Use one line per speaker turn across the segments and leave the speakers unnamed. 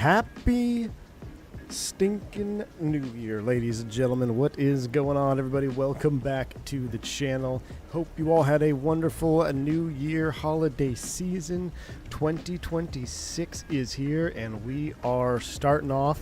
Happy stinking New Year, ladies and gentlemen. What is going on, everybody? Welcome back to the channel. Hope you all had a wonderful New Year holiday season. 2026 is here, and we are starting off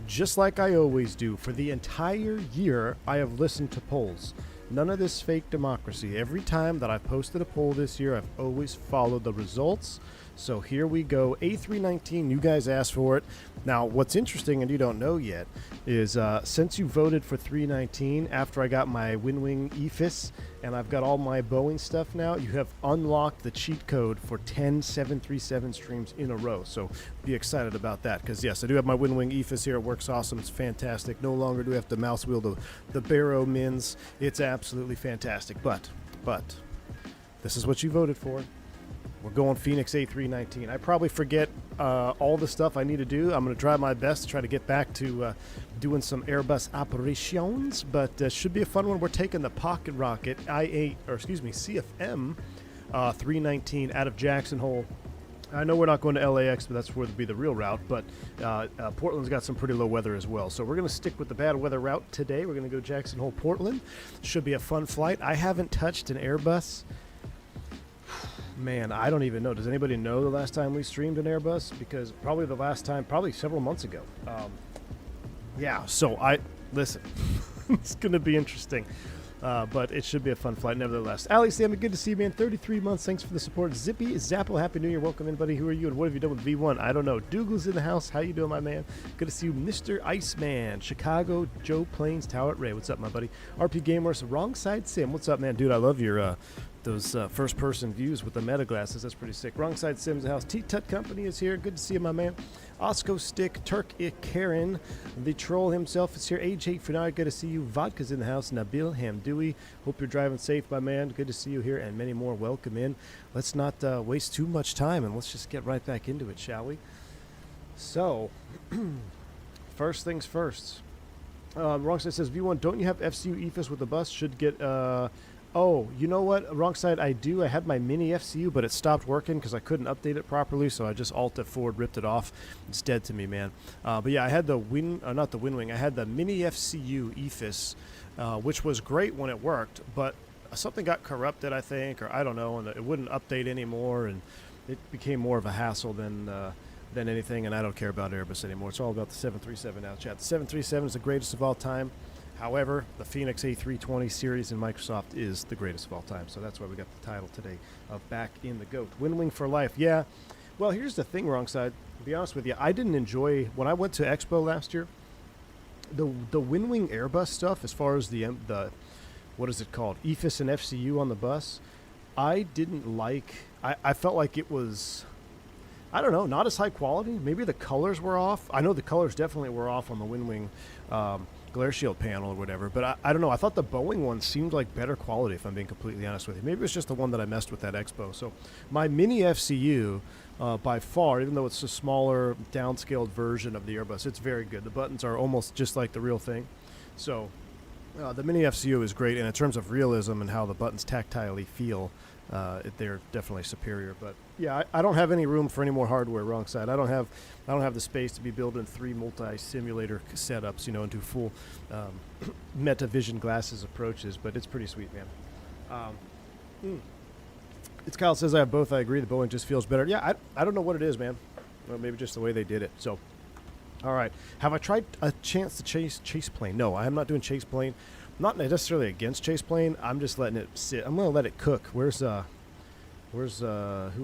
just like I always do. For the entire year, I have listened to polls. None of this fake democracy. Every time that I've posted a poll this year, I've always followed the results. So here we go. A319, you guys asked for it. Now, what's interesting, and you don't know yet, is since you voted for 319 after I got my WinWing EFIS and I've got all my Boeing stuff now, you have unlocked the cheat code for 10 737 streams in a row. So be excited about that, because yes, I do have my WinWing EFIS here. It works awesome. It's fantastic. No longer do I have to mouse wheel the Barrow Mins. It's absolutely fantastic. But this is what you voted for. We're going Fenix A319. I probably forget all the stuff I need to do. I'm going to try my best to try to get back to doing some Airbus operations, but should be a fun one. We're taking the Pocket Rocket CFM 319 out of Jackson Hole. I know we're not going to LAX, but that's where it'll be the real route, but Portland's got some pretty low weather as well. So we're going to stick with the bad weather route today. We're going to go Jackson Hole, Portland. Should be a fun flight. I haven't touched an Airbus. Man, I don't even know. Does anybody know the last time we streamed an Airbus? Because probably the last time, probably several months ago. Yeah, so listen, it's going to be interesting. But it should be a fun flight nevertheless. Ali Sammy, good to see you, man. 33 months. Thanks for the support. Zippy Zapple, Happy New Year. Welcome in, buddy. Who are you and what have you done with V1? I don't know. Douglas in the house. How you doing, my man? Good to see you. Mr. Iceman. Chicago, Joe Plains, Tower Ray. What's up, my buddy? RP Gamers, Wrong Side Sim. What's up, man? Dude, I love your those first-person views with the meta glasses. That's pretty sick. Wrong Side Sims, the house. T-Tut Company is here. Good to see you, my man. Osco Stick, Turk Karen, the troll himself is here. AJ Funari, good to see you. Vodka's in the house. Nabil Hamdoui, hope you're driving safe, my man. Good to see you here, and many more. Welcome in. Let's not waste too much time, and let's just get right back into it, shall we? So, first things first. Wrong Side says, V1, don't you have FCU EFIS with the bus? Should get... Oh, you know what? Wrong side, I do. I had my mini FCU, but it stopped working because I couldn't update it properly, so I just Alt-F4 ripped it off. It's dead to me, man. But yeah, I had the not the WinWing. I had the mini FCU EFIS, which was great when it worked, but something got corrupted, I think, or I don't know, and it wouldn't update anymore, and it became more of a hassle than anything, and I don't care about Airbus anymore. It's all about the 737 now, chat. The 737 is the greatest of all time. However, the Fenix A320 series in Microsoft is the greatest of all time, so that's why we got the title today of Back in the GOAT. WinWing for life, yeah. Well, here's the thing, Wrong Side. To be honest with you, I didn't enjoy, when I went to Expo last year, the WinWing Airbus stuff, as far as the what is it called, EFIS and FCU on the bus, I didn't like. I felt like it was, I don't know, not as high quality. Maybe the colors were off. I know the colors definitely were off on the WinWing glare shield panel or whatever, but I don't know. I thought the Boeing one seemed like better quality, if I'm being completely honest with you. Maybe it was just the one that I messed with at Expo. So my mini FCU, by far, even though it's a smaller, downscaled version of the Airbus, it's very good. The buttons are almost just like the real thing. So the mini FCU is great, and in terms of realism and how the buttons tactilely feel, they're definitely superior. But yeah, I don't have any room for any more hardware. Wrong side. I don't have the space to be building 3 multi-simulator setups, and do full MetaVision glasses approaches. But it's pretty sweet, man. It's Kyle says I have both. I agree. The Boeing just feels better. Yeah, I don't know what it is, man. Well, maybe just the way they did it. So, all right. Have I tried a chance to chase plane? No, I am not doing chase plane. Not necessarily against chase plane. I'm just letting it sit. I'm gonna let it cook. Where's who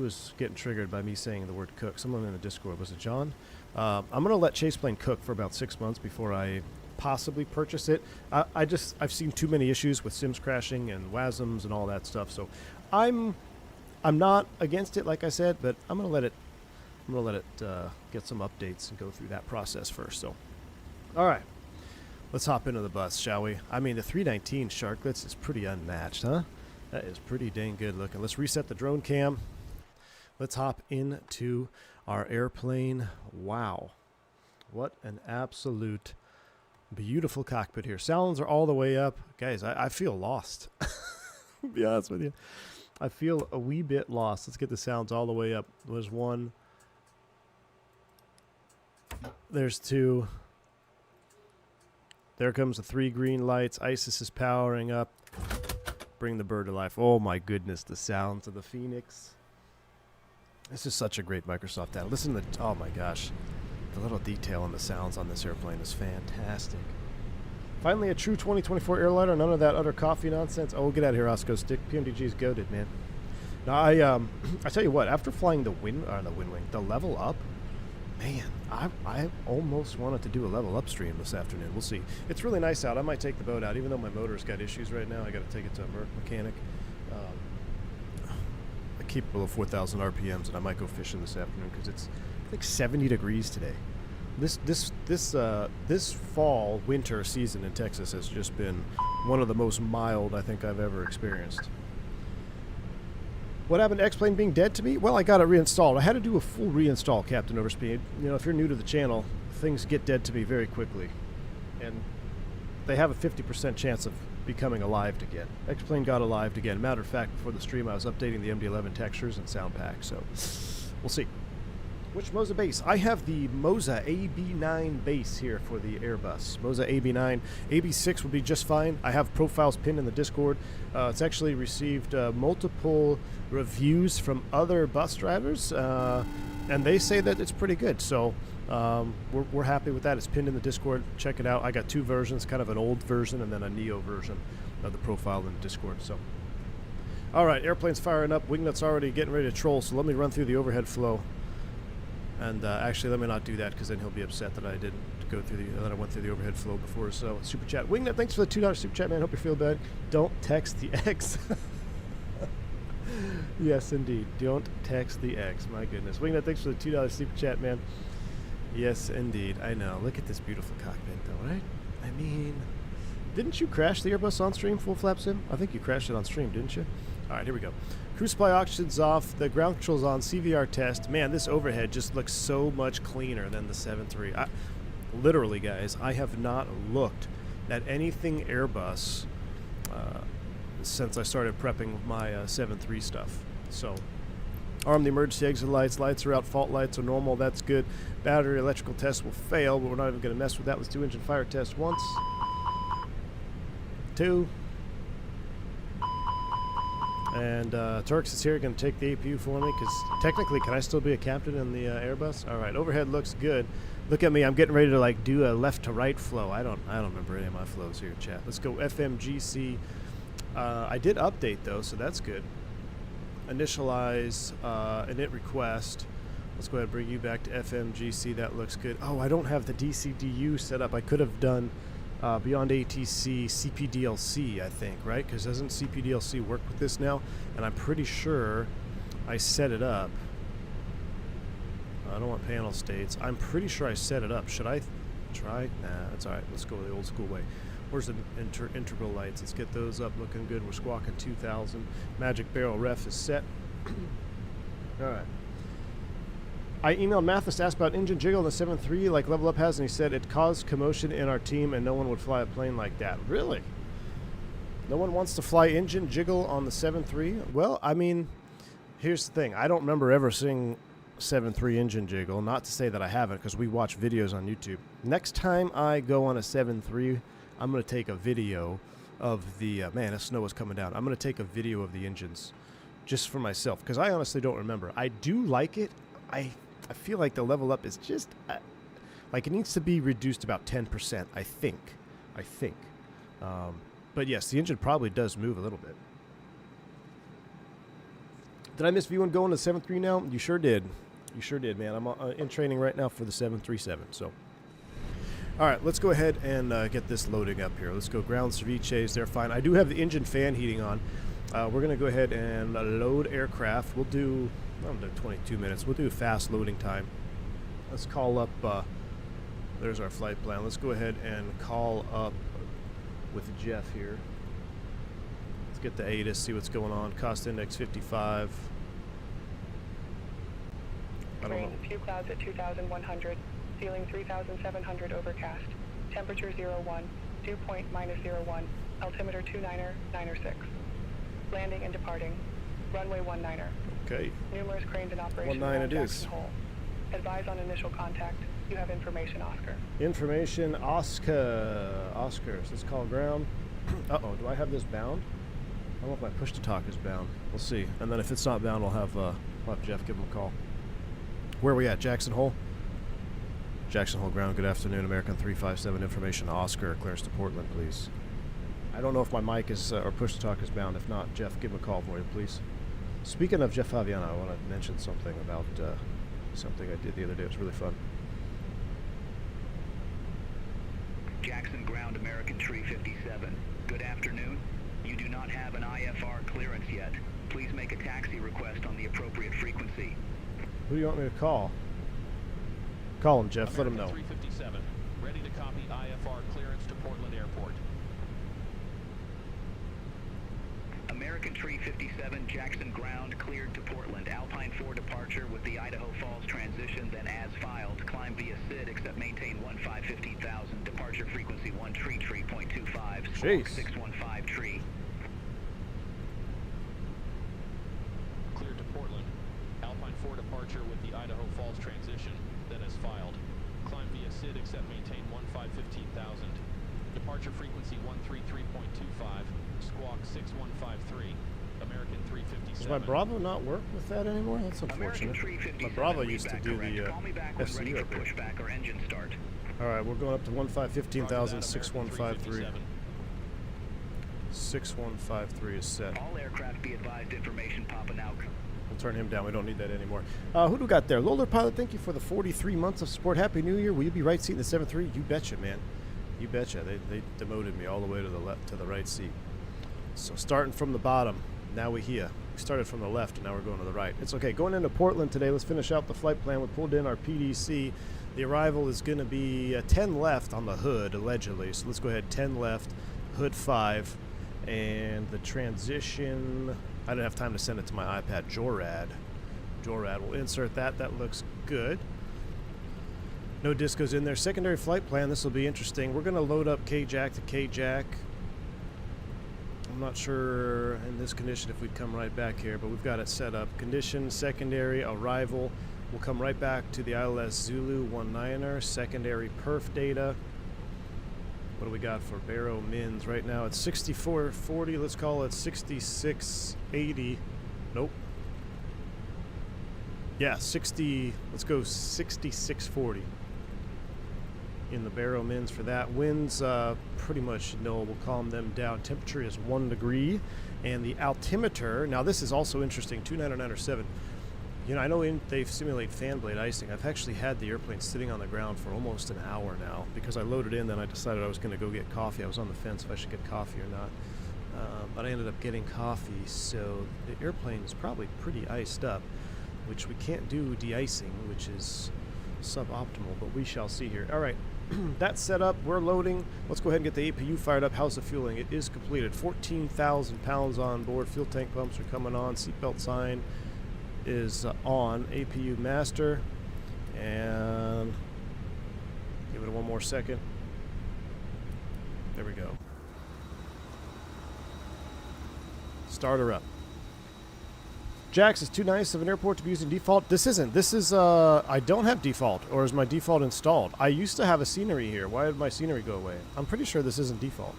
is getting triggered by me saying the word cook? Someone in the Discord. Was it John? I'm gonna let chase plane cook for about 6 months before I possibly purchase it. I've seen too many issues with Sims crashing and WASMs and all that stuff. So I'm not against it, like I said, but I'm gonna let it get some updates and go through that process first. So, all right. Let's hop into the bus, shall we? I mean, the 319 Sharklets is pretty unmatched, huh? That is pretty dang good looking. Let's reset the drone cam. Let's hop into our airplane. Wow. What an absolute beautiful cockpit here. Sounds are all the way up. Guys, I feel lost. To be honest with you. I feel a wee bit lost. Let's get the sounds all the way up. There's one. There's 2. There comes the 3 green lights. ISIS is powering up. Bring the bird to life. Oh my goodness, the sounds of the Fenix. This is such a great Microsoft add. Listen to the, oh my gosh. The little detail in the sounds on this airplane is fantastic. Finally, a true 2024 airliner. None of that utter coffee nonsense. Oh, get out of here, Osco Stick. PMDG's goated, man. Now, I tell you what. After flying the wing, the level up, man, I almost wanted to do a level up stream this afternoon. We'll see. It's really nice out. I might take the boat out, even though my motor's got issues right now. I got to take it to a mechanic. Capable of 4,000 RPMs, and I might go fishing this afternoon because it's like 70 degrees today. This fall winter season in Texas has just been one of the most mild I think I've ever experienced. What happened to X-Plane being dead to me? Well, I got it reinstalled. I had to do a full reinstall, Captain Overspeed. You know, if you're new to the channel, things get dead to me very quickly, and they have a 50% chance of becoming alive again. X-Plane got alive again. Matter of fact, before the stream, I was updating the MD-11 textures and sound pack, so we'll see. Which Moza base? I have the Moza AB9 base here for the Airbus. Moza AB9. AB6 would be just fine. I have profiles pinned in the Discord. It's actually received multiple reviews from other bus drivers, and they say that it's pretty good. So we're happy with that. It's pinned in the Discord. Check it out. I got 2 versions, kind of an old version and then a Neo version of the profile in the Discord. So, all right, airplane's firing up. Wingnut's already getting ready to troll, so let me run through the overhead flow. And actually, let me not do that because then he'll be upset that I didn't go through that I went through the overhead flow before. So, super chat. Wingnut, thanks for the $2 super chat, man. Hope you feel bad. Don't text the X. Yes, indeed. Don't text the X. My goodness. Wingnut, thanks for the $2 super chat, man. Yes, indeed. I know. Look at this beautiful cockpit, though, right? I mean, didn't you crash the Airbus on stream, full flap sim? I think you crashed it on stream, didn't you? All right, here we go. Cruise supply oxygen's off. The ground control's on. CVR test. Man, this overhead just looks so much cleaner than the 7.3. Literally, guys, I have not looked at anything Airbus since I started prepping my 7.3 stuff. So, arm the emergency exit lights. Lights are out. Fault lights are normal. That's good. Battery electrical test will fail, but we're not even going to mess with that. Let's do engine fire test once. 2. And Turks is here, going to take the APU for me, because technically, can I still be a captain in the Airbus? All right, overhead looks good. Look at me, I'm getting ready to like do a left to right flow. I don't remember any of my flows here, chat. Let's go FMGC. I did update though, so that's good. Initialize init request. Let's go ahead and bring you back to FMGC. That looks good. Oh, I don't have the DCDU set up. I could have done Beyond ATC CPDLC, I think, right? Because doesn't CPDLC work with this now? And I'm pretty sure I set it up. I don't want panel states. I'm pretty sure I set it up. Should I try? Nah, that's all right. Let's go the old school way. Where's the integral lights? Let's get those up looking good. We're squawking 2,000. Magic barrel ref is set. All right. I emailed Mathis to ask about engine jiggle in the 7.3 like Level Up has, and he said it caused commotion in our team and no one would fly a plane like that. Really? No one wants to fly engine jiggle on the 7.3? Well, I mean, here's the thing. I don't remember ever seeing 7.3 engine jiggle. Not to say that I haven't, because we watch videos on YouTube. Next time I go on a 7.3, I'm going to take a video of the... man, the snow is coming down. I'm going to take a video of the engines just for myself, because I honestly don't remember. I do like it. I feel like the level up is just like it needs to be reduced about 10%. I think. But yes, the engine probably does move a little bit. Did I miss V1 going to 7.3 now? You sure did. You sure did, man. I'm in training right now for the 737. So, all right, let's go ahead and get this loading up here. Let's go ground ceviches. They're fine. I do have the engine fan heating on. We're gonna go ahead and load aircraft. We'll do. I'm doing 22 minutes. We'll do fast loading time. Let's call up, there's our flight plan. Let's go ahead and call up with Jeff here. Let's get the ATIS, see what's going on. Cost index 55. I don't know.
Few clouds at 2,100. Ceiling 3,700 overcast. Temperature 01. Dew point -01. Altimeter 29er, 6. Landing and departing. Runway 19er.
Okay.
Numerous cranes in operation.
19 it is.
Hole. Advise on initial contact. You have information, Oscar.
Information, Oscar. Oscars. Let's call ground. Uh-oh, do I have this bound? I don't know if my push-to-talk is bound. We'll see. And then if it's not bound, I'll have Jeff give him a call. Where are we at? Jackson Hole? Jackson Hole ground. Good afternoon. American 357 information. Oscar. Clearance to Portland, please. I don't know if my mic is or push-to-talk is bound. If not, Jeff, give him a call for you, please. Speaking of Jeff Faviana, I want to mention something about something I did the other day. It was really fun.
Jackson ground, American 357. Good afternoon. You do not have an IFR clearance yet. Please make a taxi request on the appropriate frequency.
Who do you want me to call? Call him, Jeff. Let him know.
357. Ready to copy IFR clearance to Portland Airport.
American 357, Jackson ground, cleared to Portland. Alpine 4 departure with the Idaho Falls transition, then as filed. Climb via SID, except maintain 15,000. Departure frequency 133.25.
Jeez.
615 tree.
Cleared to Portland. Alpine 4 departure with the Idaho Falls transition, then as filed. Climb via SID, except maintain 15,000. Departure frequency 133.25. Squawk 6153. American 357.
Does my Bravo not work with that anymore? That's unfortunate. My Bravo used to do the SCU up there.
Pushback or engine start.
All right, we're going up to 15,000, 6153. 6153 is set.
All aircraft be advised, information popping out.
We'll turn him down. We don't need that anymore. Who do we got there? Lolder Pilot, thank you for the 43 months of support. Happy New Year. Will you be right seat in the 7-3? You betcha, man. You betcha. They demoted me all the way to the left, to the right seat. So starting from the bottom, now we're here. We started from the left, and now we're going to the right. It's okay. Going into Portland today, let's finish out the flight plan. We pulled in our PDC. The arrival is going to be 10 left on the hood, allegedly. So let's go ahead, 10 left, hood 5. And the transition, I didn't have time to send it to my iPad. JORAD. We'll insert that. That looks good. No discos in there. Secondary flight plan, this will be interesting. We're going to load up K-Jack to K-Jack. I'm not sure in this condition if we'd come right back here, but we've got it set up. Condition, secondary, arrival. We'll come right back to the ILS Zulu 19er. Secondary perf data. What do we got for Barrow Mins right now? It's 6440. Let's call it 6680. Nope. Yeah, 60. Let's go 6640 in the Barrow Mins for that. Winds pretty much null. We'll calm them down. Temperature is 1 degree. And the altimeter, now this is also interesting, 29907. You know, I know they simulate fan blade icing. I've actually had the airplane sitting on the ground for almost an hour now because I loaded in, then I decided I was going to go get coffee. I was on the fence if I should get coffee or not. But I ended up getting coffee, so the airplane is probably pretty iced up, which we can't do de-icing, which is suboptimal, but we shall see here. All right, that's set up. We're loading. Let's go ahead and get the APU fired up. How's the fueling? It is completed. 14,000 pounds on board. Fuel tank pumps are coming on. Seatbelt sign is on. APU master, and give it one more second. There we go. Start her up. Jax is too nice of an airport to be using default. This isn't. This is, I don't have default, or is my default installed? I used to have a scenery here. Why did my scenery go away? I'm pretty sure this isn't default.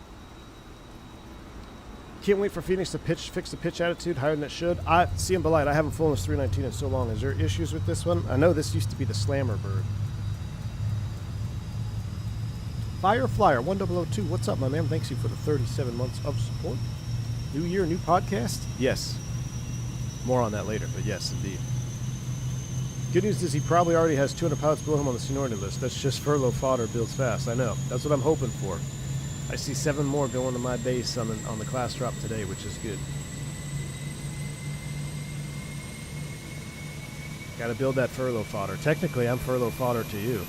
Can't wait for Fenix to fix the pitch attitude higher than it should. See him Belight. I haven't flown this 319 in so long. Is there issues with this one? I know this used to be the Slammer bird. Fire Flyer 1002. What's up, my man? Thanks you for the 37 months of support. New year, new podcast? Yes. More on that later, but yes, indeed. Good news is he probably already has 200 pilots below him on the seniority list. That's just furlough fodder builds fast. I know. That's what I'm hoping for. I see 7 more going to my base on the class drop today, which is good. Got to build that furlough fodder. Technically, I'm furlough fodder to you.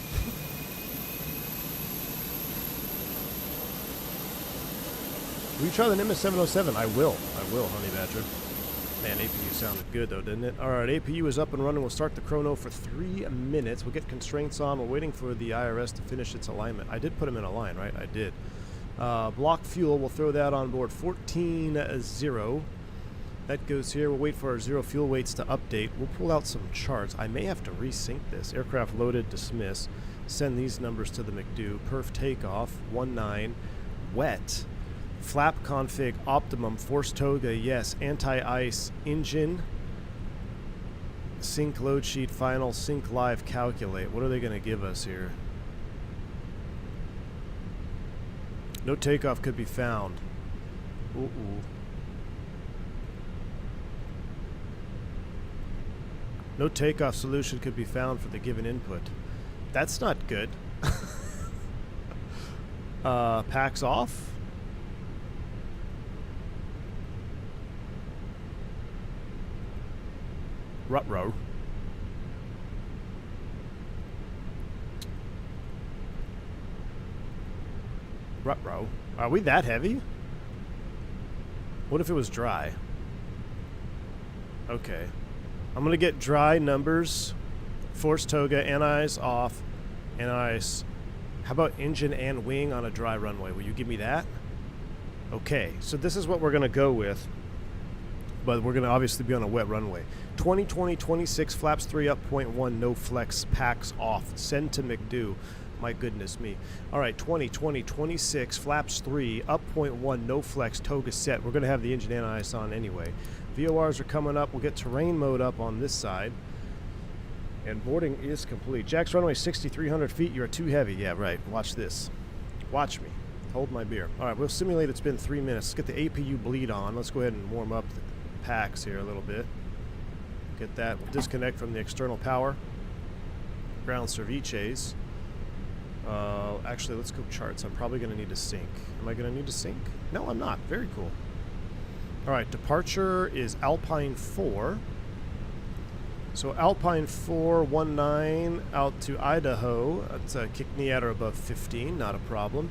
Will you try the Nimbus 707? I will, Honey Badger. Man, APU sounded good, though, didn't it? All right, APU is up and running. We'll start the chrono for 3 minutes. We'll get constraints on. We're waiting for the IRS to finish its alignment. I did put them in a line, right? I did. Block fuel, we'll throw that on board. 14-0. That goes here. We'll wait for our 0 fuel weights to update. We'll pull out some charts. I may have to resync this. Aircraft loaded, dismiss. Send these numbers to the McDo. Perf takeoff, 19. Wet. Flap config optimum. Force toga, yes. Anti-ice engine. Sync load sheet final. Sync live calculate. What are they going to give us here? No takeoff could be found. Ooh. No takeoff solution could be found for the given input. That's not good. Packs off. Ruh-roh. Ruh-roh. Are we that heavy? What if it was dry? Okay. I'm going to get dry numbers. Force toga, anti-ice off. Anti-ice. How about engine and wing on a dry runway? Will you give me that? Okay. So this is what we're going to go with. But we're going to obviously be on a wet runway. 2020-26, flaps 3 up, 0.1, no flex, packs off. Send to McDo. My goodness me. All right, 2020-26, flaps 3, up 0.1, no flex, toga set. We're going to have the engine and ice on anyway. VORs are coming up. We'll get terrain mode up on this side. And boarding is complete. Jack's runway 6,300 feet. You're too heavy. Yeah, right. Watch this. Watch me. Hold my beer. All right, we'll simulate it's been 3 minutes. Let's get the APU bleed on. Let's go ahead and warm up the packs here a little bit. Get that. We'll disconnect from the external power. Ground ceviches. Actually, let's go charts. I'm probably going to need to sync. Am I going to need to sync? No, I'm not. Very cool. All right, departure is Alpine 4. So Alpine 419 out to Idaho. That's kick me at or above 15, not a problem.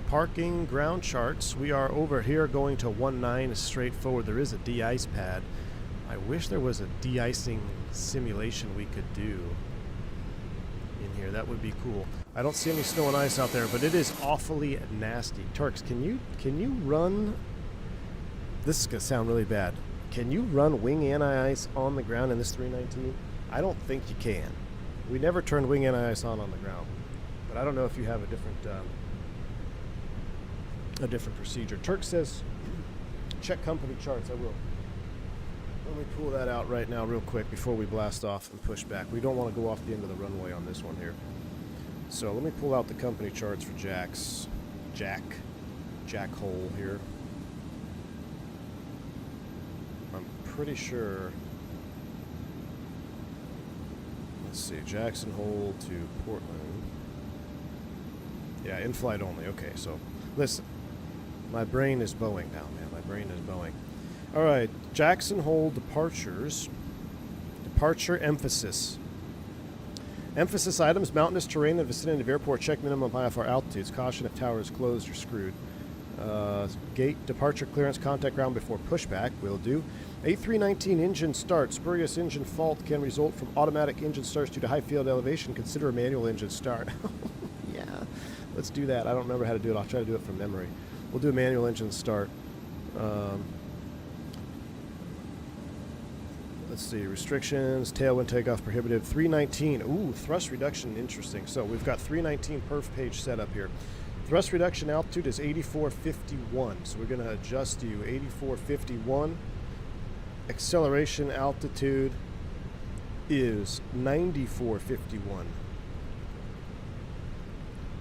Parking ground charts. We are over here going to 19 straightforward. There is a de-ice pad. I wish there was a de-icing simulation we could do in here. That would be cool. I don't see any snow and ice out there, but it is awfully nasty. Turks, can you run? This is gonna sound really bad. Can you run wing anti-ice on the ground in this 319? I don't think you can. We never turned wing anti-ice on the ground, but I don't know if you have a different procedure. Turk says, check company charts. I will. Let me pull that out right now real quick before we blast off and push back. We don't want to go off the end of the runway on this one here. So let me pull out the company charts for Jack Hole here. I'm pretty sure. Let's see, Jackson Hole to Portland. Yeah, in-flight only. Okay, so listen, my brain is Boeing now, man. My brain is Boeing. All right, Jackson Hole departures. Departure emphasis. Emphasis items: mountainous terrain in the vicinity of airport. Check minimum IFR altitudes. Caution if tower is closed, you're screwed. Gate departure clearance. Contact ground before pushback. Will do. A319 engine start. Spurious engine fault can result from automatic engine starts due to high field elevation. Consider a manual engine start. Yeah, let's do that. I don't remember how to do it. I'll try to do it from memory. We'll do a manual engine start. Let's see, restrictions, tailwind takeoff prohibitive, 319. Ooh, thrust reduction, interesting. So we've got 319 perf page set up here. Thrust reduction altitude is 8451. So we're going to adjust you 8451. Acceleration altitude is 9451.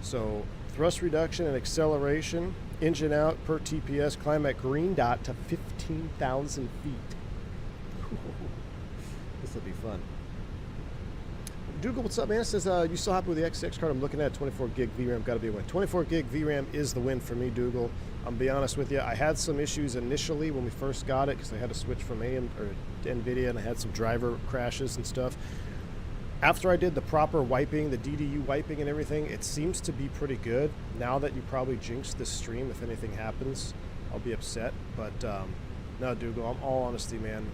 So thrust reduction and acceleration, engine out per TPS, climb at green dot to 15,000 feet. This will be fun. Dougal, what's up, man? It says, you still happy with the XCX card? I'm looking at 24 gig VRAM. Got to be a win. 24 gig VRAM is the win for me, Dougal. I'll be honest with you. I had some issues initially when we first got it because I had to switch from NVIDIA, and I had some driver crashes and stuff. After I did the proper wiping, the DDU wiping and everything, it seems to be pretty good. Now that you probably jinxed this stream, if anything happens, I'll be upset. But no, Dougal, I'm all honesty, man.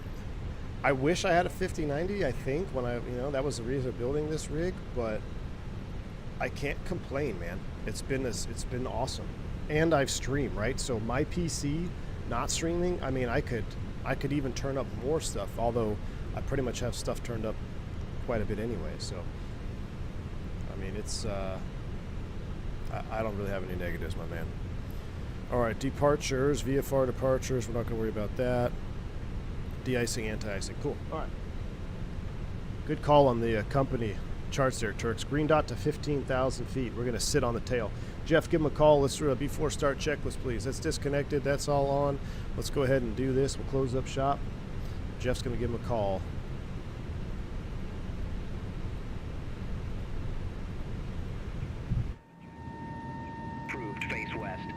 I wish I had a 5090, I think, when that was the reason of building this rig, but I can't complain, man. It's been awesome. And I've streamed, right? So my PC not streaming, I mean, I could even turn up more stuff, although I pretty much have stuff turned up quite a bit anyway, so I mean, it's, I don't really have any negatives, my man. All right, departures, VFR departures, we're not going to worry about that. De-icing, anti-icing, cool. All right. Good call on the company charts there, Turks. Green dot to 15,000 feet. We're going to sit on the tail. Jeff, give him a call. Let's do a before start checklist, please. That's disconnected. That's all on. Let's go ahead and do this. We'll close up shop. Jeff's going to give him a call.
Approved, face west.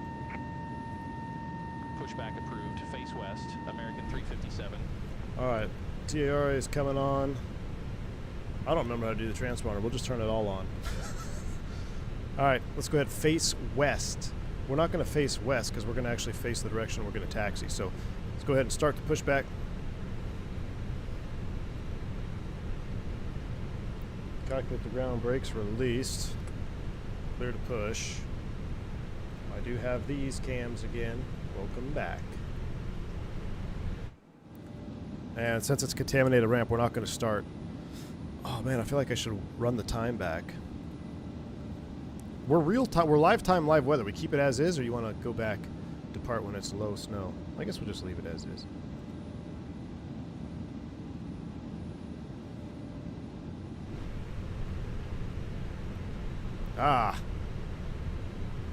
Pushback approved. Face west. American 357.
All right. TARA is coming on. I don't remember how to do the transponder. We'll just turn it all on. All right, let's go ahead. Face west. We're not going to face west because we're going to actually face the direction we're going to taxi. So let's go ahead and start the pushback. Cockpit to ground brakes released. Clear to push. I do have these cams again. Welcome back. And since it's contaminated ramp, we're not going to start. Oh man, I feel like I should run the time back. We're real time. We're live time, live weather. We keep it as is, or you want to go back, depart when it's low snow? I guess we'll just leave it as is. Ah,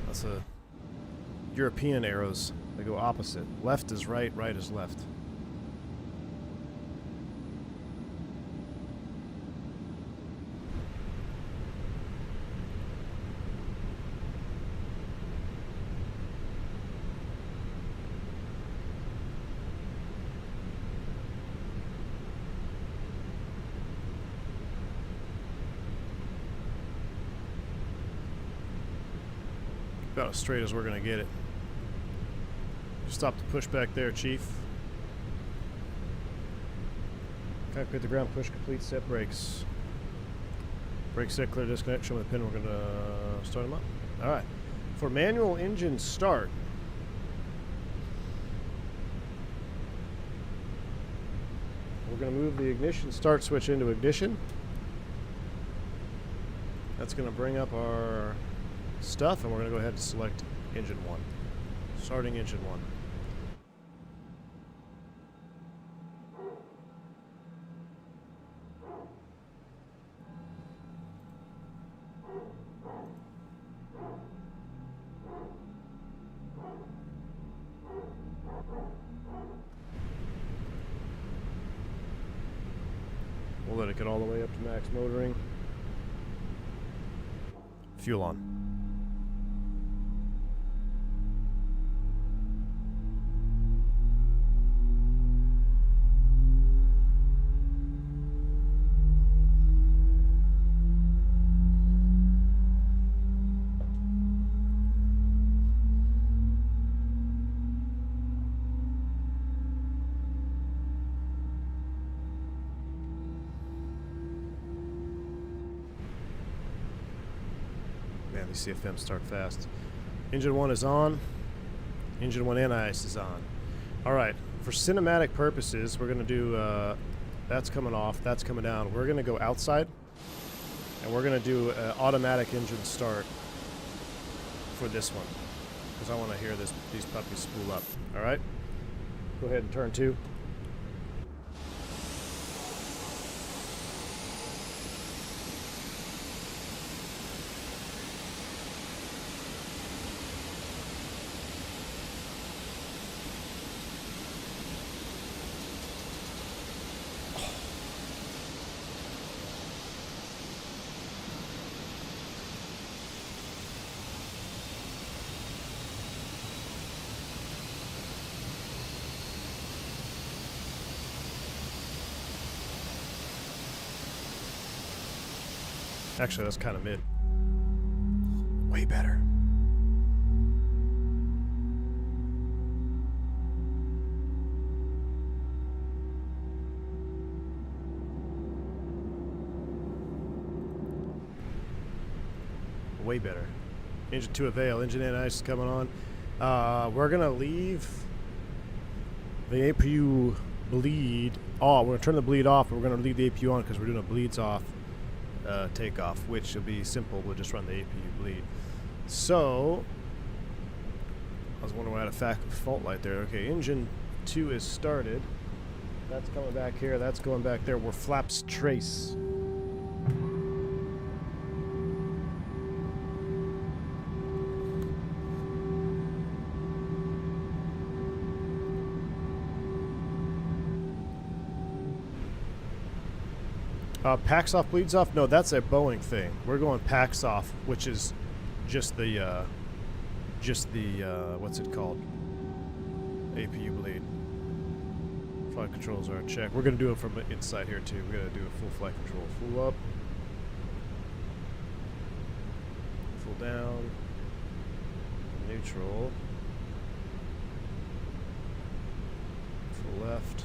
that's a European arrows. They go opposite. Left is right, right is left. About as straight as we're going to get it. Stop the push back there, Chief. Cockpit to ground, push complete, set brakes. Brake set, clear, disconnect, show me the pin, we're going to start them up. Alright. For manual engine start, we're going to move the ignition start switch into ignition. That's going to bring up our stuff, and we're going to go ahead and select engine 1. Starting engine 1. We'll let it get all the way up to max motoring. Fuel on. Man, these CFMs start fast. Engine 1 is on. Engine 1 anti-ice is on. Alright, for cinematic purposes, we're going to do, that's coming off, that's coming down. We're going to go outside, and we're going to do automatic engine start for this one, because I want to hear these puppies spool up. Alright, go ahead and turn 2. Actually, that's kind of mid. Way better. Way better. Engine 2 avail. Engine anti-ice is coming on. We're going to leave the APU bleed off. We're going to turn the bleed off, but we're going to leave the APU on because we're doing a bleeds off takeoff, which will be simple. We'll just run the APU bleed. So, I was wondering why I had a fault light there. Okay, engine 2 is started. That's coming back here. That's going back there. We're flaps trace. Packs off, bleeds off? No, that's a Boeing thing. We're going packs off, which is just the, what's it called? APU bleed. Flight controls are checked. We're going to do it from inside here, too. We're going to do a full flight control. Full up. Full down. Neutral. Full left.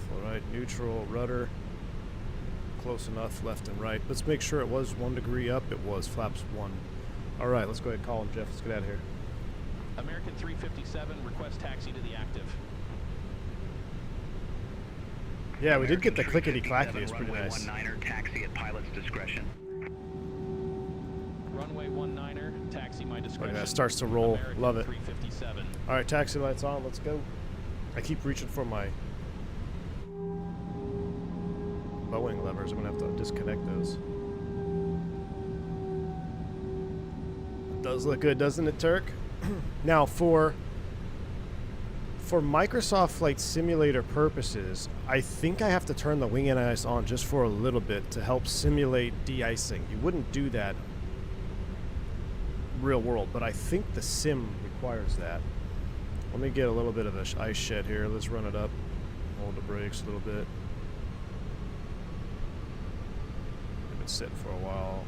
Full right. Neutral. Rudder. Close enough, left and right. Let's make sure it was 1 degree up. It was. Flaps 1. All right, let's go ahead and call him, Jeff. Let's get out of here.
American 357, request taxi to the active.
Yeah, we did get the clickety-clackety. It's pretty nice.
Runway 19er, taxi at pilot's discretion.
Runway 19er, taxi my discretion.
Look at that, starts to roll.
American
Love it.
357.
All right, taxi lights on. Let's go. I keep reaching for my Boeing levers. I'm going to have to disconnect those. It does look good, doesn't it, Turk? Now, for Microsoft Flight Simulator purposes, I think I have to turn the wing anti-ice on just for a little bit to help simulate de-icing. You wouldn't do that real world, but I think the sim requires that. Let me get a little bit of an ice shed here. Let's run it up. Hold the brakes a little bit. They've been sitting for a while.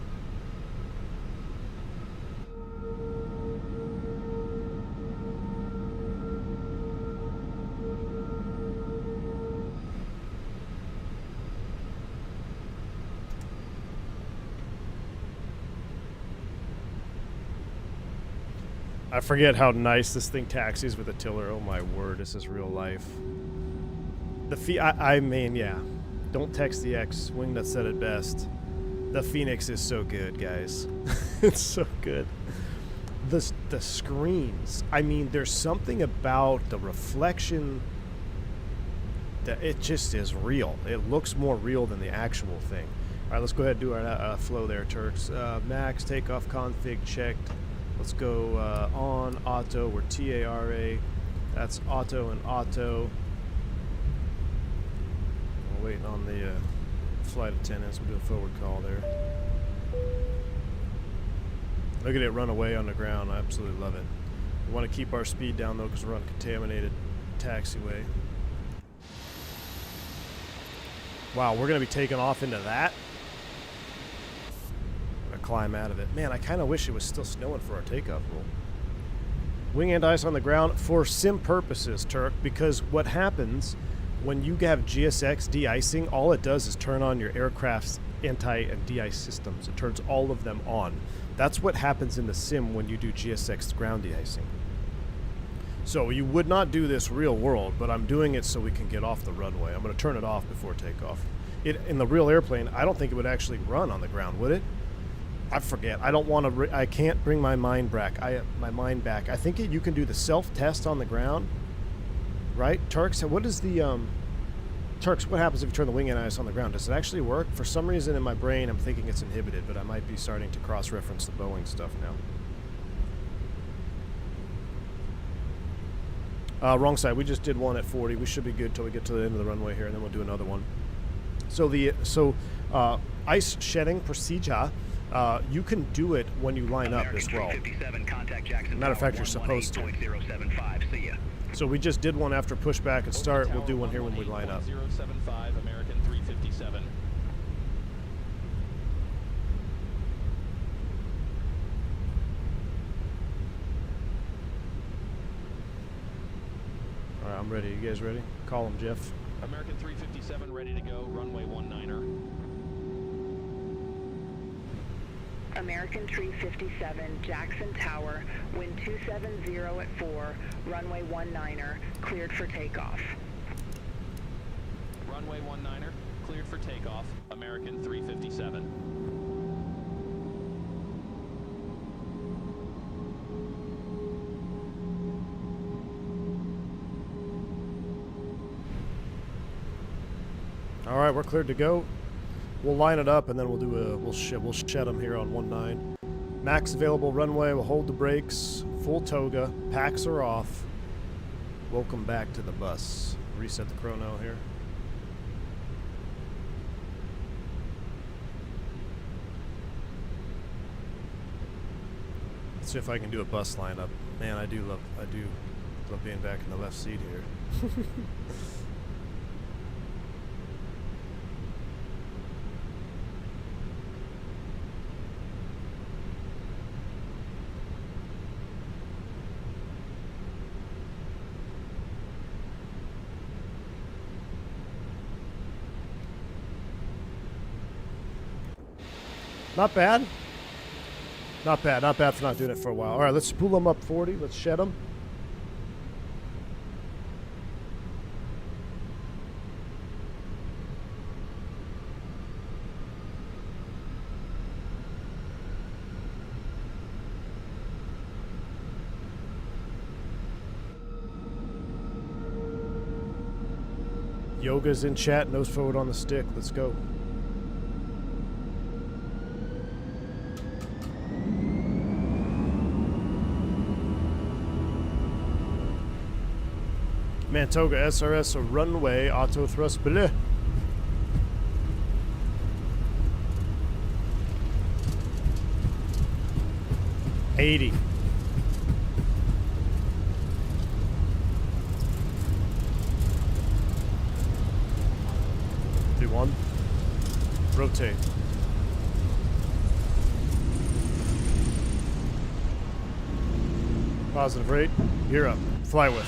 I forget how nice this thing taxis with a tiller. Oh my word, this is real life. I mean, yeah. Don't text the X-Wing that said it best. The Fenix is so good, guys. It's so good. The screens. I mean, there's something about the reflection that it just is real. It looks more real than the actual thing. All right, let's go ahead and do our flow there, Turks. Max takeoff config checked. Let's go on auto. We're TARA. That's auto and auto. We're waiting on the flight attendants. We'll do a forward call there. Look at it run away on the ground. I absolutely love it. We want to keep our speed down though because we're on contaminated taxiway. Wow, we're going to be taking off into that. Climb out of it. Man, I kind of wish it was still snowing for our takeoff roll. Wing and ice on the ground for sim purposes, Turk, because what happens when you have GSX de-icing, all it does is turn on your aircraft's anti and de-ice systems. It turns all of them on. That's what happens in the sim when you do GSX ground de-icing. So you would not do this real world, but I'm doing it so we can get off the runway. I'm going to turn it off before takeoff. In the real airplane, I don't think it would actually run on the ground, would it? I forget. I don't want to. I can't bring my mind back. My mind back. I think you can do the self-test on the ground, right? Turks. What is the Turks? What happens if you turn the wing anti-ice on the ground? Does it actually work? For some reason in my brain, I'm thinking it's inhibited, but I might be starting to cross-reference the Boeing stuff now. Wrong side. We just did one at 40. We should be good till we get to the end of the runway here, and then we'll do another one. So ice shedding procedure. You can do it when you line up as well. Matter of fact, you're supposed to. So we just did one after pushback and start. We'll do one here when we line up.
075 American 357.
All right, I'm ready. You guys ready? Call him, Jeff.
American 357 ready to go. Runway 19er.
American 357, Jackson Tower, wind 270 at 4, runway 19er, cleared for takeoff.
Runway 19er, cleared for takeoff, American 357.
All right, we're cleared to go. We'll line it up and then we'll do a we'll shed them here on 19. Max available runway. We'll hold the brakes. Full toga. Packs are off. Welcome back to the bus. Reset the chrono here. Let's see if I can do a bus lineup. Man, I do love being back in the left seat here. Not bad. Not bad. Not bad for not doing it for a while. All right, let's pull them up 40. Let's shed them. Yoga's in chat. Nose forward on the stick. Let's go. Toga SRS, a runway, auto thrust, bleh. $80. Do one. Rotate. Positive rate. Gear up. Fly with.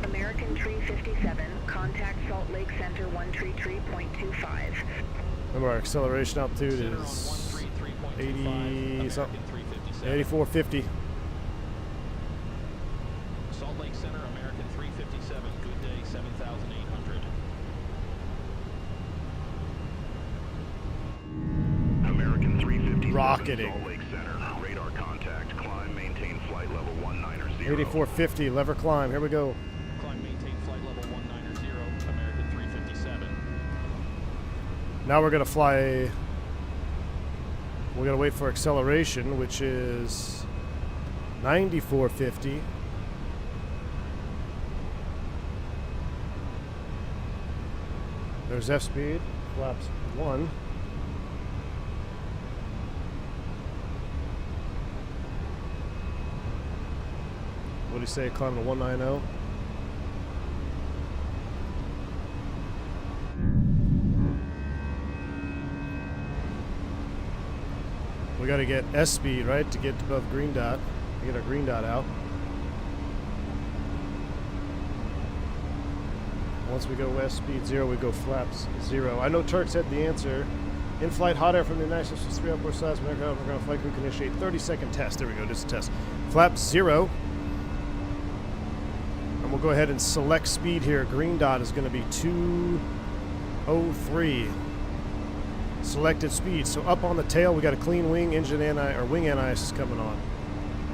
American 357, contact Salt Lake Center 133.25.
Remember our acceleration altitude is 80 something. 8450.
Salt Lake Center, American 357, good day, 7,800.
American 357,
Rocketing.
Salt Lake Center, radar contact, climb, maintain flight level 190.
8450, lever climb, here we go.
Climb, maintain flight level 190, American 357.
Now we're gonna fly, we're gonna wait for acceleration, which is 9450. There's F speed, flaps 1. What do you say, climb to 190? We got to get S speed, right, to get above green dot. We get our green dot out. Once we go S speed 0, we go flaps 0. I know Turk said the answer. In-flight hot air from the United States 3 upward size. We're going to flight crew can initiate 30-second test. There we go, just a test. Flaps 0. And we'll go ahead and select speed here. Green dot is going to be 203. Selected speed. So up on the tail, we got a clean wing. Engine or wing anti-ice is coming on.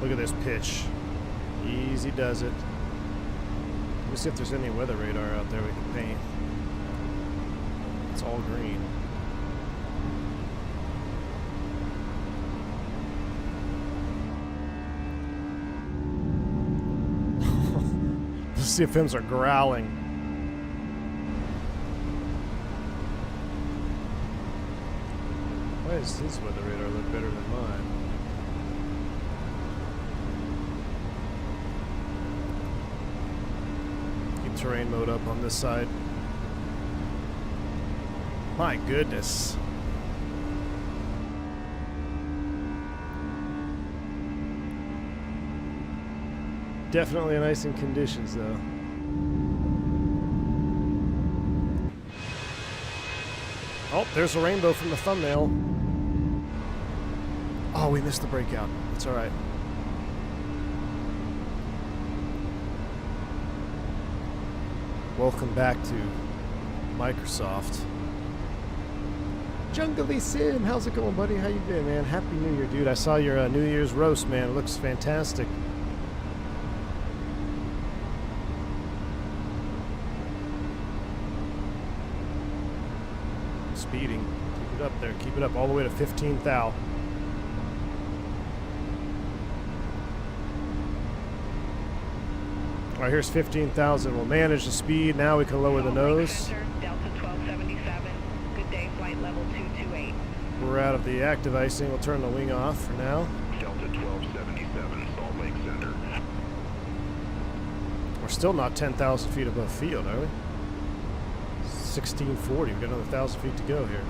Look at this pitch. Easy does it. Let me see if there's any weather radar out there we can paint. It's all green. The CFMs are growling. Why does his weather radar look better than mine? Keep terrain mode up on this side. My goodness. Definitely an icing conditions though. Oh, there's a rainbow from the thumbnail. Oh, we missed the breakout. It's alright. Welcome back to Microsoft. Jungly Sim, how's it going, buddy? How you been, man? Happy New Year, dude. I saw your New Year's roast, man. It looks fantastic. Speeding. Keep it up there. Keep it up all the way to 15 thou. All right, here's 15,000. We'll manage the speed. Now we can lower the nose.
Center, Delta 1277. Good day, flight level 228.
We're out of the active icing. We'll turn the wing off for now.
Delta 1277, Salt Lake Center.
We're still not 10,000 feet above field, are we? 1640. We've got another 1,000 feet to go here.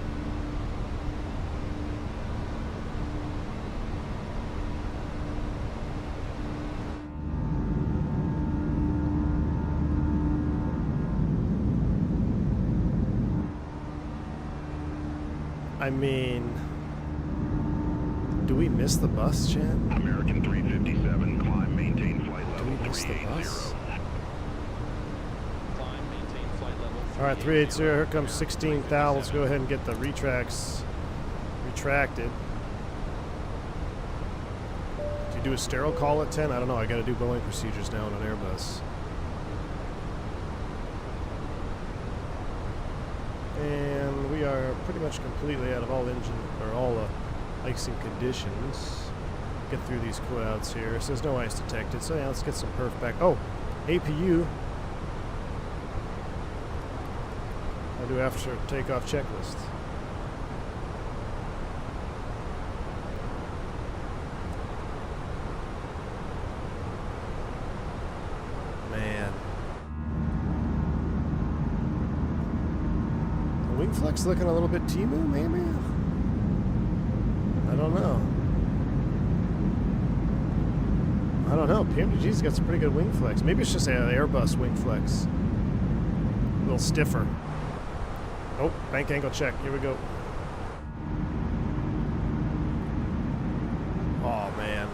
I mean, do we miss the bus, Chad?
American 357, climb, maintain flight
Do
level
we miss the
380.
bus?
Climb, maintain flight level.
All right, 380. Here comes 16 thou. Let's go ahead and get the retracts retracted. Do you do a sterile call at 10? I don't know. I got to do Boeing procedures now on an Airbus. And we are pretty much completely out of all engine or all icing conditions. Get through these clouds here. It says no ice detected. So yeah, let's get some perf back. Oh, APU. I do after takeoff checklist. Man. The wing flex looking a little bit Timu, maybe? I don't know. I don't know. PMDG's got some pretty good wing flex. Maybe it's just an Airbus wing flex. A little stiffer. Oh, bank angle check. Here we go. Oh, man.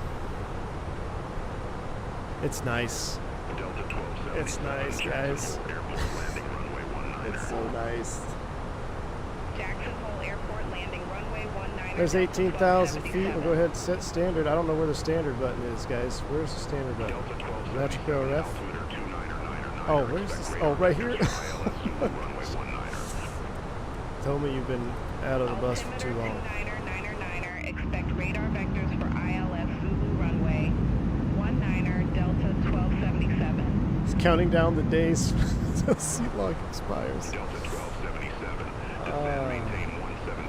It's nice.
Delta 1277,
It's nice, guys.
Airport landing, runway 19.
It's so nice.
Jackson Hole Airport landing, runway 19.
There's 18,000 feet. We'll go ahead and set standard. I don't know where the standard button is, guys. Where's the standard button?
Delta 1277,
Electric go ref.
altimeter 2999.
Oh, where's this? Oh, right here.
Runway 19.
Tell me you've been out of the bus for too long.
Altimeter 2999er, expect radar vectors for ILS Zulu runway 19 Delta 1277.
It's counting down the days until seat log expires.
Delta 1277, descend, maintain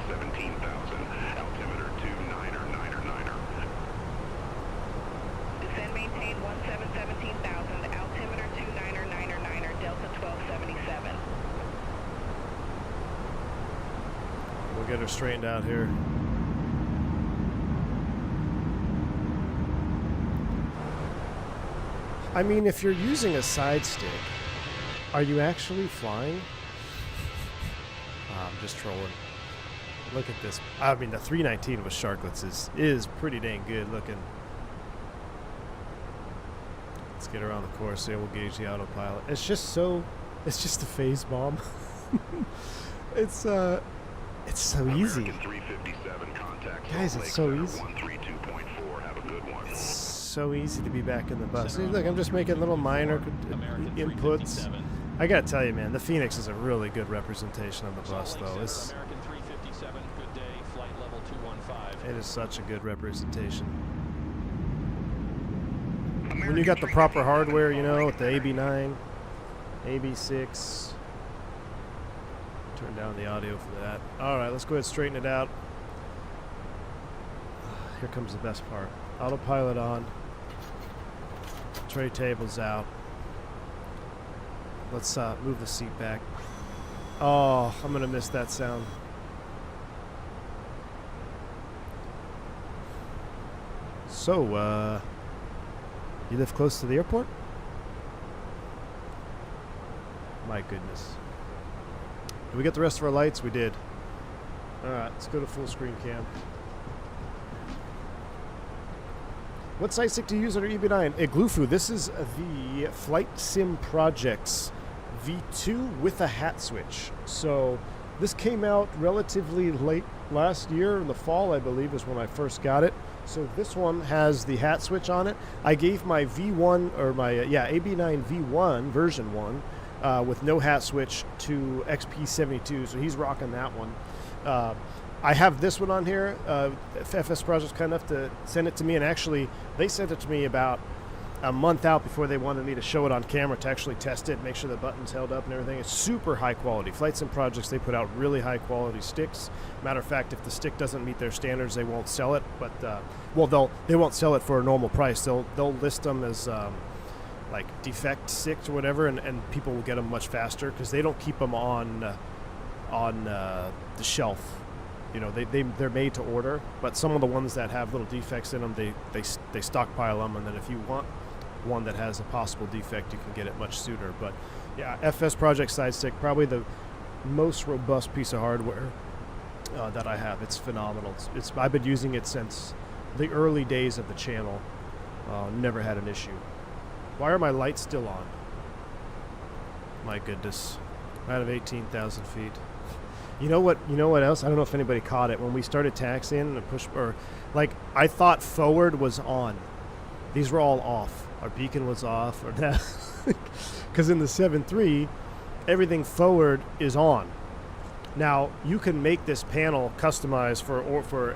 17,000, altimeter 2999er.
Descend, maintain 17,000, altimeter 2999er, Delta 1277.
We'll get her straightened out here. I mean, if you're using a side stick, are you actually flying? I'm just trolling. Look at this. I mean, the 319 with sharklets is pretty dang good looking. Let's get around the course here. We'll gauge the autopilot. It's just a phase bomb. It's so easy.
American 357, contact
Guys,
Salt
it's
Lake
so
Center,
easy.
132.4. Have a good one.
It's so easy to be back in the bus.
Center
Look, I'm just making little minor
American
inputs.
357.
I gotta tell you, man, the Fenix is a really good representation on the bus,
Salt Lake
though.
Center, American 357, good day, flight level 215.
It is such a good representation. When
American
you got the proper
357,
hardware, you know,
Salt
with the
Lake
AB9, AB6. Turn down the audio for that. All right, let's go ahead and straighten it out. Here comes the best part. Autopilot on. Tray tables out. Let's move the seat back. Oh, I'm gonna miss that sound. So, you live close to the airport? My goodness. Did we get the rest of our lights? We did. Alright, let's go to full screen cam. What sight stick do you use on your EB9? Glufu. This is the Flight Sim Projects V2 with a hat switch. So this came out relatively late last year in the fall, I believe, is when I first got it. So this one has the hat switch on it. I gave my V1 or my AB9 V1 version 1 with no hat switch to XP72, so he's rocking that one. I have this one on here. FSprojects kind enough to send it to me, and actually they sent it to me about a month out before they wanted me to show it on camera to actually test it, make sure the buttons held up and everything. It's super high quality. Flights and Projects, they put out really high quality sticks. Matter of fact, if the stick doesn't meet their standards, they won't sell it. But they won't sell it for a normal price. They'll list them as like defect sticks or whatever, and people will get them much faster because they don't keep them on the shelf. You know, they're made to order, but some of the ones that have little defects in them, they stockpile them, and then if you want one that has a possible defect, you can get it much sooner. But yeah, FSprojects side stick, probably the most robust piece of hardware that I have. It's phenomenal. I've been using it since the early days of the channel. Never had an issue. Why are my lights still on? My goodness, out of 18,000 feet. You know what else? I don't know if anybody caught it when we started taxiing and I thought forward was on. These were all off. Our beacon was off, or that, because in the 7.3, everything forward is on. Now you can make this panel customized for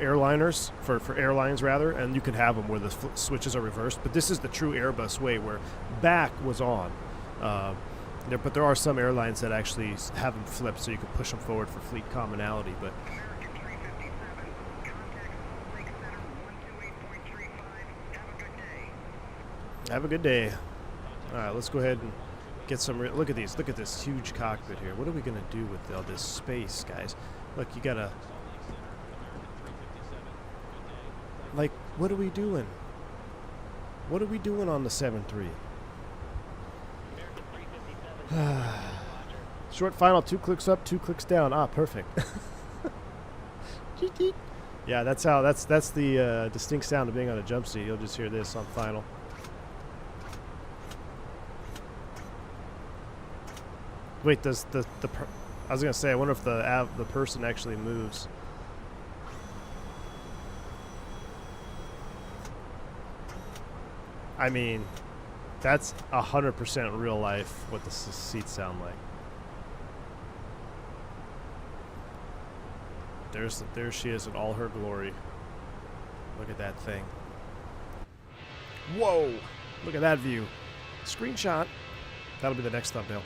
airliners, for airlines rather, and you can have them where the switches are reversed. But this is the true Airbus way, where back was on. But there are some airlines that actually have them flipped, so you can push them forward for fleet commonality. But have a good day. All right, let's go ahead and get some. Look at these. Look at this huge cockpit here. What are we gonna do with all this space, guys? Look, you gotta. Like, what are we doing? What are we doing on the 7.3? Short final, 2 clicks up, 2 clicks down. Ah, perfect. Yeah, that's the distinct sound of being on a jump seat. You'll just hear this on final. Wait, does I was gonna say, I wonder if the person actually moves. I mean, that's 100% real life what the seats sound like. There she is in all her glory. Look at that thing. Whoa! Look at that view. Screenshot. That'll be the next thumbnail.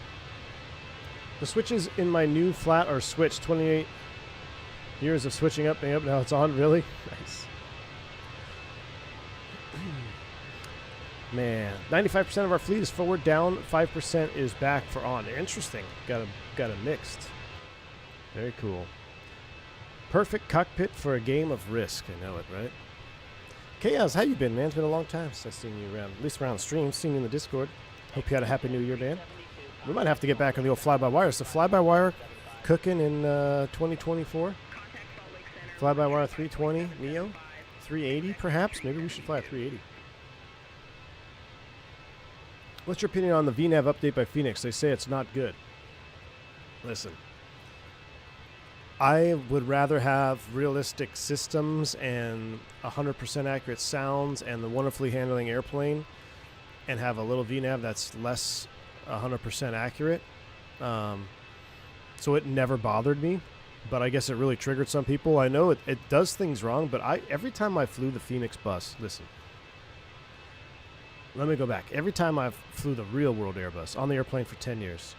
The switches in my new flat are switched. 28 years of switching up and up. Now it's on. Really? Nice. Man, 95% of our fleet is forward down, 5% is back for on. Interesting. Got a mixed. Very cool. Perfect cockpit for a game of Risk. I know it, right? Chaos, how you been, man? It's been a long time since I've seen you around, at least around the stream, seen you in the Discord. Hope you had a happy new year, man. We might have to get back on the old fly-by-wire. Is the fly-by-wire cooking in 2024? Fly-by-wire 320 Neo? 380 perhaps? Maybe we should fly a 380. What's your opinion on the VNAV update by Fenix? They say it's not good. Listen, I would rather have realistic systems and 100% accurate sounds and the wonderfully handling airplane and have a little VNAV that's less 100% accurate. So it never bothered me, but I guess it really triggered some people. I know it does things wrong, but every time I flew the Fenix bus, listen, let me go back. Every time I flew the real world Airbus on the airplane for 10 years,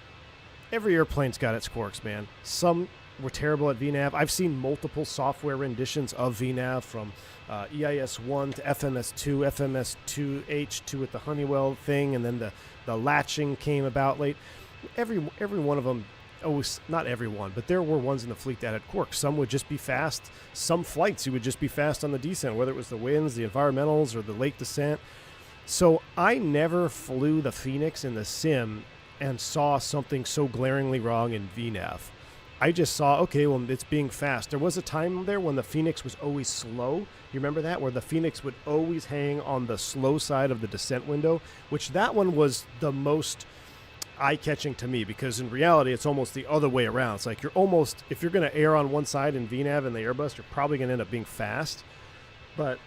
every airplane's got its quirks, man. Some were terrible at VNAV. I've seen multiple software renditions of VNAV from EIS-1 to FMS-2, FMS-2H2 with the Honeywell thing, and then the latching came about late. Every one of them, not every one, but there were ones in the fleet that had quirks. Some would just be fast. Some flights you would just be fast on the descent, whether it was the winds, the environmentals, or the lake descent. So I never flew the Fenix in the sim and saw something so glaringly wrong in VNAV. I just saw, okay, well, it's being fast. There was a time there when the Fenix was always slow. You remember that? Where the Fenix would always hang on the slow side of the descent window, which that one was the most eye-catching to me, because in reality it's almost the other way around. It's like you're almost, if you're going to err on one side in VNAV and the Airbus, you're probably going to end up being fast. But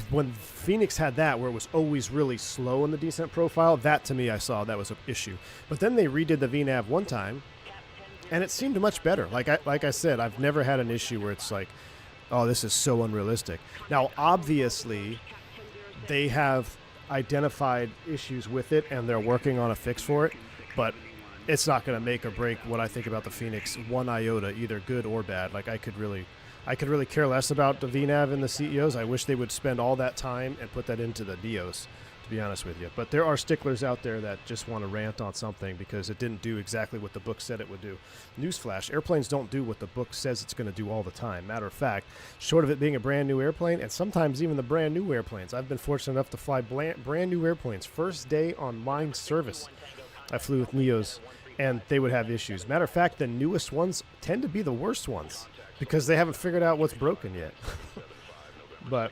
when Fenix had that, where it was always really slow in the descent profile, that to me I saw that was an issue. But then they redid the VNAV one time, and it seemed much better. Like I said, I've never had an issue where it's like, oh, this is so unrealistic. Now, obviously, they have identified issues with it, and they're working on a fix for it, but it's not going to make or break what I think about the Fenix one iota, either good or bad. Like, I could really care less about the VNAV and the CEOs. I wish they would spend all that time and put that into the DEOs, to be honest with you. But there are sticklers out there that just want to rant on something because it didn't do exactly what the book said it would do. Newsflash, airplanes don't do what the book says it's going to do all the time. Matter of fact, short of it being a brand new airplane, and sometimes even the brand new airplanes, I've been fortunate enough to fly brand new airplanes. First day on line service, I flew with NEOs, and they would have issues. Matter of fact, the newest ones tend to be the worst ones, because they haven't figured out what's broken yet. But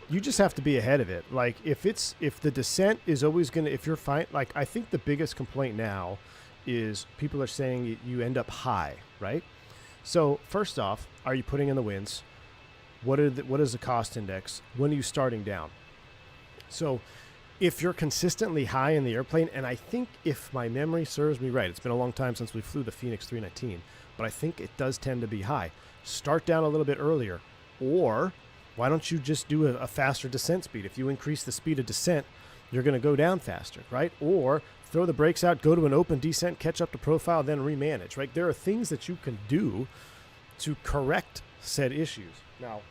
you just have to be ahead of it. Like, if the descent is always going to, if you're fine, like, I think the biggest complaint now is people are saying you end up high, right? So first off, are you putting in the winds? What is the cost index? When are you starting down? So if you're consistently high in the airplane, and I think if my memory serves me right, it's been a long time since we flew the Fenix 319, but I think it does tend to be high. Start down a little bit earlier. Or why don't you just do a faster descent speed? If you increase the speed of descent, you're going to go down faster, right? Or throw the brakes out, go to an open descent, catch up to profile, then remanage, right? There are things that you can do to correct said issues. Now,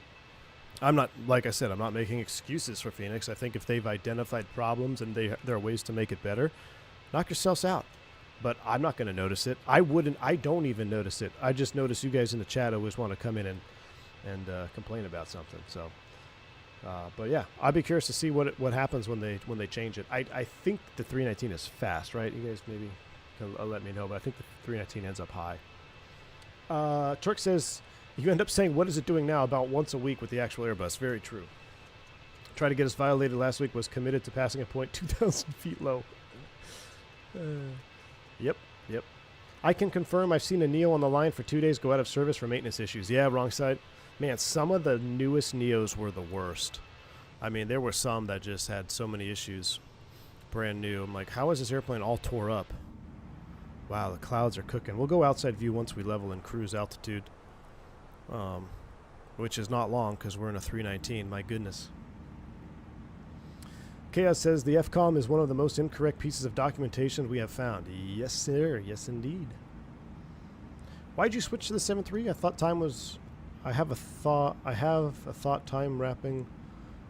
I'm not, like I said, I'm not making excuses for Fenix. I think if they've identified problems and there are ways to make it better, knock yourselves out. But I'm not going to notice it. I don't even notice it. I just notice you guys in the chat always want to come in and complain about something. So, but yeah, I'd be curious to see what happens when they change it. I think the 319 is fast, right? You guys maybe can let me know, but I think the 319 ends up high. Turk says, you end up saying, what is it doing now about once a week with the actual Airbus? Very true. Tried to get us violated last week, was committed to passing a point 2,000 feet low. Yep. I can confirm I've seen a Neo on the line for 2 days go out of service for maintenance issues. Yeah, wrong side. Man, some of the newest Neos were the worst. I mean, there were some that just had so many issues. Brand new. I'm like, how is this airplane all tore up? Wow, the clouds are cooking. We'll go outside view once we level and cruise altitude, which is not long because we're in a 319. My goodness. Chaos says the FCOM is one of the most incorrect pieces of documentation we have found. Yes, sir. Yes, indeed. Why'd you switch to the 7.3? I thought time was... I have a thought time wrapping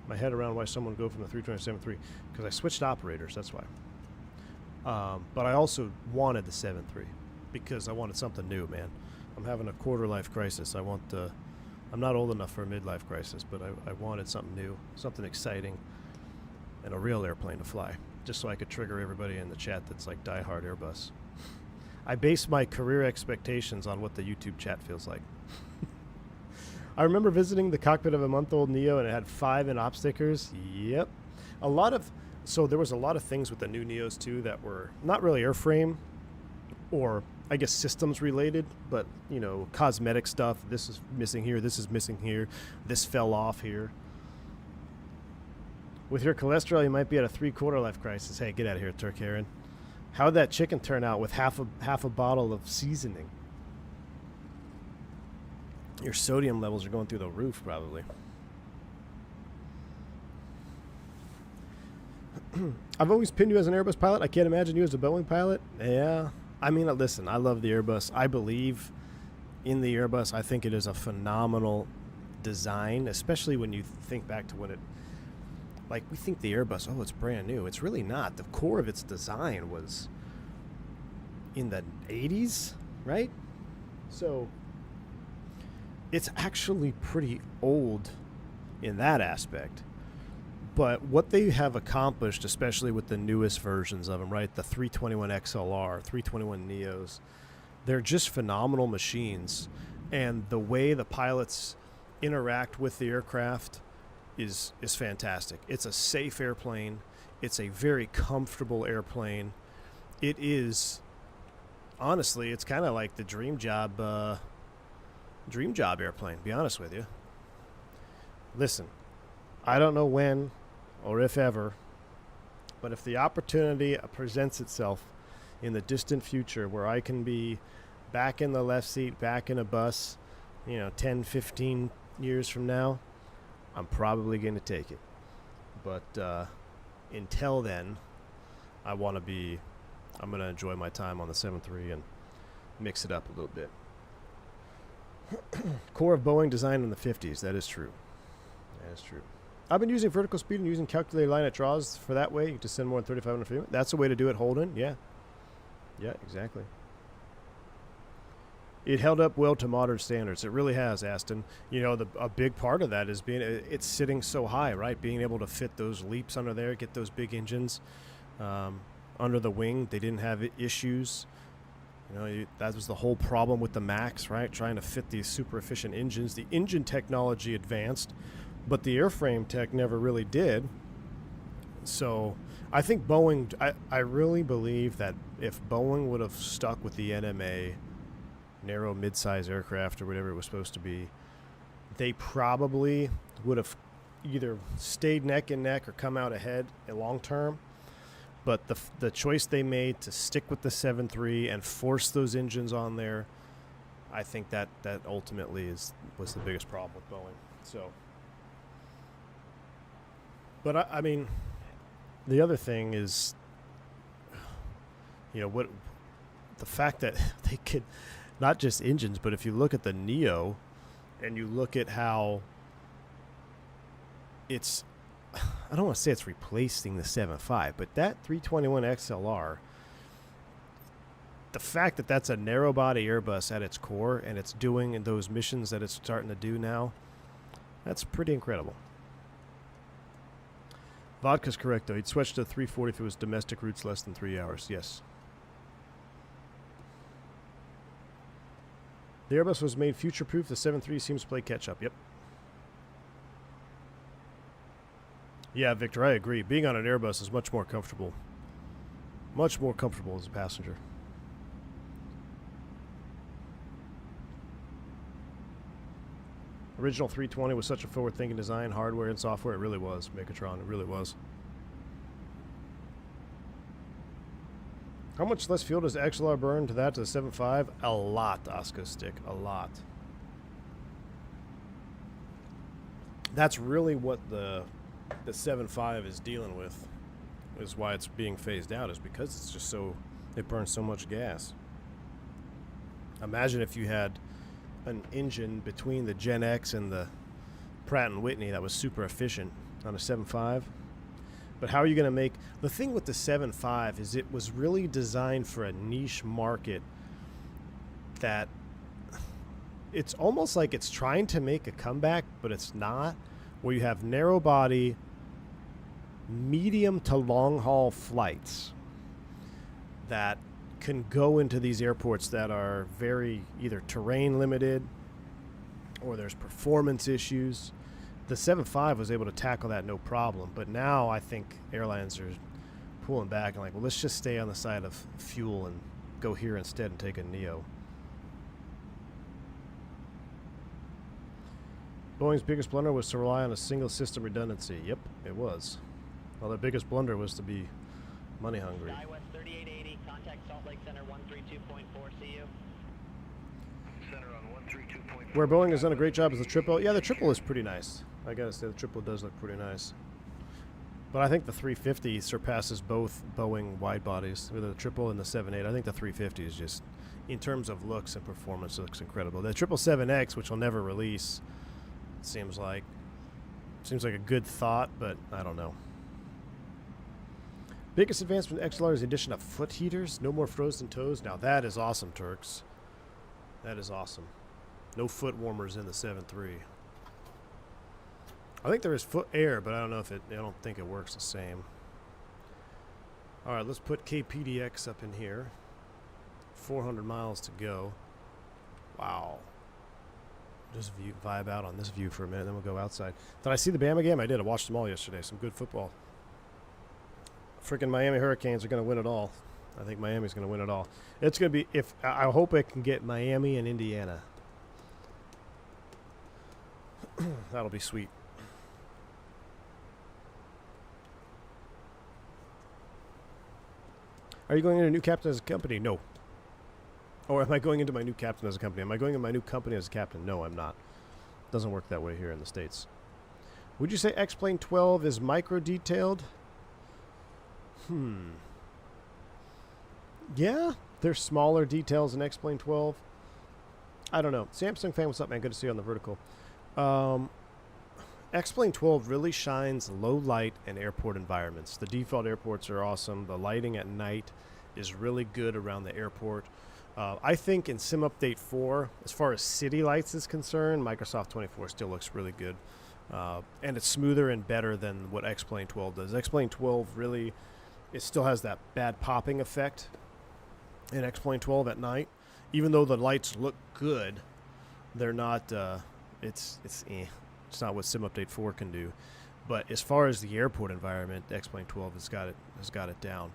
my head around why someone would go from the 320 to 7.3. Because I switched operators, that's why. But I also wanted the 7.3 because I wanted something new, man. I'm having a quarter-life crisis. I'm not old enough for a midlife crisis, but I wanted something new, something exciting, and a real airplane to fly, just so I could trigger everybody in the chat that's like diehard Airbus. I base my career expectations on what the YouTube chat feels like. I remember visiting the cockpit of a month-old Neo, and it had 5 in-op stickers. Yep. So there was a lot of things with the new Neos, too, that were not really airframe or, I guess, systems related, but, you know, cosmetic stuff. This is missing here. This is missing here. This fell off here. With your cholesterol, you might be at a 3/4 life crisis. Hey, get out of here, Turk Heron. How'd that chicken turn out with half a bottle of seasoning? Your sodium levels are going through the roof, probably. I've always pinned you as an Airbus pilot. I can't imagine you as a Boeing pilot. Yeah. I mean, listen, I love the Airbus. I believe in the Airbus. I think it is a phenomenal design, especially when you think back to when it... Like, we think the Airbus, oh, it's brand new. It's really not. The core of its design was in the 80s, right? So it's actually pretty old in that aspect. But what they have accomplished, especially with the newest versions of them, right? The 321 XLR, 321 Neos, they're just phenomenal machines. And the way the pilots interact with the aircraft is fantastic. It's a safe airplane. It's a very comfortable airplane. It is, honestly, it's kind of like the dream job airplane, to be honest with you. Listen, I don't know when or if ever, but if the opportunity presents itself in the distant future where I can be back in the left seat, back in a bus, 10, 15 years from now, I'm probably going to take it. But until then, I'm going to enjoy my time on the 7.3 and mix it up a little bit. Core of Boeing designed in the 50s. That is true. That is true. I've been using vertical speed and using calculated line at draws for that way. You just send more than 3,500 feet. That's a way to do it, Holden. Yeah. Yeah, exactly. It held up well to modern standards. It really has, Aston. A big part of that is it's sitting so high, right? Being able to fit those leaps under there, get those big engines under the wing. They didn't have issues. That was the whole problem with the MAX, right? Trying to fit these super efficient engines. The engine technology advanced, but the airframe tech never really did. So I think Boeing, I really believe that if Boeing would have stuck with the NMA, narrow mid-size aircraft or whatever it was supposed to be, they probably would have either stayed neck and neck or come out ahead long term. But the choice they made to stick with the 7.3 and force those engines on there, I think that ultimately was the biggest problem with Boeing. So, but I mean, the other thing is, what the fact that they could. Not just engines, but if you look at the Neo and you look at how it's, I don't want to say it's replacing the 7.5, but that 321 XLR, the fact that that's a narrow body Airbus at its core and it's doing those missions that it's starting to do now, that's pretty incredible. Vodka's correct, though. He'd switch to 340 if it was domestic routes less than 3 hours. Yes. The Airbus was made future-proof. The 7.3 seems to play catch-up. Yep. Yeah, Victor, I agree. Being on an Airbus is much more comfortable. Much more comfortable as a passenger. Original 320 was such a forward-thinking design, hardware and software. It really was. Megatron, it really was. How much less fuel does XLR burn to the 7.5? A lot, Oscar Stick. A lot. That's really what the 7.5 is dealing with, is why it's being phased out, is because it's just it burns so much gas. Imagine if you had an engine between the Gen X and the Pratt & Whitney that was super efficient on a 7.5. But how are you going to make... The thing with the 7.5 is it was really designed for a niche market that it's almost like it's trying to make a comeback, but it's not, where you have narrow body, medium to long haul flights that can go into these airports that are very either terrain limited or there's performance issues. The 7.5 was able to tackle that no problem, but now I think airlines are pulling back and like, well, let's just stay on the side of fuel and go here instead and take a Neo. Boeing's biggest blunder was to rely on a single system redundancy. Yep, it was. Well, their biggest blunder was to be money hungry.
West 3880, contact Salt Lake Center 132.4, see you.
Center on 132.4.
Where Boeing has done a great job is the triple. Yeah, the triple is pretty nice. I gotta say, the triple does look pretty nice. But I think the 350 surpasses both Boeing wide bodies, with the triple and the 7.8. I think the 350 is just, in terms of looks and performance, looks incredible. The 777X, which will never release, seems like a good thought, but I don't know. Biggest advancement in XLR is the addition of foot heaters. No more frozen toes. Now that is awesome, Turks. That is awesome. No foot warmers in the 7.3. I think there is foot air, but I don't know if I don't think it works the same. All right, let's put KPDX up in here. 400 miles to go. Wow. Just vibe out on this view for a minute, then we'll go outside. Did I see the Bama game? I did. I watched them all yesterday. Some good football. Freaking Miami Hurricanes are going to win it all. I think Miami's going to win it all. It's going to be, I hope I can get Miami and Indiana. That'll be sweet. Are you going into a new captain as a company? No. Or am I going into my new captain as a company? Am I going into my new company as a captain? No, I'm not. Doesn't work that way here in the States. Would you say X-Plane 12 is micro-detailed? Yeah, there's smaller details in X-Plane 12. I don't know. Samsung fan, what's up, man? Good to see you on the vertical. X-Plane 12 really shines low light and airport environments. The default airports are awesome. The lighting at night is really good around the airport. I think in Sim Update 4, as far as city lights is concerned, Microsoft 24 still looks really good. And it's smoother and better than what X-Plane 12 does. X-Plane 12 really, it still has that bad popping effect in X-Plane 12 at night. Even though the lights look good, they're not, it's not what Sim Update 4 can do. But as far as the airport environment, X-Plane 12 has got it down.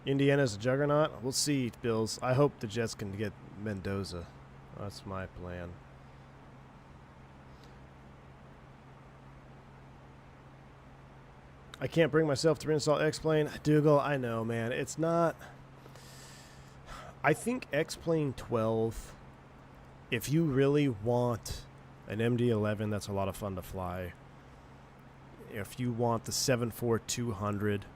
Indiana's a juggernaut. We'll see, Bills. I hope the Jets can get Mendoza. That's my plan. I can't bring myself to reinstall X-Plane. Dougal, I know, man. It's not... I think X-Plane 12, if you really want an MD-11, that's a lot of fun to fly. If you want the 74200...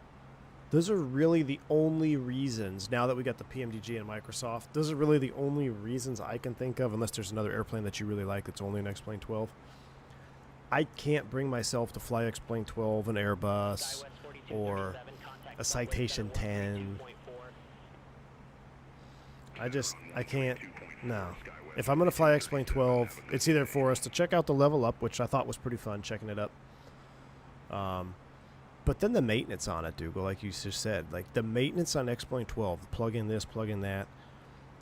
Those are really the only reasons, now that we got the PMDG and Microsoft, those are really the only reasons I can think of, unless there's another airplane that you really like that's only an X-Plane 12. I can't bring myself to fly X-Plane 12, an Airbus, or a Citation 10. I can't, no. If I'm going to fly X-Plane 12, it's either for us to check out the level up, which I thought was pretty fun, checking it up. But then the maintenance on it, Dougal, like you just said, like the maintenance on X-Plane 12, plug in this, plug in that.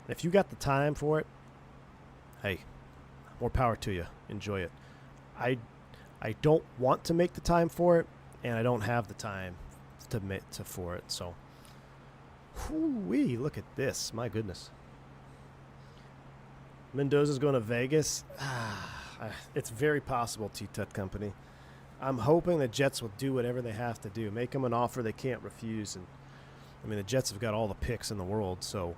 If you got the time for it, hey, more power to you. Enjoy it. I don't want to make the time for it, and I don't have the time for it. So, whoo-wee, look at this. My goodness. Mendoza's going to Vegas. It's very possible, T-Tut Company. I'm hoping the Jets will do whatever they have to do. Make them an offer they can't refuse. And I mean, the Jets have got all the picks in the world, so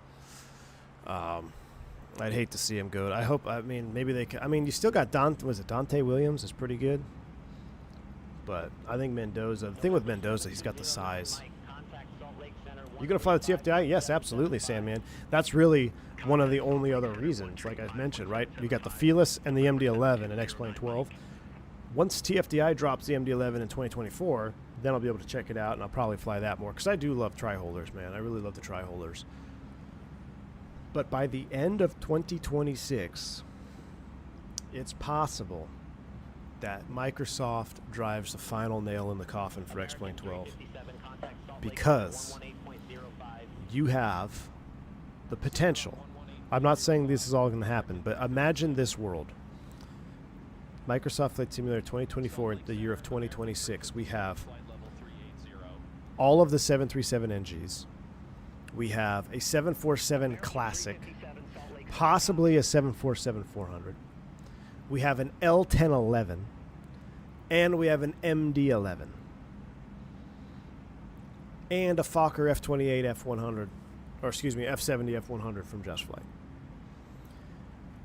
I'd hate to see them go. I hope, I mean, maybe they can. I mean, you still got Dante Williams is pretty good. But I think Mendoza, the thing with Mendoza, he's got the size. You going to fly the TFDI? Yes, absolutely, Sandman. That's really one of the only other reasons, like I mentioned, right? You got the Felis and the MD-11 and X-Plane 12. Once TFDI drops the MD-11 in 2024, then I'll be able to check it out, and I'll probably fly that more, because I do love tri-holders, man. I really love the tri-holders. But by the end of 2026, it's possible that Microsoft drives the final nail in the coffin for X-Plane 12, because you have the potential. I'm not saying this is all going to happen, but imagine this world. Microsoft Flight Simulator 2024, the year of 2026, we have all of the 737 NGs. We have a 747 Classic, possibly a 747-400. We have an L1011, and we have an MD-11, and a Fokker F-28 F-100, or excuse me, F-70 F-100 from Just Flight.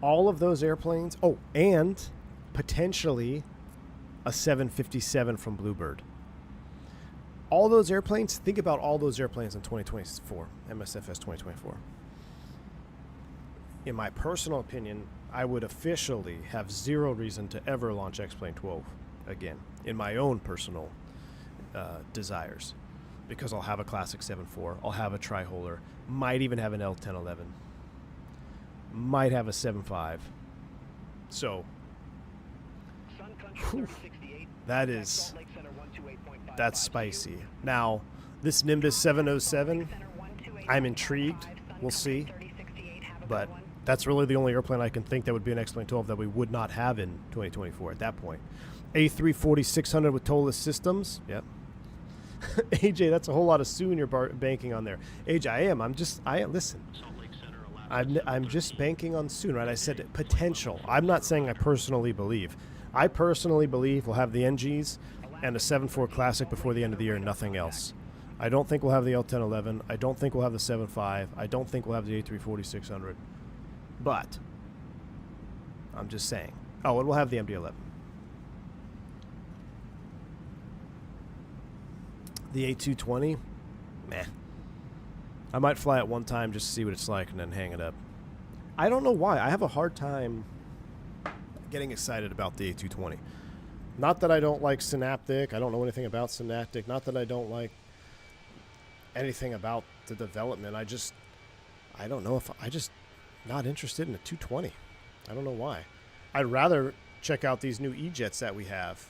All of those airplanes, oh, and potentially a 757 from Bluebird. All those airplanes, think about all those airplanes in 2024, MSFS 2024. In my personal opinion, I would officially have zero reason to ever launch X-Plane 12 again, in my own personal desires, because I'll have a Classic 7.4, I'll have a tri-holder, might even have an L1011, might have a 7.5. So, whew, that's spicy. Now, this Nimbus 707, I'm intrigued. We'll see. But that's really the only airplane I can think that would be an X-Plane 12 that we would not have in 2024 at that point. A340 600 with tolless systems. Yep. AJ, that's a whole lot of soon you're banking on there. AJ, listen. I'm just banking on soon, right? I said potential. I'm not saying I personally believe. I personally believe we'll have the NGs and a 7.4 Classic before the end of the year and nothing else. I don't think we'll have the L1011. I don't think we'll have the 7.5. I don't think we'll have the A340 600. But I'm just saying. Oh, and we'll have the MD-11. The A220, meh. I might fly it one time just to see what it's like and then hang it up. I don't know why. I have a hard time getting excited about the A220. Not that I don't like Synaptic. I don't know anything about Synaptic. Not that I don't like anything about the development. I don't know if I just not interested in a 220. I don't know why. I'd rather check out these new E-Jets that we have,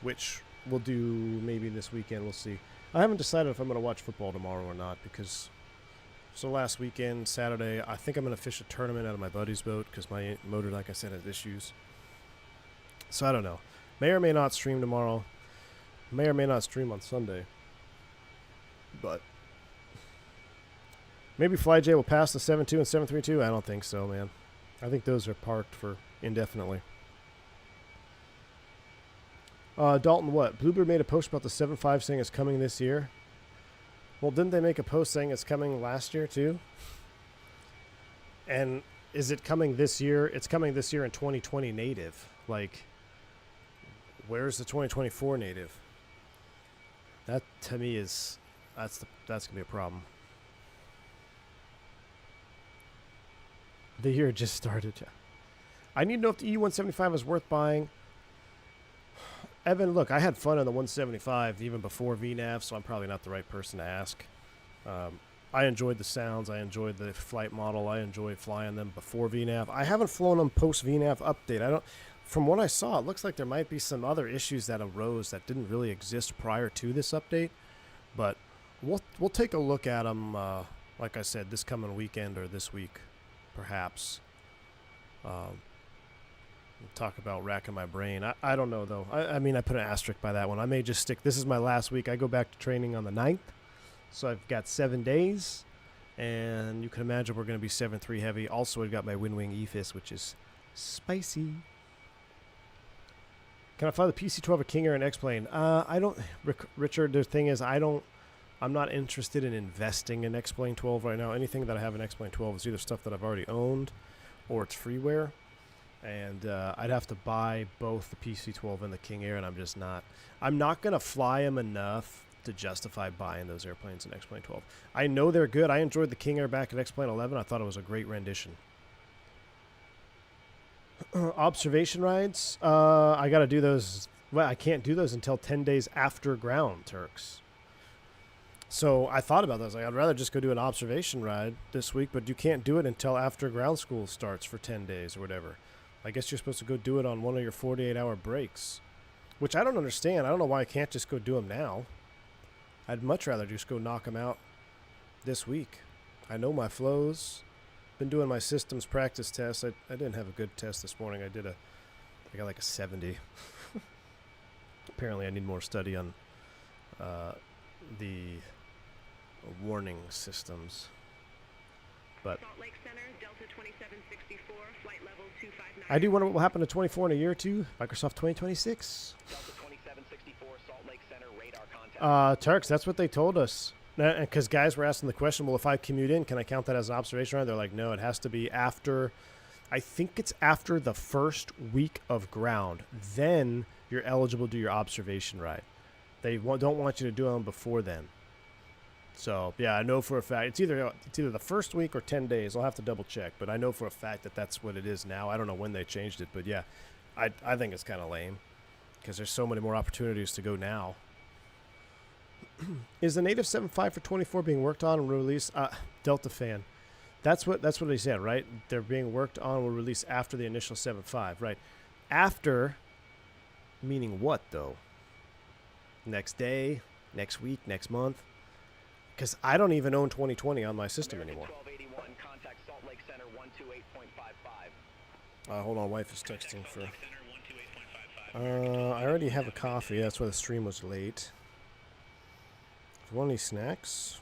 which we'll do maybe this weekend. We'll see. I haven't decided if I'm going to watch football tomorrow or not because last weekend, Saturday, I think I'm going to fish a tournament out of my buddy's boat because my motor, like I said, has issues. So I don't know. May or may not stream tomorrow. May or may not stream on Sunday. But maybe FlyJ will pass the 7.2 and 7.32. I don't think so, man. I think those are parked for indefinitely. Dalton, what? Bluebird made a post about the 7.5 saying it's coming this year. Well, didn't they make a post saying it's coming last year, too? And is it coming this year? It's coming this year in 2020 native. Like, where's the 2024 native? That, to me, is... That's going to be a problem. The year just started. I need to know if the E175 is worth buying. Evan, look, I had fun on the 175 even before VNAV, so I'm probably not the right person to ask. I enjoyed the sounds. I enjoyed the flight model. I enjoyed flying them before VNAV. I haven't flown them post VNAV update. From what I saw, it looks like there might be some other issues that arose that didn't really exist prior to this update. But we'll take a look at them, like I said, this coming weekend or this week, perhaps. Talk about racking my brain. I don't know, though. I mean, I put an asterisk by that one. I may just stick. This is my last week. I go back to training on the 9th. So I've got 7 days. And you can imagine we're going to be 7.3 heavy. Also, I've got my Wing EFIS, which is spicy. Can I fly the PC-12 or King Air and X-Plane? I don't... Richard, the thing is, I'm not interested in investing in X-Plane 12 right now. Anything that I have in X-Plane 12 is either stuff that I've already owned or it's freeware. And I'd have to buy both the PC-12 and the King Air, and I'm not going to fly them enough to justify buying those airplanes in X-Plane 12. I know they're good. I enjoyed the King Air back at X-Plane 11. I thought it was a great rendition. Observation rides. I got to do those. Well, I can't do those until 10 days after ground, Turks. So I thought about those. I'd rather just go do an observation ride this week, but you can't do it until after ground school starts for 10 days or whatever. I guess you're supposed to go do it on one of your 48-hour breaks, which I don't understand. I don't know why I can't just go do them now. I'd much rather just go knock them out this week. I know my flows. Been doing my systems practice tests. I didn't have a good test this morning. I got like a 70. Apparently I need more study on the warning systems. But
Salt Lake Center, Delta 2764, flight level 259.
I do wonder what will happen to 24 in a year or two. Microsoft 2026.
Delta 2764, Salt Lake Center, radar contact.
Turks, that's what they told us. Because guys were asking the question, well, if I commute in, can I count that as an observation ride? They're like, no, it has to be after, I think it's after the first week of ground. Then you're eligible to do your observation ride. They don't want you to do them before then. So, yeah, I know for a fact. It's either the first week or 10 days. I'll have to double check. But I know for a fact that that's what it is now. I don't know when they changed it. But, yeah, I think it's kind of lame because there's so many more opportunities to go now. Is the native 7.5 for 24 being worked on and released? Delta fan. That's what they said, right? They're being worked on and released after the initial 7.5, right? After, meaning what, though? Next day, next week, next month? Because I don't even own 2020 on my system anymore.
1281, contact Salt Lake
Hold on, wife is texting for. I already have a coffee. That's why the stream was late. Do you want any snacks?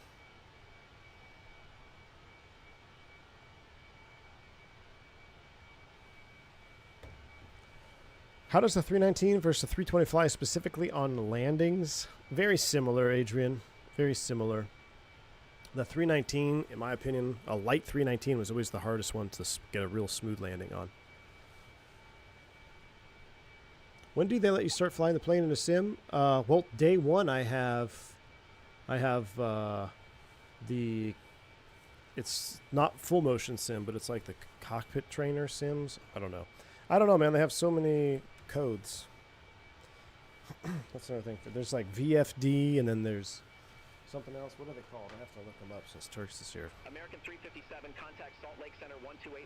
How does the 319 versus the 320 fly specifically on landings? Very similar, Adrian. Very similar. The 319, in my opinion, a light 319 was always the hardest one to get a real smooth landing on. When do they let you start flying the plane in a sim? Well, day one I have the, it's not full motion sim, but it's like the cockpit trainer sims. I don't know, man. They have so many codes. That's another thing. There's like VFD, and then there's something else. What are they called? I have to look them up since Turks is here.
American 357, contact Salt Lake Center 128.05.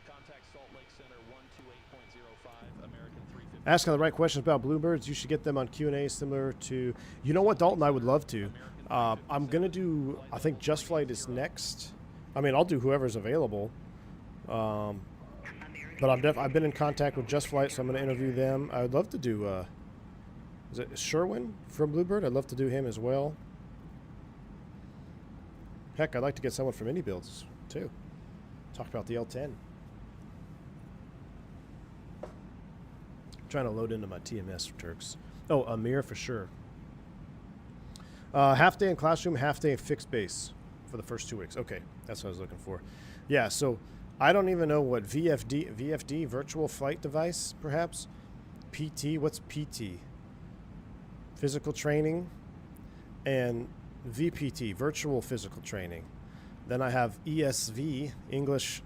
Contact Salt Lake Center 128.05, American 350.
Asking the right questions about bluebirds. You should get them on Q&A similar to... You know what, Dalton? I would love to. I'm going to do... I think Just Flight is next. I mean, I'll do whoever's available. But I've been in contact with Just Flight, so I'm going to interview them. I would love to do... is it Sherwin from Bluebird? I'd love to do him as well. Heck, I'd like to get someone from Indie Builds, too. Talk about the L10. Trying to load into my TMS for Turks. Oh, Amir for sure. Half day in classroom, half day in fixed base for the first 2 weeks. Okay, that's what I was looking for. Yeah, so I don't even know what VFD, virtual flight device, perhaps? PT, what's PT? Physical training, and VPT, virtual physical training. Then I have ESV, English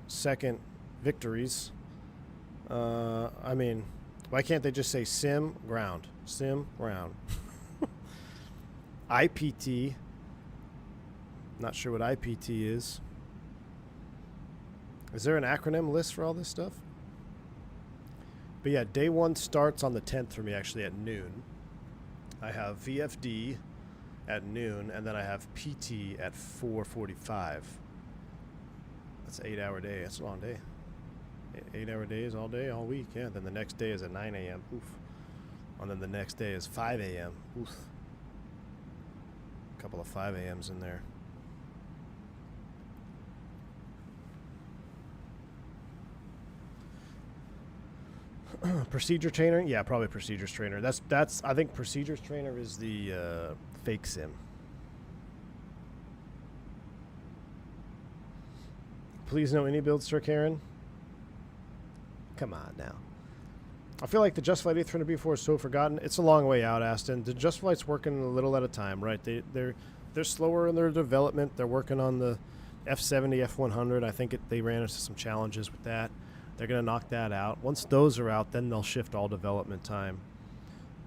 Second Victories. I mean, why can't they just say sim ground? Sim ground. IPT. Not sure what IPT is. Is there an acronym list for all this stuff? But yeah, day one starts on the 10th for me, actually, at noon. I have VFD at noon, and then I have PT at 4:45. That's an 8-hour day. That's a long day. 8-hour days all day, all week. Yeah, then the next day is at 9 a.m. Oof. And then the next day is 5 a.m. Oof. A couple of 5 a.m.s in there. Procedure trainer? Yeah, probably procedures trainer. That's I think procedures trainer is the fake sim. Please no any builds, Sir Karen. Come on now. I feel like the Just Flight A320B4 is so forgotten. It's a long way out, Aston. The Just Flight's working a little at a time, right? They're slower in their development. They're working on the F70, F100. I think they ran into some challenges with that. They're going to knock that out. Once those are out, then they'll shift all development time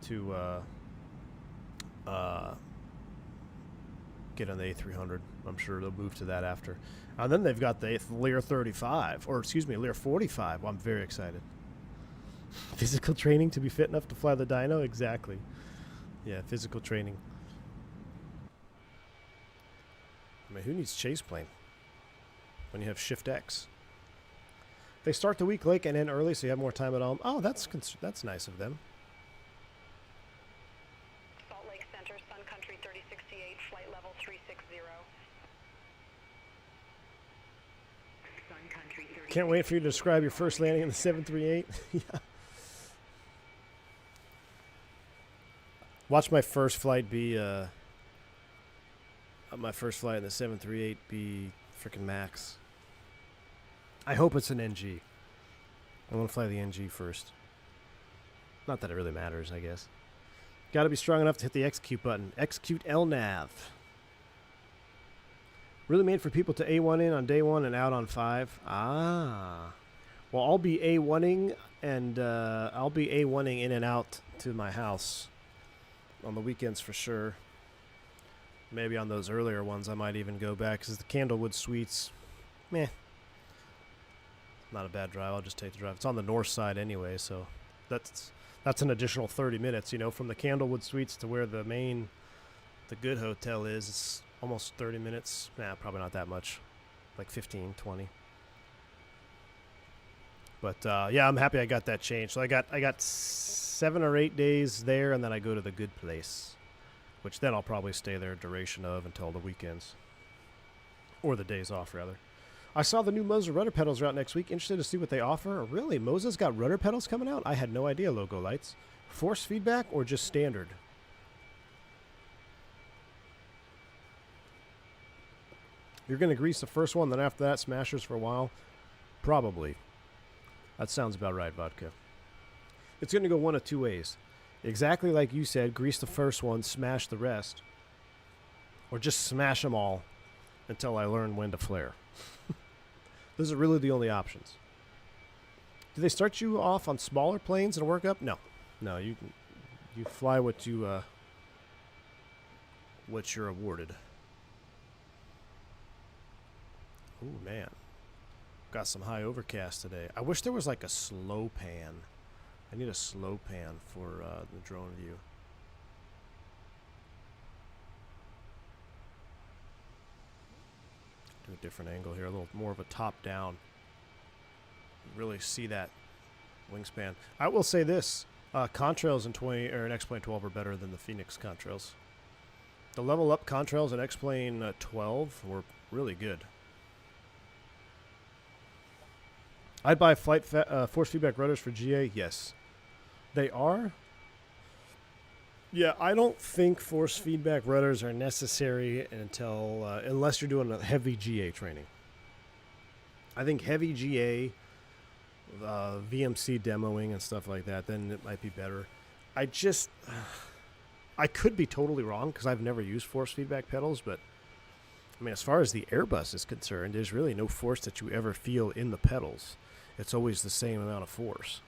to get on the A300. I'm sure they'll move to that after. And then they've got the Lear 35, or excuse me, Lear 45. Well, I'm very excited. Physical training to be fit enough to fly the dyno? Exactly. Yeah, physical training. I mean, who needs chase plane when you have Shift X? They start the week late and end early, so you have more time at home. Oh, that's nice of them.
Salt Lake Center, Sun Country 3068, flight level 360. Sun Country 30.
Can't wait for you to describe your first landing in the 738. Yeah. Watch my first flight be my first flight in the 738 be freaking Max. I hope it's an NG. I want to fly the NG first. Not that it really matters, I guess. Got to be strong enough to hit the execute button. Execute LNAV. Really made for people to A1 in on day 1 and out on 5. Ah. Well, I'll be A1ing and I'll be A1ing in and out to my house on the weekends for sure. Maybe on those earlier ones I might even go back because the Candlewood Suites, meh. Not a bad drive. I'll just take the drive. It's on the north side anyway, so that's an additional 30 minutes, you know, from the Candlewood Suites to where the good hotel is. It's almost 30 minutes. Nah, probably not that much. Like 15, 20. But yeah, I'm happy I got that changed. So I got 7 or 8 days there, and then I go to the good place, which then I'll probably stay there duration of until the weekends, or the days off rather. I saw the new Moza rudder pedals are out next week. Interested to see what they offer. Really, Moza's got rudder pedals coming out? I had no idea. Logo lights, force feedback, or just standard? You're gonna grease the first one, then after that, smashers for a while. Probably. That sounds about right, Vodka. It's going to go one of two ways. Exactly like you said, grease the first one, smash the rest. Or just smash them all until I learn when to flare. Those are really the only options. Do they start you off on smaller planes and work up? No. No, you fly what you're awarded. Ooh, man. Got some high overcast today. I wish there was like a slow pan. I need a slow pan for the drone view. Do a different angle here, a little more of a top down. Really see that wingspan. I will say this: contrails in in X-Plane 12 are better than the Fenix contrails. The level up contrails in X-Plane 12 were really good. I'd buy flight force feedback rudders for GA. Yes, they are. Yeah, I don't think force feedback rudders are necessary until unless you're doing a heavy GA training. I think heavy GA, VMC demoing and stuff like that, then it might be better. I could be totally wrong because I've never used force feedback pedals, but I mean, as far as the Airbus is concerned, there's really no force that you ever feel in the pedals. It's always the same amount of force.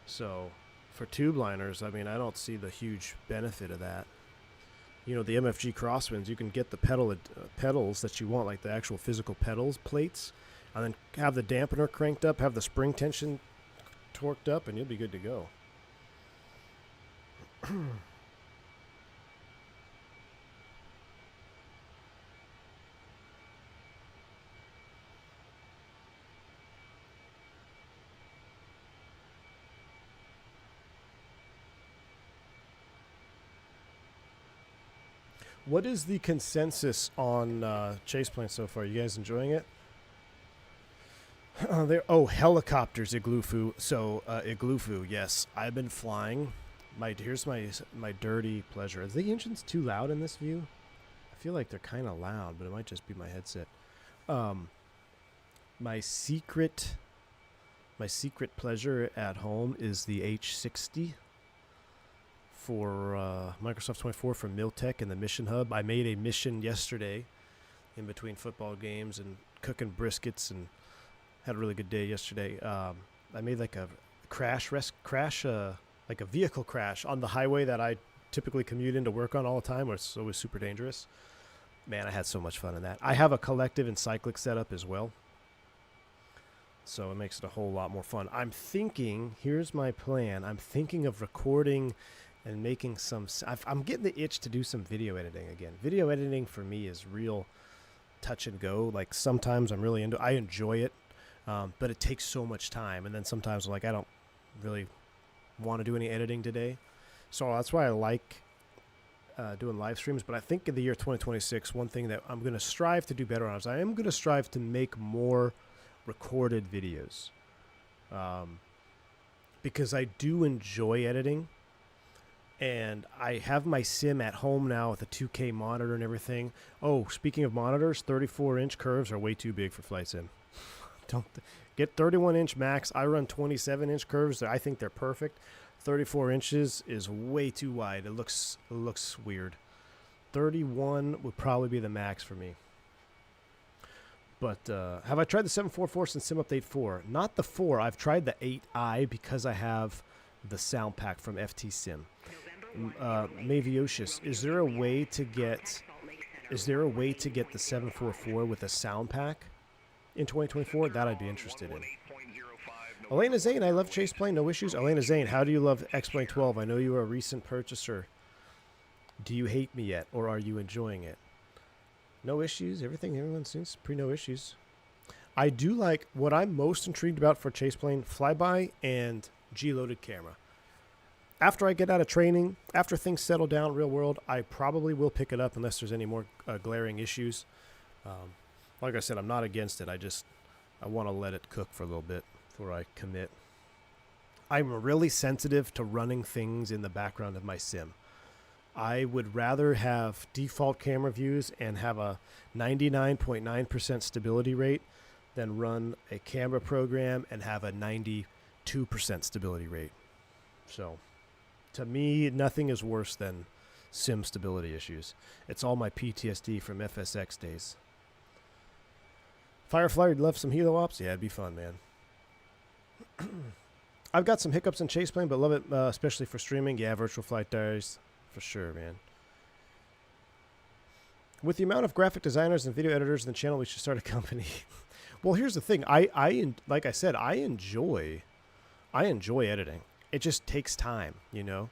So for tube liners, I mean, I don't see the huge benefit of that. You know, the MFG crosswinds, you can get the pedals that you want, like the actual physical pedals plates, and then have the dampener cranked up, have the spring tension torqued up, and you'll be good to go. What is the consensus on chase planes so far? You guys enjoying it? Helicopters, Iglufu. So Iglufu, yes, I've been flying. Here's my dirty pleasure. Is the engines too loud in this view? I feel like they're kind of loud, but it might just be my headset. My secret pleasure at home is the H60. For Microsoft 24 from Miltech and the Mission Hub. I made a mission yesterday in between football games and cooking briskets and had a really good day yesterday. I made like a like a vehicle crash on the highway that I typically commute in to work on all the time, where it's always super dangerous. Man, I had so much fun in that. I have a collective and cyclic setup as well, so it makes it a whole lot more fun. I'm thinking, here's my plan. I'm thinking of recording and making some. I'm getting the itch to do some video editing again. Video editing for me is real touch and go. Like sometimes I'm really I enjoy it, but it takes so much time. And then sometimes I'm like, I don't really want to do any editing today. So that's why I like doing live streams. But I think in the year 2026, one thing that I'm going to strive to do better on is I am going to strive to make more recorded videos, because I do enjoy editing. And I have my sim at home now with a 2K monitor and everything. Oh, speaking of monitors, 34-inch curves are way too big for flight sim. Don't get 31-inch max. I run 27-inch curves. I think they're perfect. 34 inches is way too wide. It looks weird. 31 would probably be the max for me. But have I tried the 744 since Sim Update 4? Not the 4. I've tried the 8i because I have the sound pack from FT Sim. Maviocious, is there a way to get the 744 with a sound pack in 2024? That I'd be interested in. Elena Zane, I love chase plane, no issues. Elena Zane, how do you love X-Plane 12? I know you are a recent purchaser. Do you hate me yet, or are you enjoying it? No issues. Everyone seems pretty no issues. I do like what I'm most intrigued about for chase plane, flyby and G-loaded camera. After I get out of training, after things settle down real world, I probably will pick it up unless there's any more glaring issues. Like I said, I'm not against it. I want to let it cook for a little bit before I commit. I'm really sensitive to running things in the background of my sim. I would rather have default camera views and have a 99.9% stability rate than run a camera program and have a 92% stability rate. So, to me, nothing is worse than sim stability issues. It's all my PTSD from FSX days. Firefly, would love some helo ops? Yeah, it'd be fun, man. I've got some hiccups in chase plane, but love it, especially for streaming. Yeah, virtual flight diaries, for sure, man. With the amount of graphic designers and video editors in the channel, we should start a company. Well, here's the thing. Like I said, I enjoy editing. It just takes time, you know?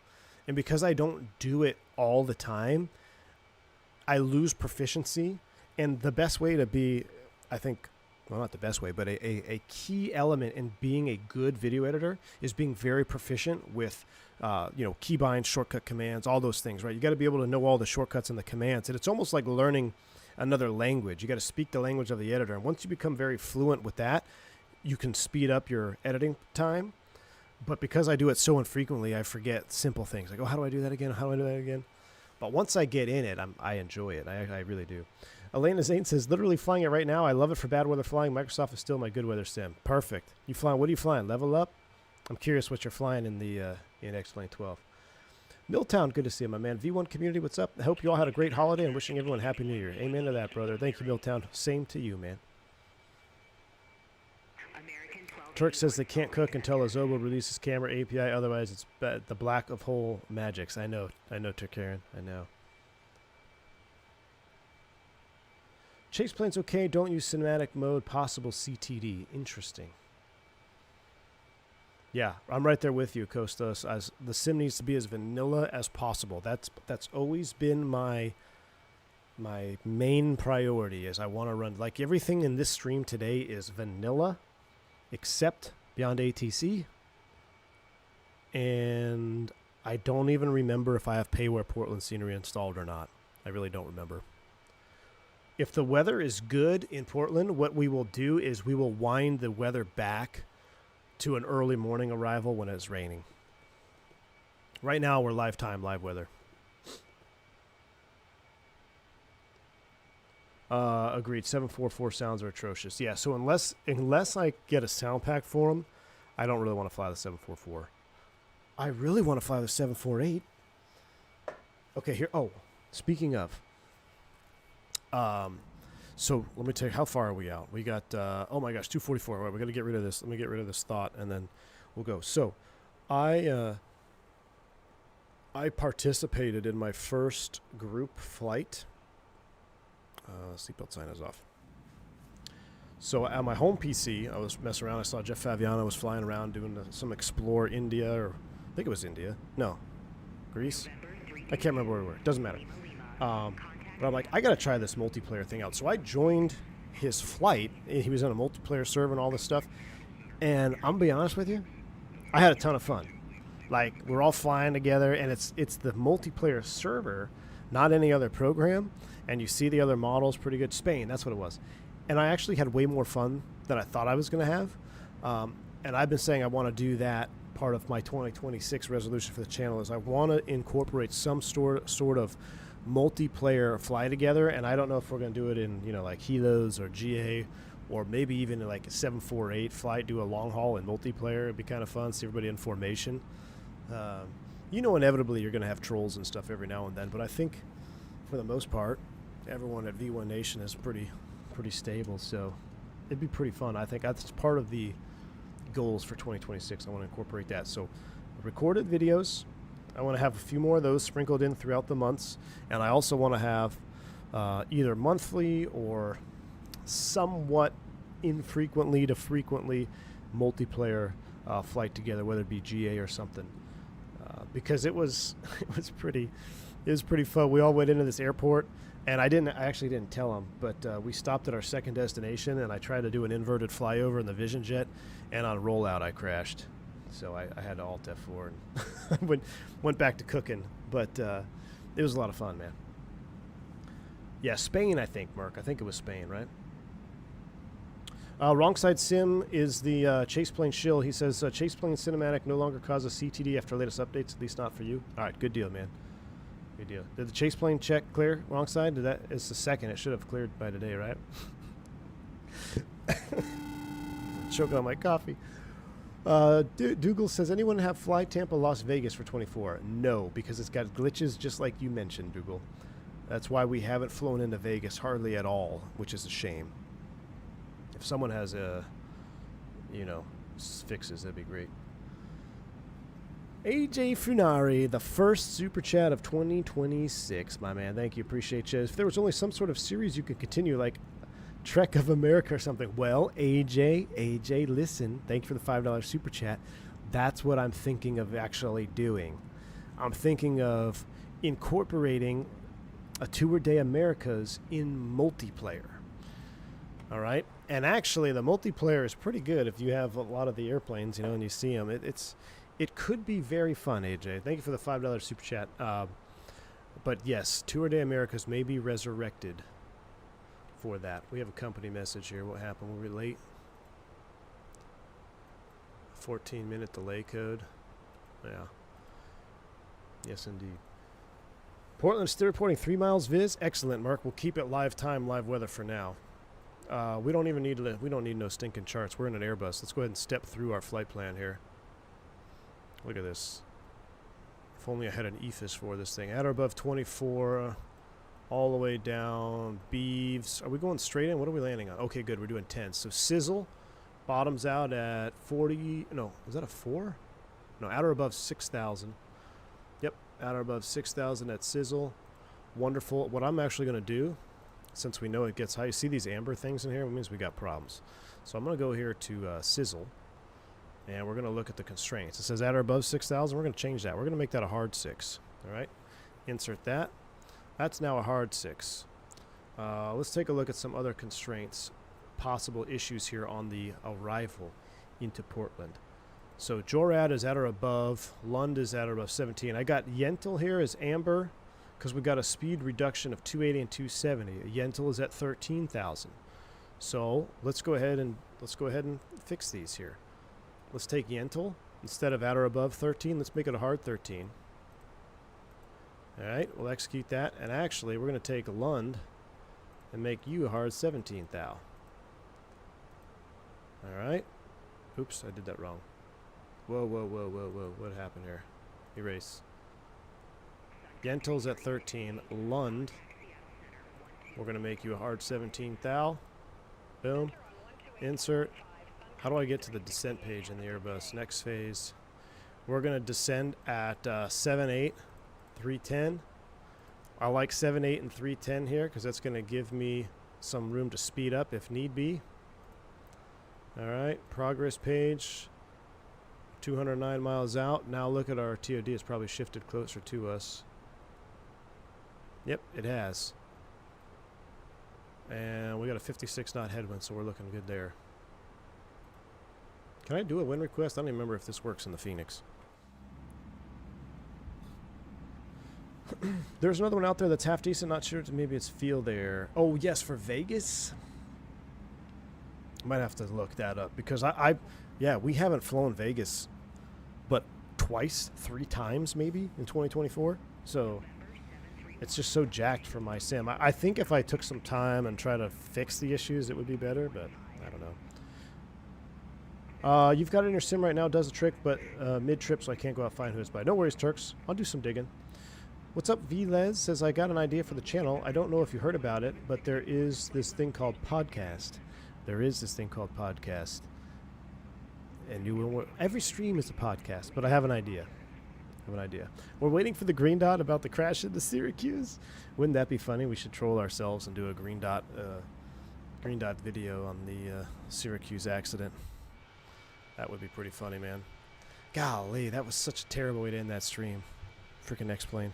And because I don't do it all the time, I lose proficiency. And the best way to be, I think, well, not the best way, but a key element in being a good video editor is being very proficient with, keybinds, shortcut commands, all those things, right? You got to be able to know all the shortcuts and the commands. And it's almost like learning another language. You got to speak the language of the editor. And once you become very fluent with that, you can speed up your editing time. But because I do it so infrequently, I forget simple things. Like, oh, how do I do that again? How do I do that again? But once I get in it, I enjoy it. I really do. Elena Zane says, literally flying it right now. I love it for bad weather flying. Microsoft is still my good weather sim. Perfect. You flying? What are you flying? Level up? I'm curious what you're flying in the in X-Plane 12. Milltown, good to see you, my man. V1 community, what's up? I hope you all had a great holiday and wishing everyone a Happy New Year. Amen to that, brother. Thank you, Milltown. Same to you, man. Turk says they can't cook until Azobo releases camera API. Otherwise, it's the black of hole magics. I know, Turkarian. I know. Chase plane's okay. Don't use cinematic mode. Possible CTD. Interesting. Yeah, I'm right there with you, Kostas. As the sim needs to be as vanilla as possible. That's always been my main priority. Is I want to run, like, everything in this stream today is vanilla, except Beyond ATC. And I don't even remember if I have Payware Portland scenery installed or not. I really don't remember. If the weather is good in Portland, what we will do is we will wind the weather back to an early morning arrival when it's raining. Right now, we're live weather. Agreed. 744 sounds are atrocious. Yeah, so unless I get a sound pack for them, I don't really want to fly the 744. I really want to fly the 748. Okay, here. Oh, speaking of. So let me tell you, how far are we out? We got, oh my gosh, 244. All right, we got to get rid of this. Let me get rid of this thought, and then we'll go. So I participated in my first group flight. Seatbelt sign is off. So at my home PC, I was messing around. I saw Jeff Favignana was flying around doing some Explore India, or I think it was India. No, Greece. I can't remember where we were. Doesn't matter. But I'm like, I got to try this multiplayer thing out. So I joined his flight. He was on a multiplayer server and all this stuff. And I'm going to be honest with you, I had a ton of fun. Like, we're all flying together, and it's the multiplayer server, not any other program. And you see the other models, pretty good. Spain, that's what it was. And I actually had way more fun than I thought I was going to have. And I've been saying I want to do that. Part of my 2026 resolution for the channel is I want to incorporate some sort of multiplayer fly together. And I don't know if we're going to do it in, like Helos or GA, or maybe even like a 748 flight, do a long haul in multiplayer. It'd be kind of fun, see everybody in formation. Inevitably you're going to have trolls and stuff every now and then. But I think for the most part, everyone at V1 Nation is pretty stable, so it'd be pretty fun. I think that's part of the goals for 2026. I want to incorporate that. So recorded videos, I want to have a few more of those sprinkled in throughout the months, and I also want to have either monthly or somewhat infrequently to frequently multiplayer flight together, whether it be GA or something, because it was pretty fun. We all went into this airport. And I actually didn't tell him, but we stopped at our second destination, and I tried to do an inverted flyover in the Vision Jet, and on rollout I crashed. So I had to Alt F4 and went back to cooking. But it was a lot of fun, man. Yeah, Spain, I think, Mark. I think it was Spain, right? Wrong Side Sim is the chase plane shill. He says, chase plane cinematic no longer causes CTD after latest updates, at least not for you. All right, good deal, man. Good deal. Did the chase plane check clear? Wrong side? It's the second. It should have cleared by today, right? Choking on my coffee. Dougal says, anyone have Fly Tampa Las Vegas for 24? No, because it's got glitches just like you mentioned, Dougal. That's why we haven't flown into Vegas hardly at all, which is a shame. If someone has fixes, that'd be great. AJ Funari, the first super chat of 2026, my man. Thank you, appreciate you. If there was only some sort of series you could continue, like Trek of America or something. Well, AJ, listen. Thank you for the $5 super chat. That's what I'm thinking of actually doing. I'm thinking of incorporating a Tour de Americas in multiplayer. All right? And actually, the multiplayer is pretty good if you have a lot of the airplanes, and you see them. It could be very fun, AJ. Thank you for the $5 super chat. But yes, Tour de Americas may be resurrected for that. We have a company message here. What happened? Were we late? 14-minute delay code. Yeah. Yes, indeed. Portland still reporting 3 miles viz. Excellent, Mark. We'll keep it live time, live weather for now. We don't need no stinking charts. We're in an Airbus. Let's go ahead and step through our flight plan here. Look at this. If only I had an EFIS for this thing. At or above 24, all the way down. Beeves. Are we going straight in? What are we landing on? Okay, good. We're doing 10. So Sizzle bottoms out at 40. No, is that a 4? No, at or above 6,000. Yep, at or above 6,000 at Sizzle. Wonderful. What I'm actually going to do, since we know it gets high, you see these amber things in here? It means we got problems. So I'm going to go here to Sizzle. And we're going to look at the constraints. It says at or above 6,000. We're going to change that. We're going to make that a hard 6. All right. Insert that. That's now a hard 6. Let's take a look at some other constraints, possible issues here on the arrival into Portland. So Jorad is at or above. Lund is at or above 17. I got Yentl here as amber because we got a speed reduction of 280 and 270. Yentl is at 13,000. So let's go ahead and fix these here. Let's take Yentl. Instead of at or above 13, let's make it a hard 13. All right, we'll execute that. And actually, we're going to take Lund and make you a hard 17 thou. All right. Oops, I did that wrong. Whoa. What happened here? Erase. Yentl's at 13. Lund, we're going to make you a hard 17 thou. Boom. Insert. How do I get to the descent page in the Airbus? Next phase. We're going to descend at 7.8, 310. I like 7.8 and 310 here because that's going to give me some room to speed up if need be. All right, progress page. 209 miles out. Now look at our TOD. It's probably shifted closer to us. Yep, it has. And we got a 56 knot headwind, so we're looking good there. Can I do a wind request? I don't even remember if this works in the Fenix. There's another one out there that's half decent. Not sure. Maybe it's field air. Oh, yes, for Vegas? Might have to look that up because yeah, we haven't flown Vegas but twice, 3 times maybe in 2024. So it's just so jacked for my sim. I think if I took some time and try to fix the issues, it would be better, but I don't know. You've got it in your sim right now. Does the trick, but mid-trip, so I can't go out find who it's by. No worries, Turks. I'll do some digging. What's up, VLez? Says, I got an idea for the channel. I don't know if you heard about it, but there is this thing called podcast. There is this thing called podcast. And you will, every stream is a podcast, but I have an idea. We're waiting for the green dot about the crash at the Syracuse. Wouldn't that be funny? We should troll ourselves and do a green dot video on the Syracuse accident. That would be pretty funny, man. Golly, that was such a terrible way to end that stream. Freaking X-Plane.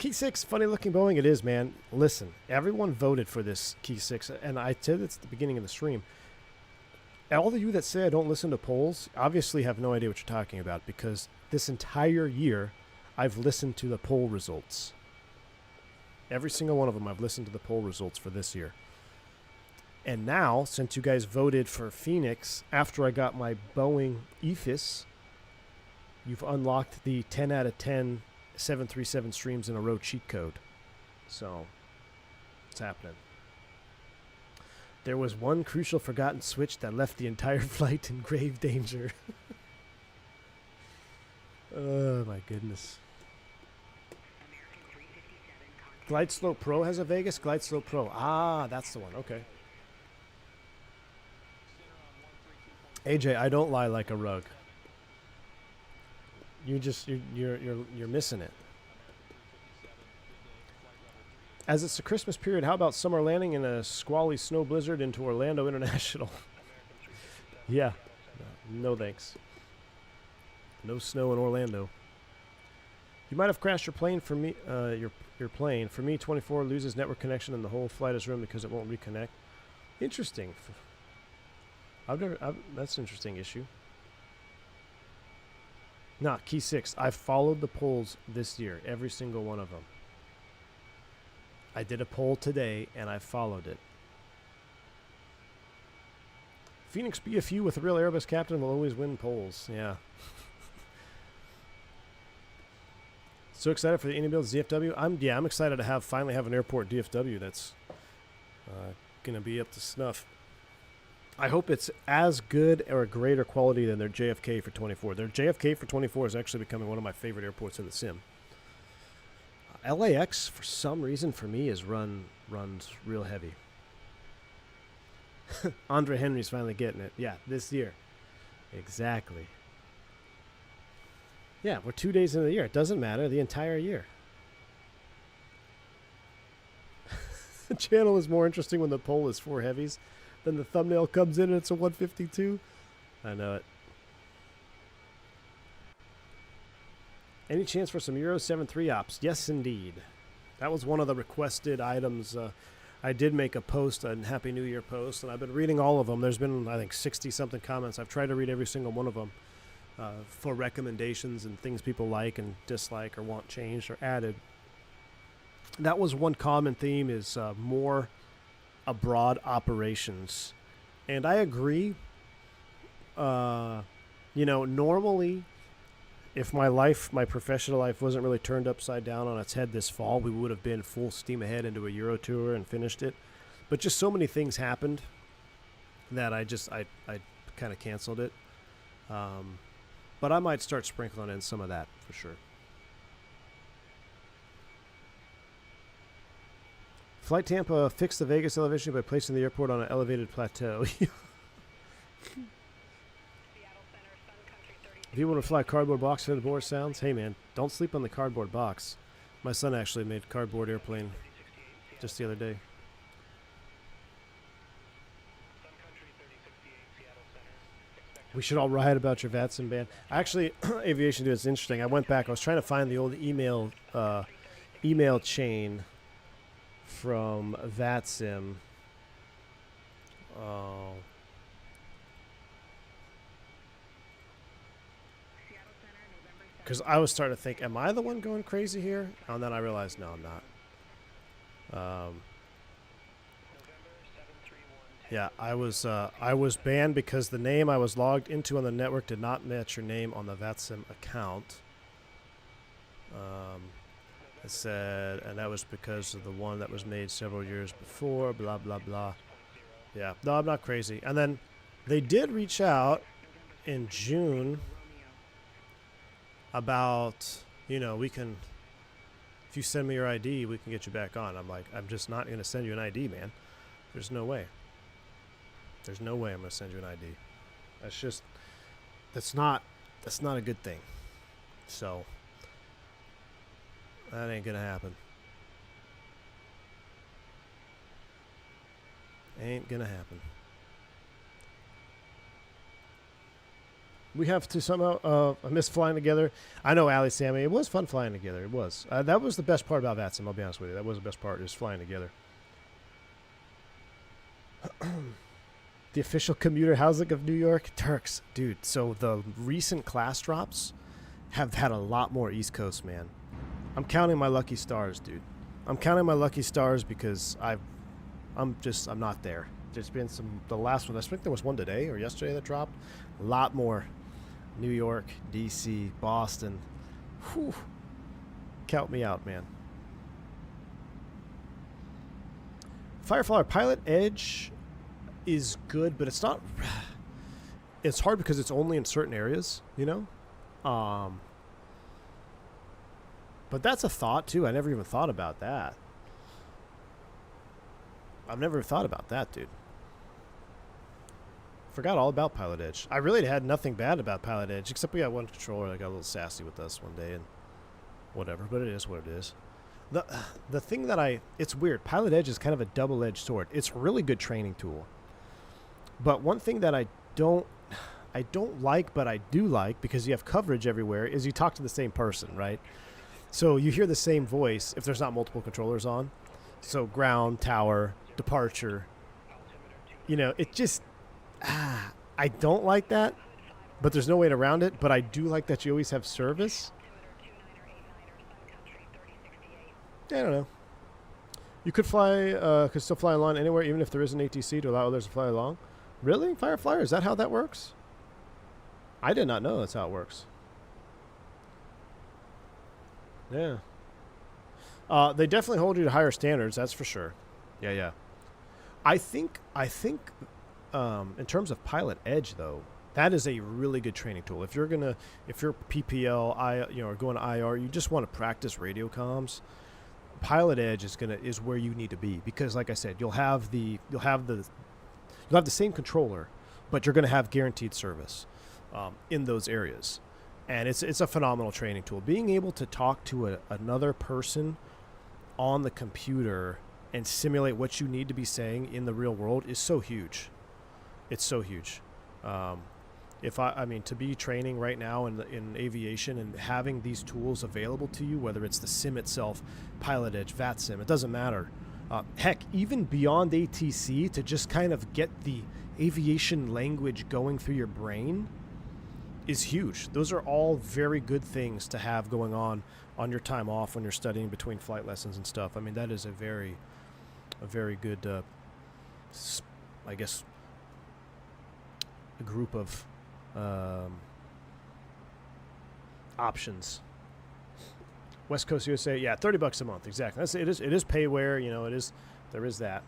Key 6, funny looking Boeing. It is, man. Listen, everyone voted for this Key 6, and I said this at the beginning of the stream. All of you that say I don't listen to polls obviously have no idea what you're talking about, because this entire year I've listened to the poll results. Every single one of them I've listened to the poll results for this year. And now, since you guys voted for Fenix after I got my Boeing EFIS, you've unlocked the 10 out of 10 737 streams in a row cheat code. So, it's happening. There was one crucial forgotten switch that left the entire flight in grave danger. Oh my goodness. Glide Slope Pro has a Vegas? Glide Slope Pro. Ah, that's the one. Okay. AJ, I don't lie like a rug. You're missing it. As it's the Christmas period, how about summer landing in a squally snow blizzard into Orlando International? Yeah. No thanks. No snow in Orlando. You might have crashed your plane for me. Your plane. For me, 24 loses network connection and the whole flight is ruined because it won't reconnect. Interesting. That's an interesting issue. Nah, Key 6. I've followed the polls this year. Every single one of them. I did a poll today, and I followed it. Phoenix BFU with a real Airbus captain will always win polls. Yeah. So excited for the Indian build DFW. I'm excited to finally have an airport DFW that's gonna be up to snuff. I hope it's as good or a greater quality than their JFK for 24. Their JFK for 24 is actually becoming one of my favorite airports in the sim. LAX, for some reason, for me, runs real heavy. Andre Henry's finally getting it. Yeah, this year. Exactly. Yeah, we're 2 days into the year. It doesn't matter. The entire year. The channel is more interesting when the poll is 4 heavies. Then the thumbnail comes in and it's a 152. I know it. Any chance for some Euro 73 ops? Yes, indeed. That was one of the requested items. I did make a post, a Happy New Year post, and I've been reading all of them. There's been, I think, 60-something comments. I've tried to read every single one of them for recommendations and things people like and dislike or want changed or added. That was one common theme, is more abroad operations. And I agree. Normally, if my professional life wasn't really turned upside down on its head this fall, we would have been full steam ahead into a Euro tour and finished it. But just so many things happened that I kind of canceled it. But I might start sprinkling in some of that for sure. Flight Tampa fixed the Vegas elevation by placing the airport on an elevated plateau. If you want to fly a cardboard box for the board sounds, hey man, don't sleep on the cardboard box. My son actually made a cardboard airplane just the other day. We should all riot about your VATSIM ban. Actually, Aviation Dude, it's interesting. I went back. I was trying to find the old email chain from VATSIM. Because I was starting to think, am I the one going crazy here? And then I realized, no, I'm not. Yeah, I was banned because the name I was logged into on the network did not match your name on the VATSIM account. It said, and that was because of the one that was made several years before, blah, blah, blah. Yeah, no, I'm not crazy. And then they did reach out in June about, we can, if you send me your ID, we can get you back on. I'm like, I'm just not going to send you an ID, man. There's no way. There's no way I'm going to send you an ID. That's not a good thing. So, that ain't going to happen. Ain't going to happen. We have to somehow miss flying together. I know, Ali, Sammy. It was fun flying together. It was. That was the best part about VATSIM, I'll be honest with you. That was the best part, is flying together. The official commuter housing of New York? Turks. Dude, so the recent class drops have had a lot more East Coast, man. I'm counting my lucky stars, dude. I'm counting my lucky stars because I'm not there. There's been the last one, I think there was one today or yesterday that dropped. A lot more. New York, DC, Boston. Whew. Count me out, man. Firefly Pilot Edge is good, but it's not. It's hard because it's only in certain areas, you know? But that's a thought, too. I never even thought about that. I've never thought about that, dude. Forgot all about Pilot Edge. I really had nothing bad about Pilot Edge, except we got one controller that got a little sassy with us one day, and whatever. But it is what it is. The thing that it's weird. Pilot Edge is kind of a double-edged sword. It's a really good training tool. But one thing that I don't like, but I do like, because you have coverage everywhere, is you talk to the same person, right? So you hear the same voice if there's not multiple controllers on. So ground, tower, departure. You know, it just... I don't like that, but there's no way around it. But I do like that you always have service. I don't know. You could still fly along anywhere, even if there is an ATC to allow others to fly along. Really? Fireflyer? Is that how that works? I did not know that's how it works. Yeah. They definitely hold you to higher standards, that's for sure. Yeah. I think in terms of Pilot Edge, though, that is a really good training tool. If you're PPL, or going to IR, you just want to practice radio comms. Pilot Edge is where you need to be, because, like I said, you'll have the same controller, but you're going to have guaranteed service in those areas, and it's a phenomenal training tool. Being able to talk to another person on the computer and simulate what you need to be saying in the real world is so huge. It's so huge. To be training right now in aviation and having these tools available to you, whether it's the sim itself, Pilot Edge, VATSIM, it doesn't matter. Heck, even beyond ATC, to just kind of get the aviation language going through your brain is huge. Those are all very good things to have going on your time off when you're studying between flight lessons and stuff. I mean, that is a very good, I guess, a group of options. West Coast USA, yeah, $30 a month, exactly. It is payware, there is that.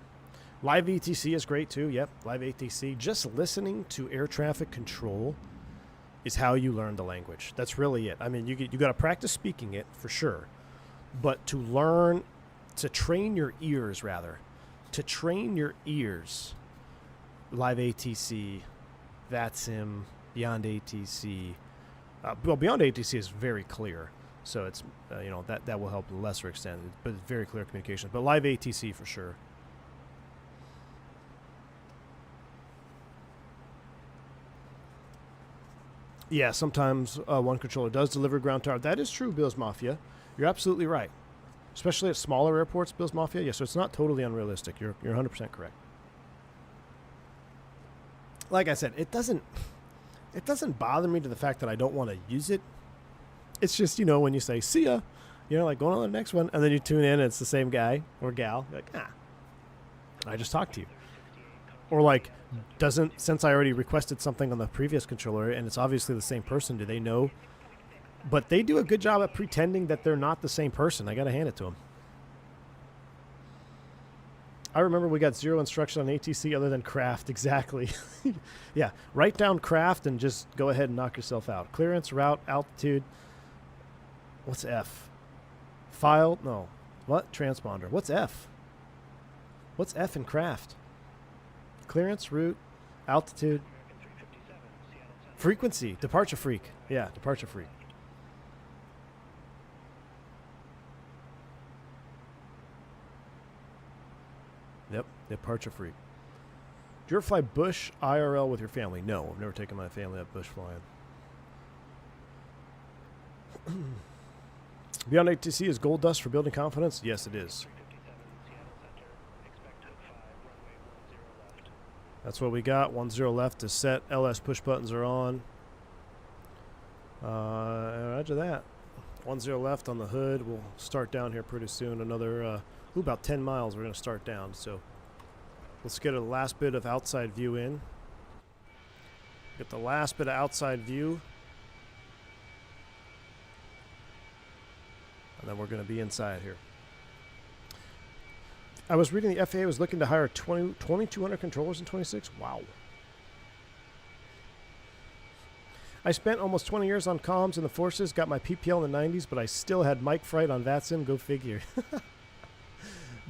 Live ATC is great too. Yep, live ATC. Just listening to air traffic control is how you learn the language. That's really it. I mean, you got to practice speaking it for sure, but to train your ears, live ATC, VATSIM, Beyond ATC. Beyond ATC is very clear, so it's that will help to a lesser extent, but it's very clear communication. But live ATC for sure. Yeah, sometimes one controller does deliver ground tower. That is true, Bills Mafia. You're absolutely right, especially at smaller airports, Bills Mafia. Yeah, so it's not totally unrealistic. You're 100% correct. Like I said, it doesn't bother me to the fact that I don't want to use it. It's just, when you say, see ya, like going on to the next one, and then you tune in and it's the same guy or gal. You're like, I just talked to you. Or since I already requested something on the previous controller and it's obviously the same person, do they know? But they do a good job at pretending that they're not the same person. I got to hand it to them. I remember we got zero instruction on ATC other than craft. Exactly. Yeah. Write down craft and just go ahead and knock yourself out. Clearance, route, altitude. What's F? File? No. What? Transponder. What's F? What's F in craft? Clearance, route, altitude. Frequency. Departure freak. Yeah, departure freak. Yep, departure freak. Do you ever fly bush IRL with your family? No, I've never taken my family up bush flying. Beyond ATC is gold dust for building confidence? Yes, it is. That's what we got. 10 left is set. LS push buttons are on. Roger that. 10 left on the hood. We'll start down here pretty soon. Another, about 10 miles we're going to start down. So let's get a last bit of outside view in. Get the last bit of outside view. And then we're going to be inside here. I was reading the FAA was looking to hire 2,200 controllers in 26. Wow. I spent almost 20 years on comms in the forces, got my PPL in the 90s, but I still had Mike Fright on VATSIM. Go figure.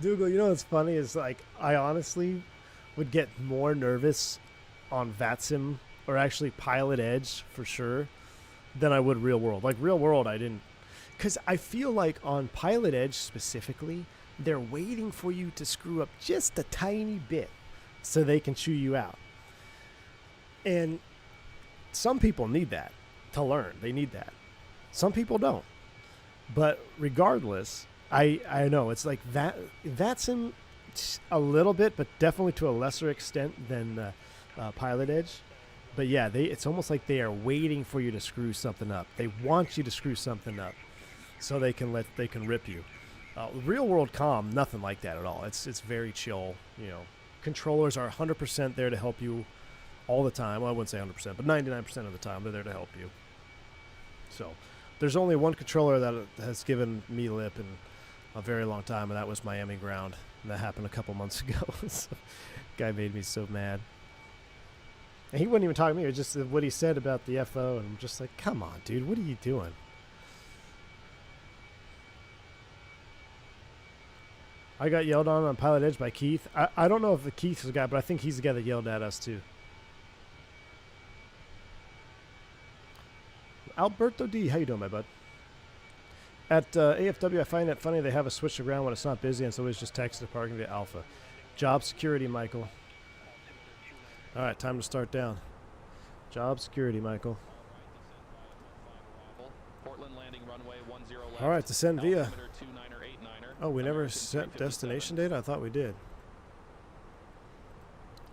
Dougal, you know what's funny is, like, I honestly would get more nervous on VATSIM, or actually Pilot Edge for sure, than I would Real World. Like, Real World I didn't, because I feel like on Pilot Edge specifically, they're waiting for you to screw up just a tiny bit so they can chew you out. And some people need that to learn. They need that. Some people don't. But regardless, I know it's like that. That's in a little bit, but definitely to a lesser extent than Pilot Edge. But yeah, it's almost like they are waiting for you to screw something up. They want you to screw something up so they can rip you. Real world comm, nothing like that at all. It's very chill. You know, controllers are 100% there to help you all the time. Well, I wouldn't say 100%, but 99% of the time they're there to help you. So there's only one controller that has given me lip in a very long time, and that was Miami Ground. And that happened a couple months ago. So, guy made me so mad. And he wouldn't even talk to me. It was just what he said about the FO, and I'm just like, come on, dude, what are you doing? I got yelled on Pilot Edge by Keith. I don't know if the Keith is the guy, but I think he's the guy that yelled at us too. Alberto D, how you doing, my bud? At AFW, I find it funny they have a switch to ground when it's not busy, and so it's just text to parking via Alpha. Job security, Michael. All right, time to start down. Job security, Michael. All right, descend via. Oh, we never set destination data? I thought we did.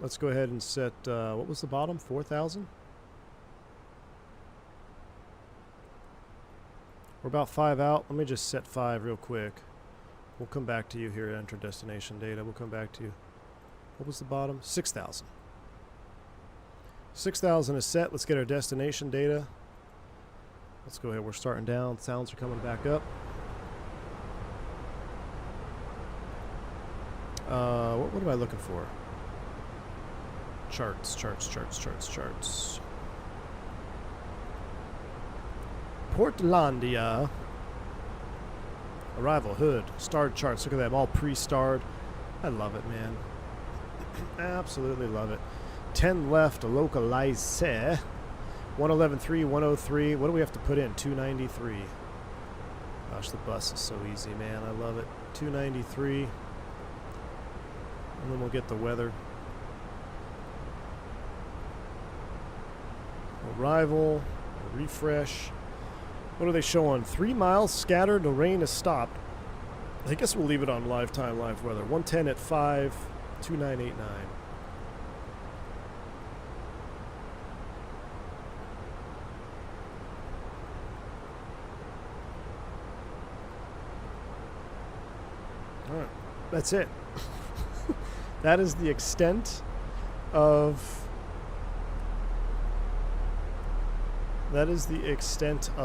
Let's go ahead and set, what was the bottom? 4,000? We're about 5 out. Let me just set 5 real quick. We'll come back to you here, enter destination data. We'll come back to you. What was the bottom? 6,000. 6,000 is set. Let's get our destination data. Let's go ahead. We're starting down. Sounds are coming back up. What am I looking for? Charts. Portlandia. Arrival, hood, starred charts. Look at them, all pre-starred. I love it, man. Absolutely love it. 10 left, localize. 111.3, 103. What do we have to put in? 293. Gosh, the bus is so easy, man. I love it. 293. And then we'll get the weather. Arrival, refresh. What are they showing? 3 miles scattered, the rain has stopped. I guess we'll leave it on live time, live weather. 110 at 5, 2989. All right, that's it. That is the extent of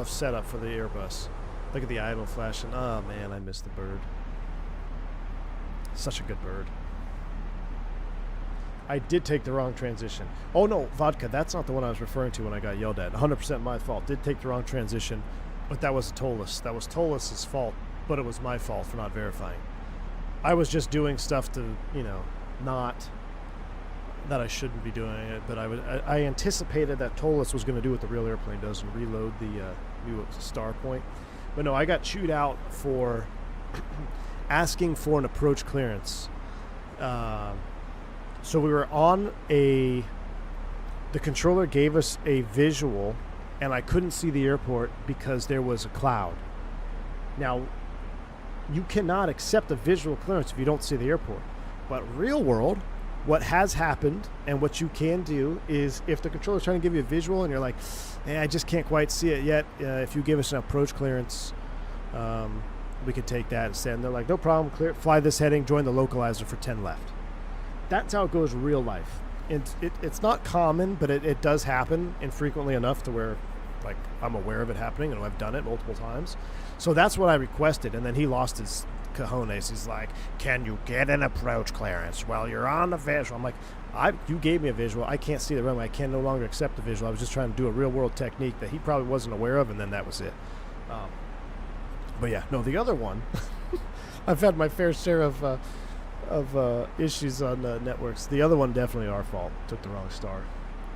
setup for the Airbus. Look at the idle flashing. Oh man, I missed the bird. Such a good bird. I did take the wrong transition. Oh no, vodka, that's not the one I was referring to when I got yelled at. 100% my fault. Did take the wrong transition, but that was Tollus. That was Tollus's fault, but it was my fault for not verifying. I was just doing stuff to, you know, not that I shouldn't be doing it, but I anticipated that Tollus was going to do what the real airplane does and reload the new star point. But no, I got chewed out for asking for an approach clearance. So we were on the controller gave us a visual and I couldn't see the airport because there was a cloud. Now, you cannot accept a visual clearance if you don't see the airport. But real world, what has happened and what you can do is if the controller's trying to give you a visual and you're like, I just can't quite see it yet, if you give us an approach clearance, we could take that instead. And they're like, no problem, clear, fly this heading, join the localizer for 10 left. That's how it goes real life. It's not common, but it does happen infrequently enough to where like I'm aware of it happening and I've done it multiple times. So that's what I requested, and then he lost his cojones. He's like, can you get an approach clearance? Well, you're on the visual. I'm like, you gave me a visual. I can't see the runway. I can no longer accept the visual. I was just trying to do a real world technique that he probably wasn't aware of, and then that was it. But yeah, no, the other one, I've had my fair share of issues on networks. The other one, definitely our fault. Took the wrong star.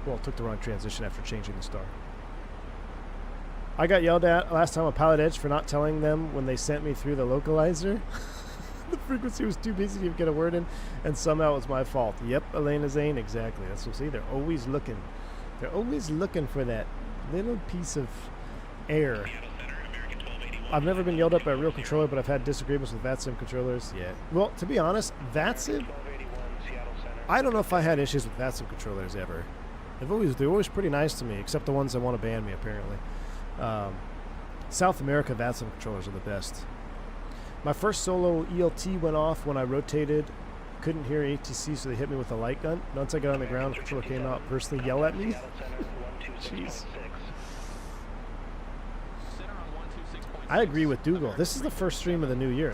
Well, took the wrong transition after changing the star. I got yelled at last time on Pilot Edge for not telling them when they sent me through the localizer. The frequency was too busy to get a word in, and somehow it was my fault. Yep, Elena Zane, exactly. That's what I see. They're always looking. They're always looking for that little piece of air. I've never been yelled at by a real controller, but I've had disagreements with VATSIM controllers. Yeah. Well, to be honest, VATSIM, I don't know if I had issues with VATSIM controllers ever. They're always pretty nice to me, except the ones that want to ban me, apparently. South America VATSIM controllers are the best. My first solo ELT went off when I rotated. Couldn't hear ATC, so they hit me with a light gun. Once I got on the ground, the controller came out, personally yell at me. Jeez. I agree with Dougal. This is the first stream of the new year.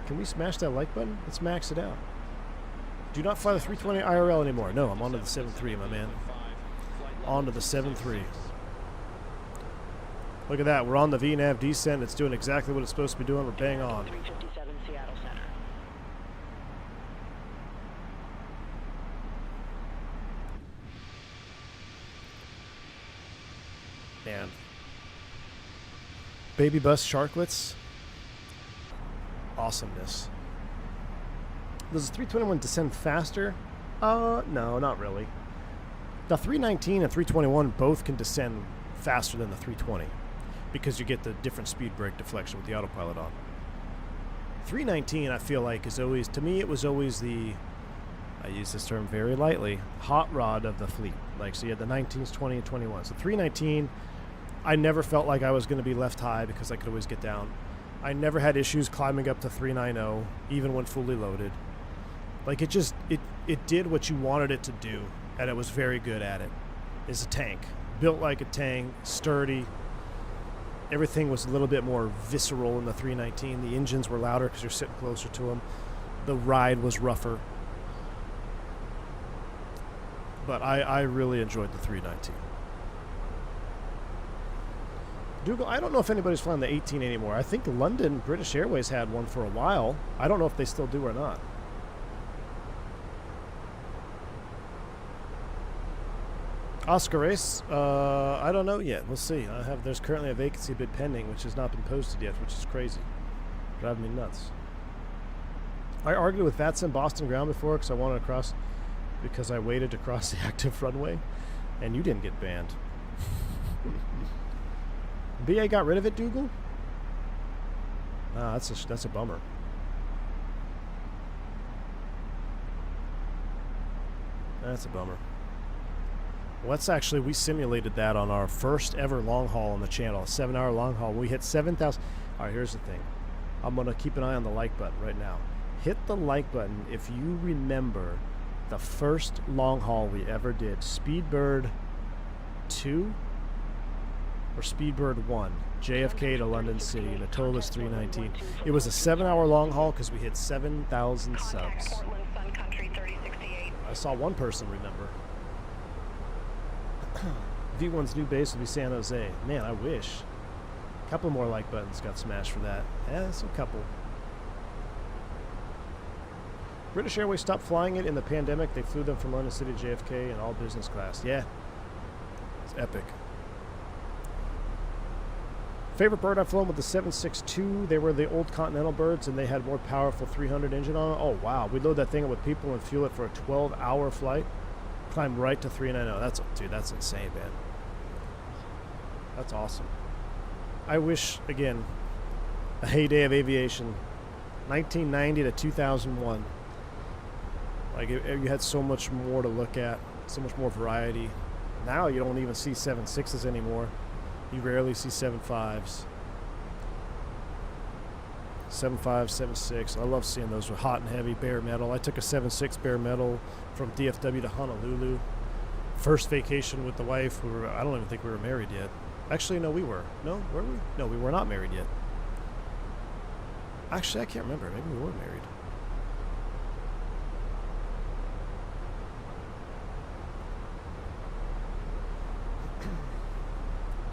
Can we smash that like button? Let's max it out. Do not fly the 320 IRL anymore. No, I'm on to the 7.3, my man. On to the 7.3. Look at that. We're on the VNAV descent. It's doing exactly what it's supposed to be doing. We're bang on.
357 Seattle Center.
Man. Baby bus sharklets. Awesomeness. Does the 321 descend faster? No, not really. The 319 and 321 both can descend faster than the 320 because you get the different speed brake deflection with the autopilot on. 319, I feel like, is always, to me, it was always the, I use this term very lightly, hot rod of the fleet. Like, so you had the 19s, 20, and 21. So 319, I never felt like I was going to be left high because I could always get down. I never had issues climbing up to 390, even when fully loaded. Like, it just, it did what you wanted it to do, and it was very good at it. It's a tank. Built like a tank, sturdy. Everything was a little bit more visceral in the 319. The engines were louder because you're sitting closer to them. The ride was rougher. But I really enjoyed the 319. Dougal, I don't know if anybody's flying the 18 anymore. I think London, British Airways had one for a while. I don't know if they still do or not. Oscar race, I don't know yet. We'll see. There's currently a vacancy bid pending, which has not been posted yet, which is crazy. Driving me nuts. I argued with VATSIM Boston ground before because I wanted to cross, because I waited to cross the active runway, and you didn't get banned. BA got rid of it, Dougal? Ah, that's a bummer. That's a bummer. Well, that's actually, we simulated that on our first ever long haul on the channel, a 7-hour long haul. We hit 7,000. All right, here's the thing. I'm going to keep an eye on the like button right now. Hit the like button if you remember the first long haul we ever did. Speedbird 2 or Speedbird 1, JFK to London City, and the total was 319. It was a 7-hour long haul because we hit 7,000 subs. I saw one person remember. V1's new base will be San Jose. Man, I wish. A couple more like buttons got smashed for that. Yeah, that's a couple. British Airways stopped flying it in the pandemic. They flew them from London City to JFK in all business class. Yeah. It's epic. Favorite bird I've flown with the 762. They were the old Continental birds, and they had more powerful 300 engine on it. Oh, wow. We'd load that thing up with people and fuel it for a 12-hour flight. Climb right to 390. That's insane, man. That's awesome. I wish, again, a heyday of aviation, 1990 to 2001. Like, you had so much more to look at, so much more variety. Now you don't even see 7.6s anymore. You rarely see 7.5s. 7.5, 7.6. I love seeing those with hot and heavy bare metal. I took a 7.6 bare metal from DFW to Honolulu. First vacation with the wife. I don't even think we were married yet. Actually, no, we were. No, were we? No, we were not married yet. Actually, I can't remember. Maybe we were married.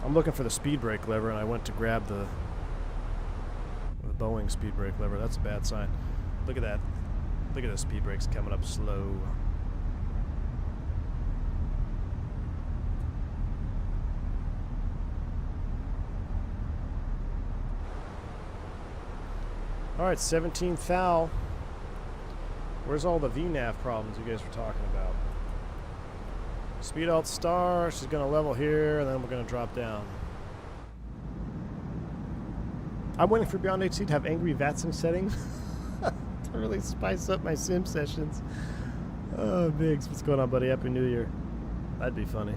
I'm looking for the speed brake lever, and I went to grab the Boeing speed brake lever. That's a bad sign. Look at that. Look at the speed brakes coming up slow. All right, 17th thou. Where's all the VNAV problems you guys were talking about? Speed out star. She's going to level here, and then we're going to drop down. I'm waiting for Beyond HC to have angry VATSIM settings to really spice up my sim sessions. Oh, Biggs, what's going on, buddy? Happy New Year. That'd be funny.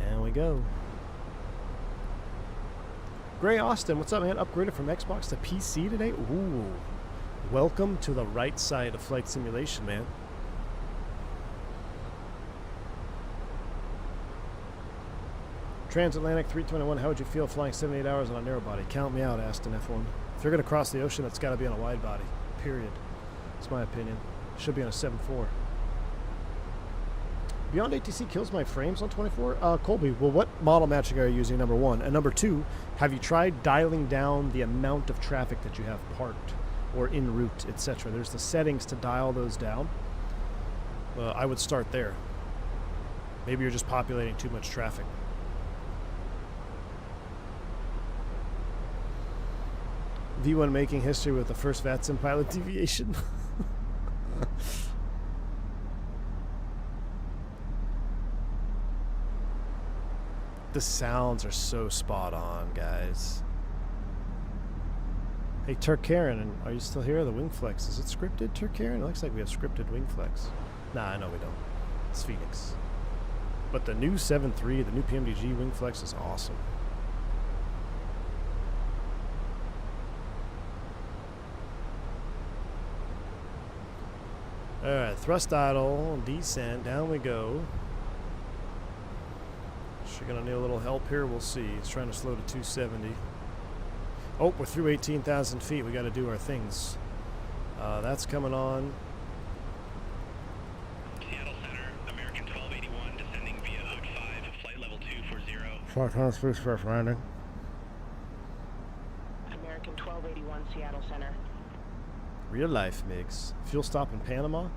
And we go. Gray Austin, what's up, man? Upgraded from Xbox to PC today? Ooh. Welcome to the right side of flight simulation, man. Transatlantic 321, how would you feel flying 78 hours on a narrow body? Count me out, Aston F1. If you're going to cross the ocean, it's got to be on a wide body. Period. That's my opinion. Should be on a 7.4. Beyond ATC kills my frames on 24? Colby, well, what model matching are you using, number one? And number two, have you tried dialing down the amount of traffic that you have parked or en route, etc.? There's the settings to dial those down. I would start there. Maybe you're just populating too much traffic. V1 making history with the first VATSIM pilot deviation. The sounds are so spot on, guys. Hey, Turk Karen, are you still here? The wing flex, is it scripted, Turk Karen? It looks like we have scripted wing flex. Nah, I know we don't. It's Fenix. But the new 7.3, the new PMDG wing flex is awesome. Alright, thrust idle, descent, down we go. She's gonna need a little help here, we'll see. It's trying to slow to 270. Oh, we're through 18,000 feet, we gotta do our things. That's coming on.
Seattle Center, American 1281, descending via OD5, flight level 240.
Flight times first first landing.
American 1281, Seattle Center.
Real life mix. Fuel stop in Panama?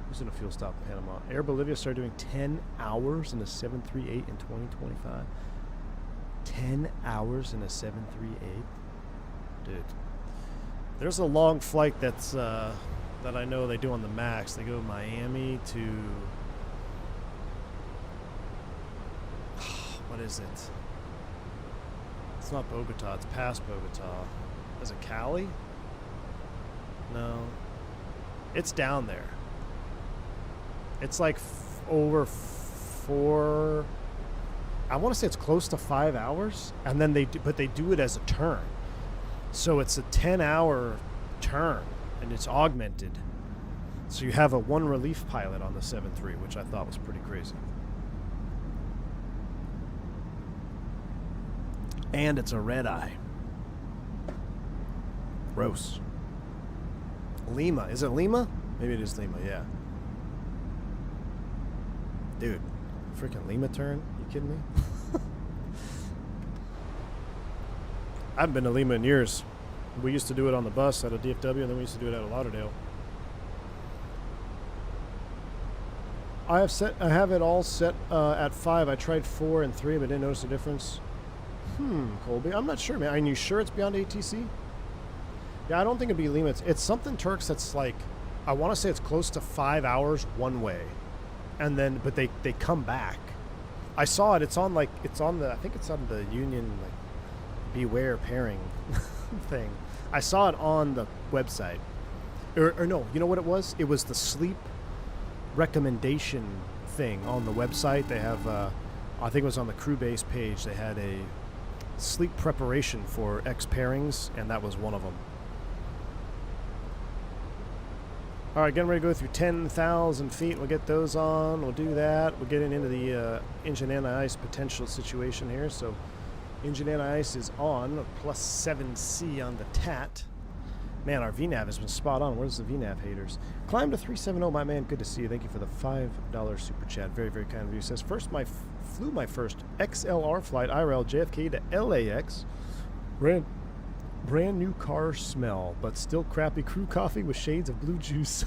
Who's in a fuel stop in Panama? Air Bolivia started doing 10 hours in a 738 in 2025. 10 hours in a 738? Dude. There's a long flight that's that I know they do on the MAX. They go Miami to... what is it? It's not Bogota. It's past Bogota. Is it Cali? No. It's down there. It's like over 4... I want to say it's close to 5 hours. And then they do it as a turn. So it's a 10-hour turn. And it's augmented. So you have a one relief pilot on the 7.3, which I thought was pretty crazy. And it's a red-eye. Gross. Lima. Is it Lima? Maybe it is Lima, yeah. Dude, freaking Lima turn? You kidding me? I haven't been to Lima in years. We used to do it on the bus at a DFW, and then we used to do it at a Lauderdale. I have it all set at 5. I tried 4 and 3, but didn't notice a difference. Colby, I'm not sure, man. Are you sure it's beyond ATC? Yeah, I don't think it'd be Lima. It's something Turks that's like I want to say it's close to 5 hours one way, and then but they come back. I saw it. It's on the I think it's on the Union like Beware pairing thing. I saw it on the website, or no, you know what it was? It was the sleep recommendation thing on the website. They have I think it was on the crew base page. They had a sleep preparation for X pairings, and that was one of them. All right, getting ready to go through 10,000 feet. We'll get those on. We'll do that. We're getting into the engine anti-ice potential situation here. So engine anti-ice is on, plus 7C on the TAT. Man, our VNAV has been spot on. Where's the VNAV haters? Climb to 370, my man. Good to see you. Thank you for the $5 super chat. Very, very kind of you. Says, first, flew my first XLR flight, IRL JFK to LAX. Brand new car smell, but still crappy crew coffee with shades of blue juice.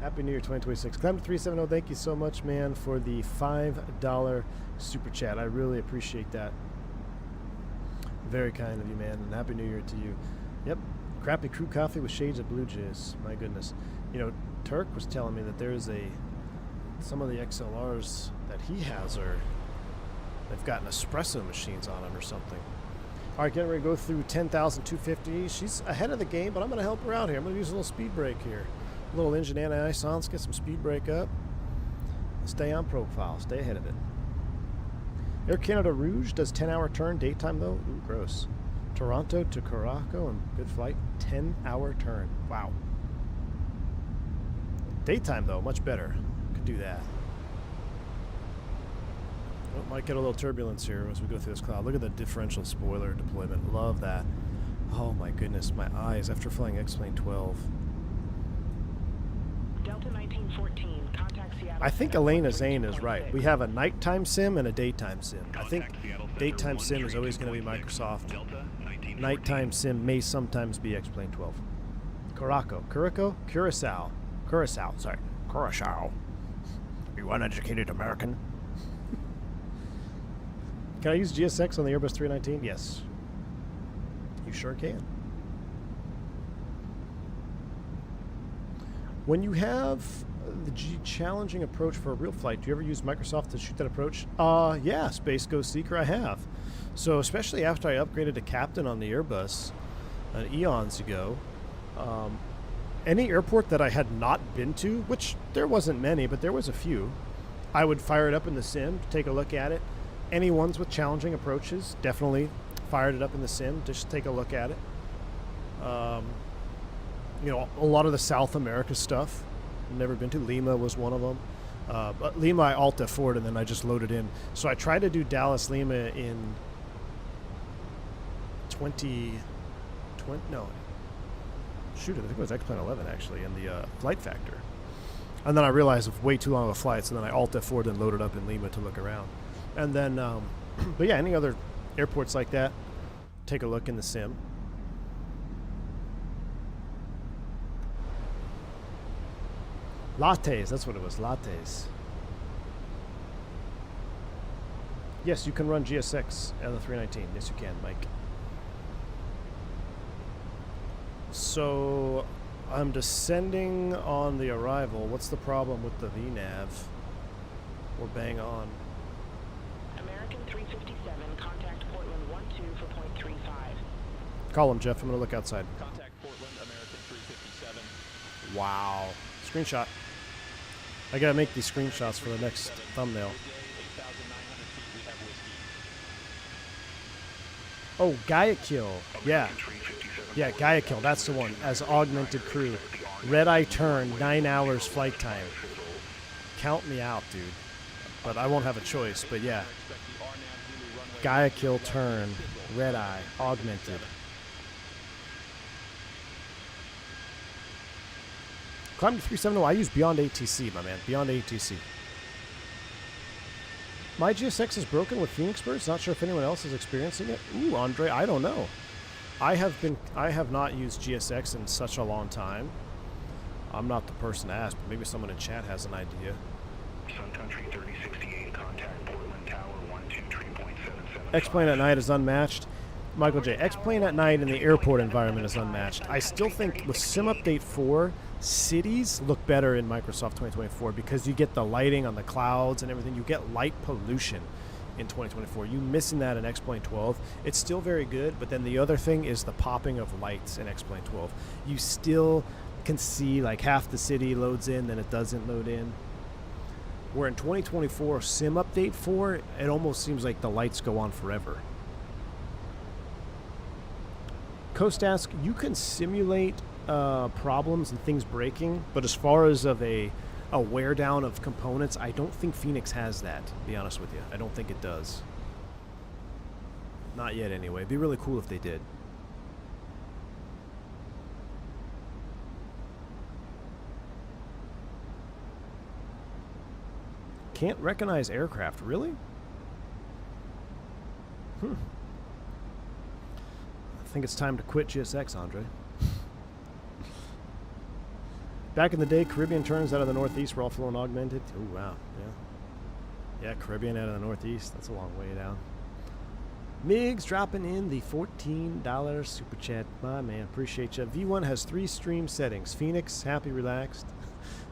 Happy New Year 2026. Climb to 370. Thank you so much, man, for the $5 super chat. I really appreciate that. Very kind of you, man, and Happy New Year to you. Yep. Crappy crew coffee with shades of blue juice. My goodness. You know, Turk was telling me that there's some of the XLRs that he has they've got espresso machines on them or something. All right, getting ready to go through 10,250. She's ahead of the game, but I'm going to help her out here. I'm going to use a little speed brake here. A little engine anti-ice on. Let's get some speed brake up. Stay on profile. Stay ahead of it. Air Canada Rouge does 10-hour turn. Daytime, though. Ooh, gross. Toronto to Caraco and good flight. 10-hour turn. Wow. Daytime, though, much better. Could do that. Oh, might get a little turbulence here as we go through this cloud. Look at the differential spoiler deployment. Love that. Oh my goodness, my eyes after flying X-Plane 12.
Delta 1914, contact Seattle.
I think Elena Zane is right. We have a nighttime sim and a daytime sim. I think daytime sim is always going to be Microsoft. Nighttime sim may sometimes be X-Plane 12. Curacao. You uneducated American. Can I use GSX on the Airbus 319? Yes. You sure can. When you have the challenging approach for a real flight, do you ever use Microsoft to shoot that approach? Yeah, Space Ghost Seeker, I have. So especially after I upgraded to Captain on the Airbus eons ago, any airport that I had not been to, which there wasn't many, but there was a few, I would fire it up in the sim, take a look at it. Any ones with challenging approaches, definitely fired it up in the sim, just take a look at it. You know, a lot of the South America stuff, never been to. Lima was one of them. But Lima I alt F4'd and then I just loaded in. So I tried to do Dallas Lima in 2020, no. Shoot, I think it was X-Plane 11 actually in the flight factor. And then I realized it was way too long of a flight, so then I alt F4'd and loaded up in Lima to look around. And then, but yeah, any other airports like that, take a look in the sim. Lattes, that's what it was, lattes. Yes, you can run GSX on the 319. Yes, you can, Mike. So, I'm descending on the arrival. What's the problem with the VNAV? We're bang on.
American 357, contact Portland 12 for .35.
Call him, Jeff. I'm going to look outside.
Contact Portland, American 357.
Wow. Screenshot. I got to make these screenshots for the next thumbnail. Oh, Guayaquil. Yeah. Yeah, Guayaquil. That's the one. As augmented crew. Red eye turn, 9 hours flight time. Count me out, dude. But I won't have a choice. But yeah. Guayaquil turn, red eye, augmented. Climb to 370. I use Beyond ATC, my man. Beyond ATC. My GSX is broken with Phoenix birds. Not sure if anyone else is experiencing it. Ooh, Andre, I don't know. I have not used GSX in such a long time. I'm not the person to ask, but maybe someone in chat has an idea.
Sun Country 3068, contact Portland Tower 123.77.
X-Plane at night is unmatched. Michael J. X-Plane at night in the airport environment is unmatched. I still think with Sim Update 4, cities look better in Microsoft 2024 because you get the lighting on the clouds and everything. You get light pollution in 2024. You missing that in X-Plane 12. It's still very good, but then the other thing is the popping of lights in X-Plane 12. You still can see like half the city loads in, then it doesn't load in. Where in 2024 Sim Update 4, it almost seems like the lights go on forever. Coast-Ask, you can simulate problems and things breaking, but as far as of a wear down of components, I don't think Fenix has that, to be honest with you. I don't think it does. Not yet anyway. It'd be really cool if they did. Can't recognize aircraft, really? I think it's time to quit GSX, Andre. Back in the day, Caribbean turns out of the Northeast were all flown augmented. Oh, wow. Yeah. Yeah, Caribbean out of the Northeast. That's a long way down. Migs dropping in the $14 super chat. My man, appreciate you. V1 has 3 stream settings. Phoenix, happy, relaxed.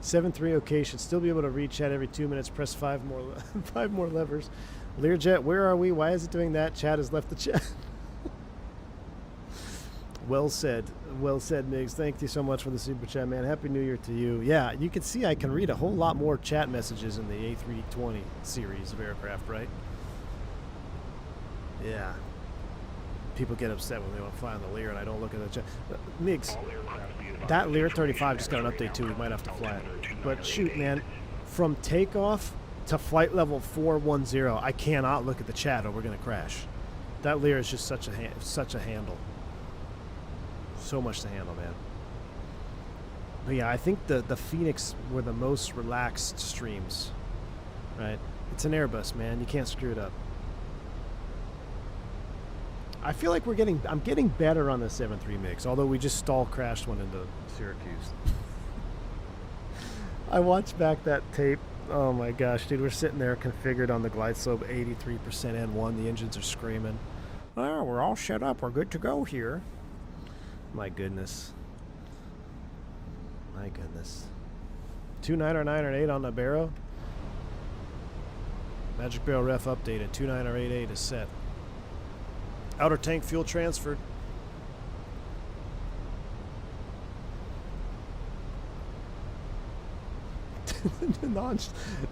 7.3, okay, should still be able to read chat every 2 minutes. Press 5 more levers. Learjet, where are we? Why is it doing that? Chat has left the chat. Well said, Migs. Thank you so much for the super chat, man. Happy New Year to you. Yeah, you can see I can read a whole lot more chat messages in the A320 series of aircraft, right? Yeah. People get upset when they want to fly on the Lear and I don't look at the chat. Migs, that Lear 35 just got an update too. We might have to fly it. But shoot, man, from takeoff to flight level 410, I cannot look at the chat or we're going to crash. That Lear is just such a handle. So much to handle, man. But yeah, I think the Phoenix were the most relaxed streams, right? It's an Airbus, man. You can't screw it up. I feel like I'm getting better on the 7.3 mix, although we just stall crashed one into Syracuse. I watched back that tape. Oh my gosh, dude, we're sitting there configured on the glide slope 83% N1. The engines are screaming. Oh, we're all set up. We're good to go here. My goodness. My goodness. 2.9 on the Barrow. Magic Barrel ref updated. 2.988 is set. Outer tank fuel transferred.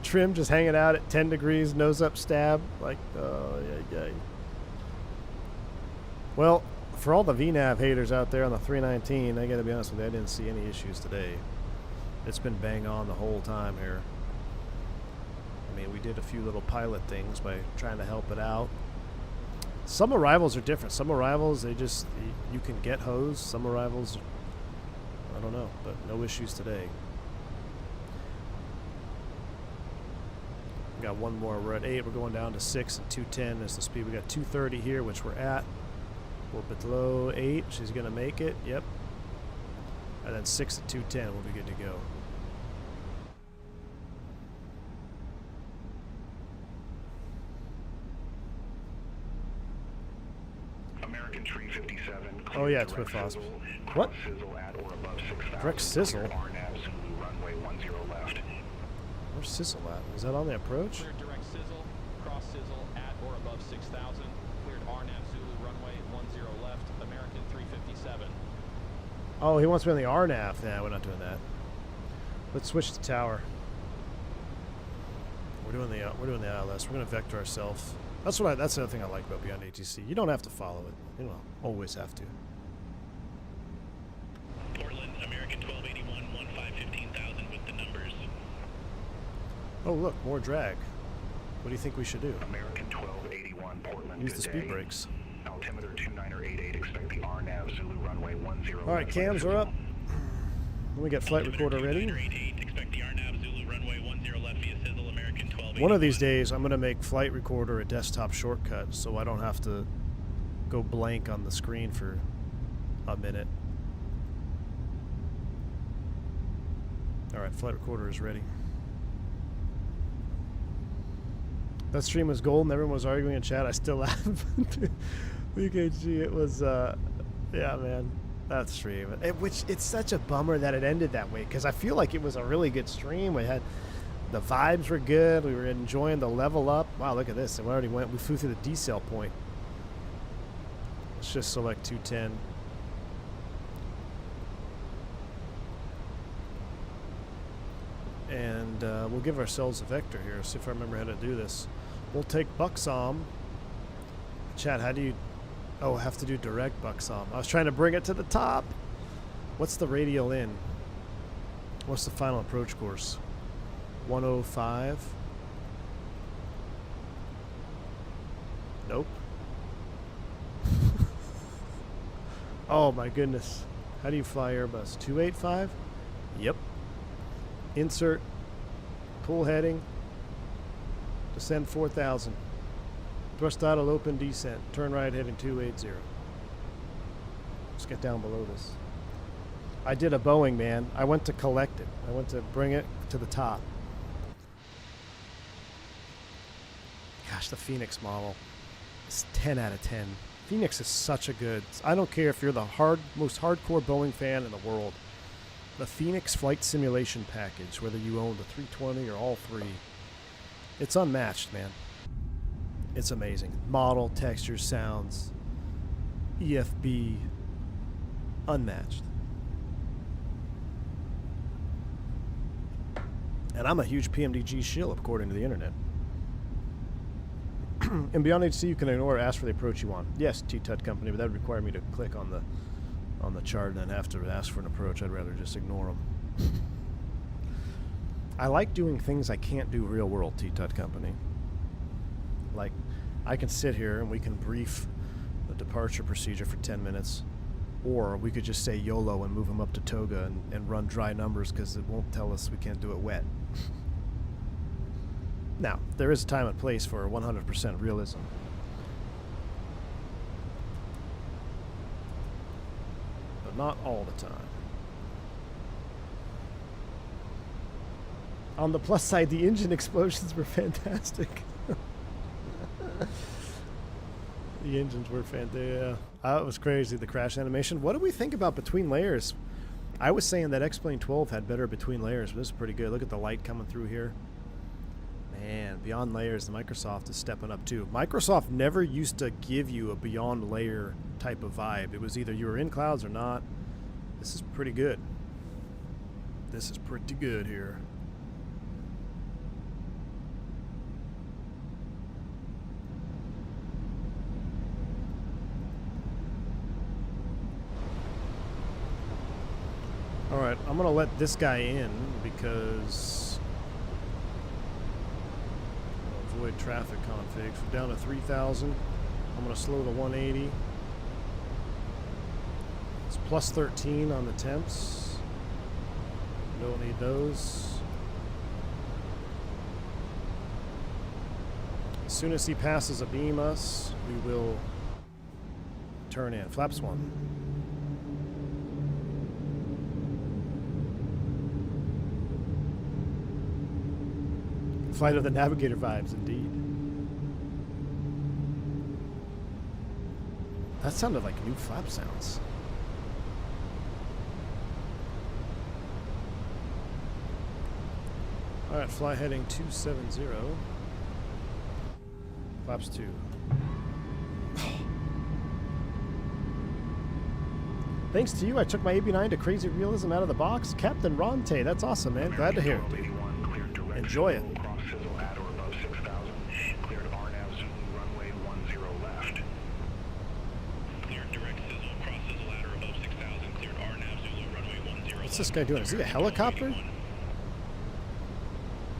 Trim just hanging out at 10 degrees, nose up stab. Like, oh, yeah. Well, for all the VNAV haters out there on the 319, I gotta be honest with you, I didn't see any issues today. It's been bang on the whole time here. I mean, we did a few little pilot things by trying to help it out. Some arrivals are different. Some arrivals, you can get hosed. Some arrivals, I don't know, but no issues today. We got one more. We're at 8. We're going down to 6 at 210 is the speed. We got 230 here, which we're at. We're below 8. She's going to make it. Yep. And then 6 at 210. We'll be good to go.
American 357.
Oh yeah, it's with Foss. What? Direct sizzle? Where's sizzle at? Is that on the approach?
Cleared direct sizzle, cross sizzle at or above 6,000. Cleared RNAV Zulu runway 10 left, American 357.
Oh, he wants me on the RNAV. Nah, we're not doing that. Let's switch to tower. We're doing the ILS. We're gonna vector ourselves. That's the other thing I like about Beyond ATC. You don't have to follow it. You don't always have to.
Portland, American 1281, 15,000 with the numbers.
Oh look, more drag. What do you think we should do?
American 1281, Portland.
Use the speed brakes.
Altimeter 2988. Expect the RNAV Zulu runway 10.
All right, cams are up. Let me get flight recorder ready.
Expect the RNAV Zulu runway 10 left via sizzle, American 1281.
One of these days, I'm going to make flight recorder a desktop shortcut so I don't have to go blank on the screen for a minute. All right, flight recorder is ready. That stream was gold and everyone was arguing in chat. I still have. VKG, it was, yeah, man, that stream. Which, it's such a bummer that it ended that way, because I feel like it was a really good stream. We had, the vibes were good. We were enjoying the level up. Wow, look at this. We flew through the decel point. Let's just select 210. And we'll give ourselves a vector here. See if I remember how to do this. We'll take Buxom. Chat, how do you... Oh, I have to do direct Buxom. I was trying to bring it to the top. What's the radial in? What's the final approach course? 105. Nope. Oh my goodness. How do you fly Airbus? 285? Yep. Insert. Pull heading. Descend 4,000. Thrust idle open descent. Turn right heading 280. Let's get down below this. I did a Boeing, man. I went to collect it. I went to bring it to the top. Gosh, the Fenix model. It's 10 out of 10. Fenix is such a good... I don't care if you're the most hardcore Boeing fan in the world. The Fenix flight simulation package, whether you own the 320 or all three, it's unmatched, man. It's amazing. Model, textures, sounds, EFB, unmatched. And I'm a huge PMDG shill, according to the internet. And beyond HC, you can ignore or ask for the approach you want. Yes, T-Tut company, but that would require me to click on the chart and then have to ask for an approach. I'd rather just ignore them. I like doing things I can't do real world, T-Tut company. Like, I can sit here and we can brief the departure procedure for 10 minutes, or we could just say YOLO and move them up to Toga and run dry numbers because it won't tell us we can't do it wet. Now, there is a time and place for 100% realism. But not all the time. On the plus side, the engine explosions were fantastic. The engines were fantastic. Yeah. It was crazy, the crash animation. What do we think about between layers? I was saying that X-Plane 12 had better between layers, but this is pretty good. Look at the light coming through here. Man, beyond layers, the Microsoft is stepping up too. Microsoft never used to give you a beyond layer type of vibe. It was either you were in clouds or not. This is pretty good. This is pretty good here. Alright, I'm going to let this guy in because avoid traffic configs. We're down to 3,000. I'm going to slow to 180. It's plus 13 on the temps. Don't need those. As soon as he passes a beam us, we will turn in. Flaps 1. Flight of the Navigator vibes, indeed. That sounded like new flap sounds. Alright, fly heading 270. Flaps 2. Thanks to you, I took my AB9 to crazy realism out of the box. Captain Ronte, that's awesome, man. Glad to hear it. Enjoy it. What's this guy doing? Is he a helicopter?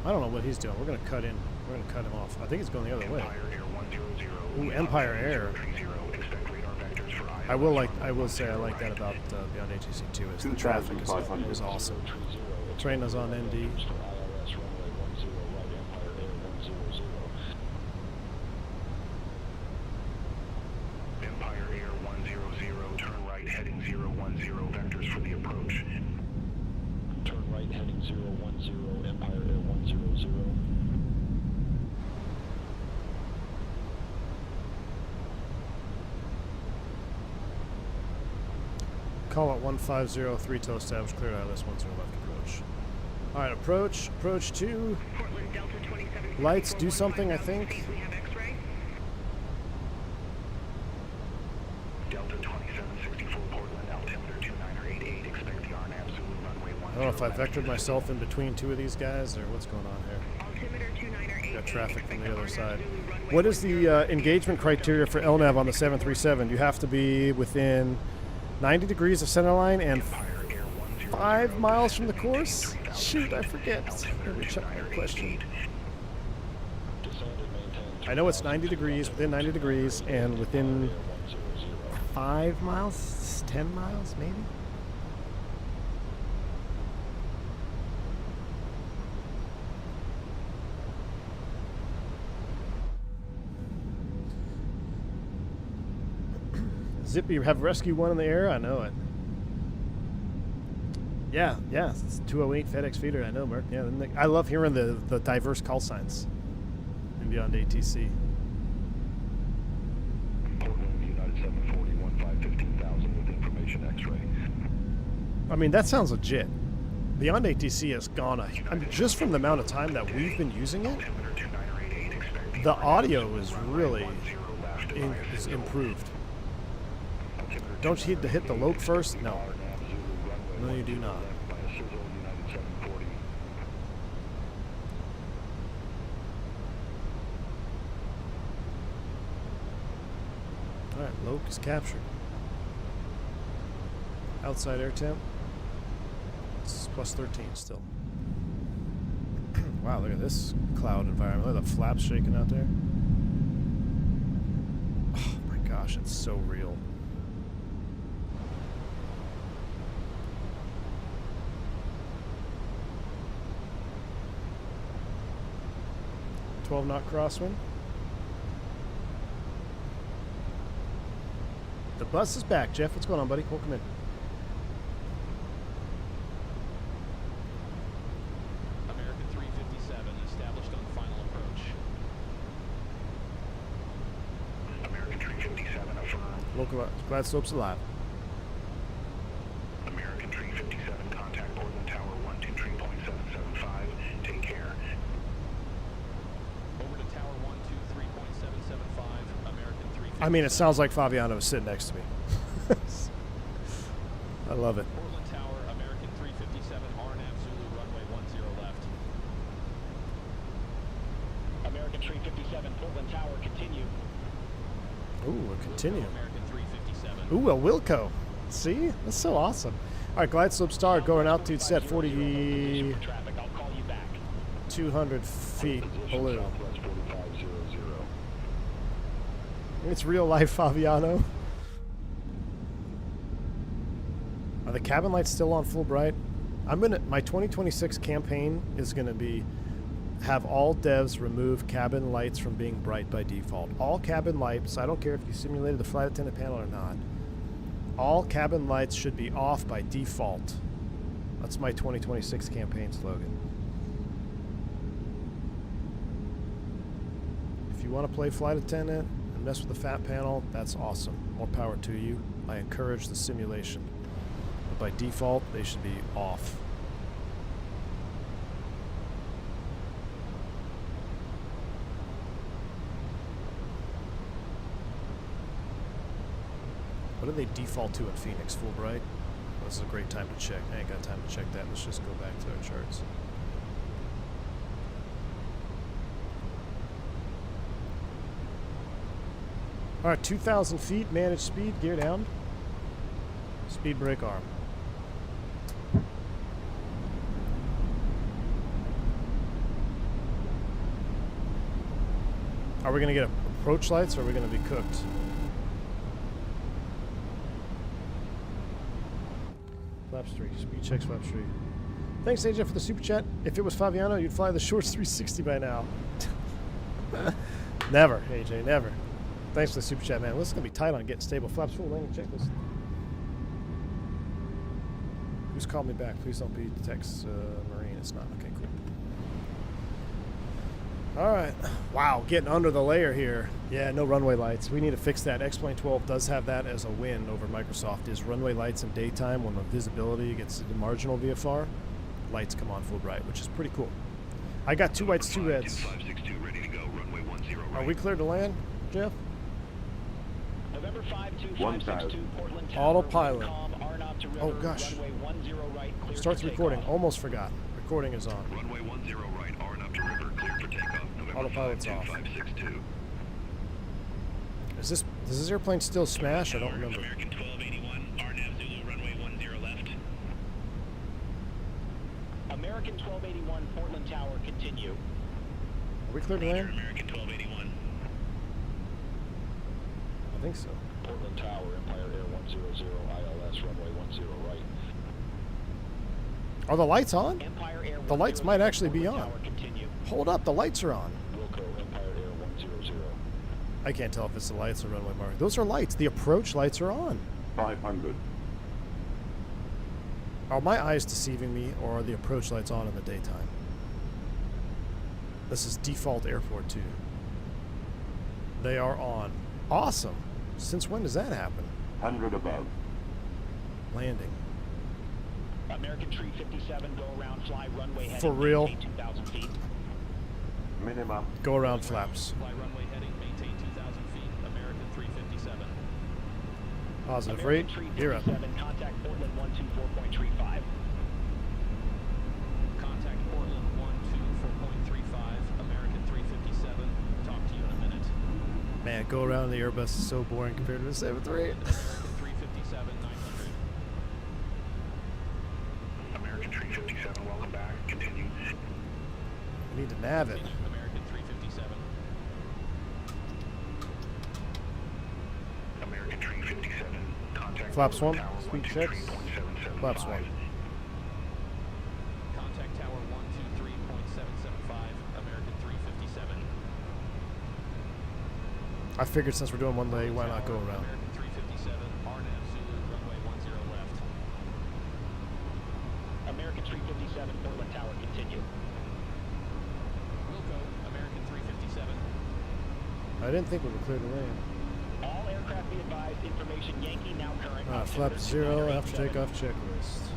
I don't know what he's doing. We're going to cut in. We're going to cut him off. I think he's going the other way. Ooh, Empire Air. I will say I like that about Beyond HEC too. Is the traffic is awesome. Train is on ND.
Empire Air 100, turn right heading 010, vectors for the approach.
Turn right heading 010, Empire Air 100.
call it 150, tow established, cleared out of this 10 left approach. Alright, approach 2.
Portland Delta 27.
Lights do something, I think.
We have X-ray.
Delta 2764 Portland, altimeter 2988, expect the RNAV Zulu runway 10
I don't know if I
left,
vectored myself in between two of these guys or what's going on here.
Altimeter 2988.
Got traffic from the other side. What is the engagement criteria for LNAV on the 737? You have to be within 90 degrees of centerline and 5 miles from the course? Shoot, I forget. Let me check my question. I know it's 90 degrees, within 90 degrees, and within 5 miles? 10 miles, maybe? Zippy, have Rescue 1 in the air? I know it. Yeah, it's 208 FedEx feeder. I know, Mark. Yeah, I love hearing the diverse call signs in Beyond ATC.
Portland, United 740, 15,000 with information X-ray.
I mean, that sounds legit. Beyond ATC has gone I mean, just from the amount of time that we've been using it, the audio is really is improved. Don't you need to hit the loc first? No. No, you do not. Alright, loc is captured. Outside air temp. It's plus 13 still. Wow, look at this cloud environment. Look at the flaps shaking out there. Oh my gosh, it's so real. .knot crosswind. The bus is back. Jeff, what's going on, buddy? Welcome in.
American 357 established on final approach.
American 357 affirm.
Local glad slope's alive.
American 357 contact Portland Tower 123.775. Take care.
Over to Tower 123.775, American 357.
I mean, it sounds like Fabiano is sitting next to me. I love it.
Portland Tower, American 357, RNAV Zulu, runway 10 left.
American 357, Portland Tower, continue.
Ooh, a continue.
American 357.
Ooh, a Wilco. See? That's so awesome. All right, glide slope start, going altitude set 40,
Traffic, I'll call you back.
200 feet below.
Southwest 4500.
It's real life, Fabiano. Are the cabin lights still on full bright? My 2026 campaign is gonna be have all devs remove cabin lights from being bright by default. All cabin lights, I don't care if you simulated the flight attendant panel or not. All cabin lights should be off by default. That's my 2026 campaign slogan. If you want to play flight attendant and mess with the fat panel, that's awesome. More power to you. I encourage the simulation. But by default, they should be off. What do they default to in Phoenix? Full bright? Well, this is a great time to check. I ain't got time to check that. Let's just go back to our charts. All right, 2,000 feet, managed speed, gear down. Speed brake arm. Are we going to get approach lights or are we going to be cooked? Flaps 3, speed checks flaps 3. Thanks, AJ, for the super chat. If it was Fabiano, you'd fly the Shorts 360 by now. Never, AJ, never. Thanks for the super chat, man. Well, this is going to be tight on getting stable. Flaps full landing checklist. Who's called me back? Please don't be text Marine. It's not. Okay, cool. All right. Wow, getting under the layer here. Yeah, no runway lights. We need to fix that. X-Plane 12 does have that as a win over Microsoft, is runway lights in daytime when the visibility gets to the marginal VFR. Lights come on full bright, which is pretty cool. I got 2 whites, 2 reds.
2562 ready to go. Runway 10 right.
Are we cleared to land, Jeff?
November 52562, Portland Tower.
Autopilot.
Arnott to river,
Oh, gosh.
Runway 10 right, clear
Starts
for
recording.
takeoff.
Almost forgot. Recording is on.
Runway 10 right. Arnott to river. Clear for takeoff. November
Autopilot's off.
52562.
Does this airplane still smash? I don't remember.
American 1281, RNAV Zulu, runway 10 left.
American 1281, Portland Tower, continue.
Are we cleared to land?
American 1281.
I think so.
Portland Tower, Empire Air 100, ILS, runway 10 right.
Are the lights on?
Empire Air
The lights
100,
might actually be
Portland
on.
Tower, continue.
Hold up, the lights are on.
Wilco, Empire Air 100.
I can't tell if it's the lights or runway mark. Those are lights. The approach lights are on.
500.
Are my eyes deceiving me, or are the approach lights on in the daytime? This is default airport 2. They are on. Awesome. Since when does that happen?
100 above.
Landing.
American Tree 57, go around, fly runway heading.
For real?
2,000 feet.
Minimum.
Go around flaps.
Fly runway heading, maintain 2,000 feet, American 357.
Positive rate.
American
You're up.
357, contact Portland 124.35.
Contact Portland 124.35, American 357. Talk to you in a minute.
Man, go around the Airbus is so boring compared to the 738.
American 357, 900.
American 357, welcome back. Continue.
I need to nav it.
American 357.
American 357, contact
Flaps
Portland
1,
Tower
speed
123.775.
checks. Flaps 1.
Contact tower 123.775, American 357.
I figured since we're doing one leg, why not go around?
American 357, RNAV Zulu, runway 10 left.
American 357, Portland Tower, continue.
Wilco, American 357.
I didn't think we were clear to land.
All aircraft be advised, information Yankee now current.
Flap 0 after takeoff checklist.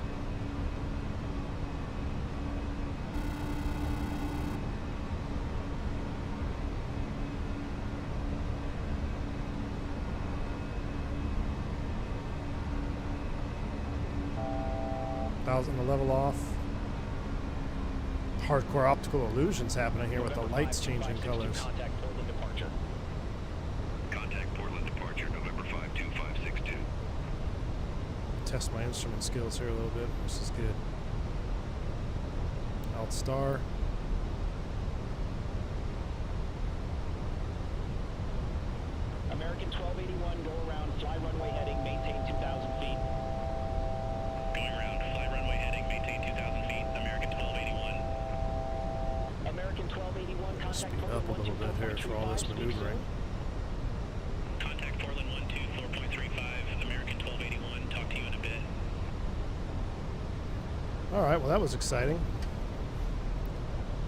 Thousand to level off. Hardcore optical illusions happening here with the lights changing colors.
Contact Portland departure.
Contact Portland departure, November 52562.
Test my instrument skills here a little bit. This is good. Alt star.
American 1281, go around, fly runway heading, maintain 2,000 feet.
Going around, fly runway heading, maintain 2,000 feet, American 1281.
American 1281, contact
Speed
Portland
up a little bit here for all this
124.35,
maneuvering.
Contact Portland 124.35, American 1281. Talk to you in a bit.
Alright, well that was exciting.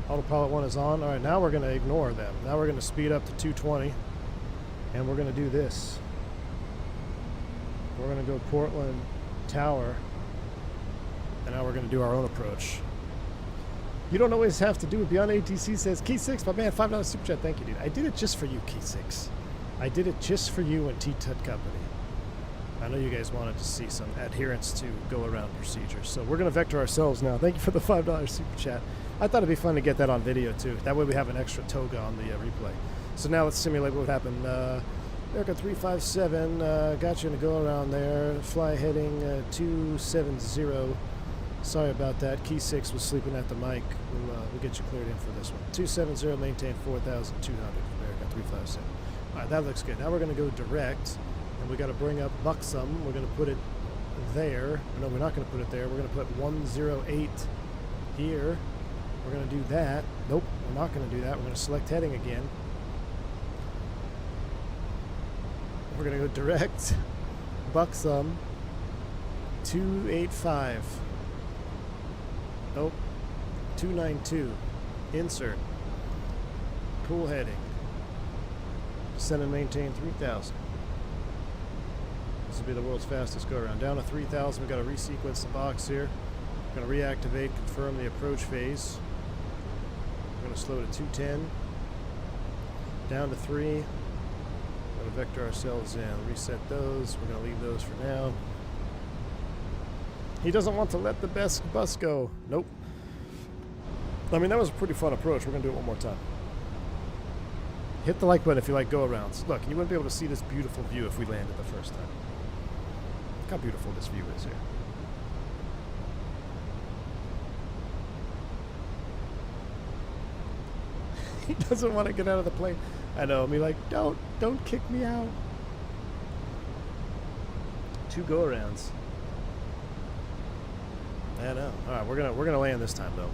Autopilot 1 is on. Alright, now we're going to ignore them. Now we're going to speed up to 220. And we're going to do this. We're going to go Portland Tower. And now we're going to do our own approach. You don't always have to do it. Beyond ATC says, Key 6, my man, $5 super chat. Thank you, dude. I did it just for you, Key 6. I did it just for you and T-Tut Company. I know you guys wanted to see some adherence to go around procedures. So we're going to vector ourselves now. Thank you for the $5 super chat. I thought it'd be fun to get that on video too. That way we have an extra toga on the replay. So now let's simulate what would happen. America 357, got you to go around there. Fly heading 270. Sorry about that. Key 6 was sleeping at the mic. We'll get you cleared in for this one. 270, maintain 4,200. America 357. All right, that looks good. Now we're going to go direct, and we got to bring up Buxom. We're going to put it there. No, we're not going to put it there. We're going to put 108 here. We're going to do that. Nope, we're not going to do that. We're going to select heading again. We're going to go direct, Buxom, 285. Nope, 292. Insert. Cool heading. Descend and maintain 3,000. This will be the world's fastest go around. Down to 3,000. We've got to resequence the box here. Going to reactivate, confirm the approach phase. We're going to slow to 210. Down to 3. We're going to vector ourselves in. Reset those. We're going to leave those for now. He doesn't want to let the bus go. Nope. I mean, that was a pretty fun approach. We're going to do it one more time. Hit the like button if you like go-arounds. Look, you wouldn't be able to see this beautiful view if we landed the first time. Look how beautiful this view is here. He doesn't want to get out of the plane. I know. I mean, like, don't kick me out. 2 go-arounds. I know. All right, we're gonna land this time though.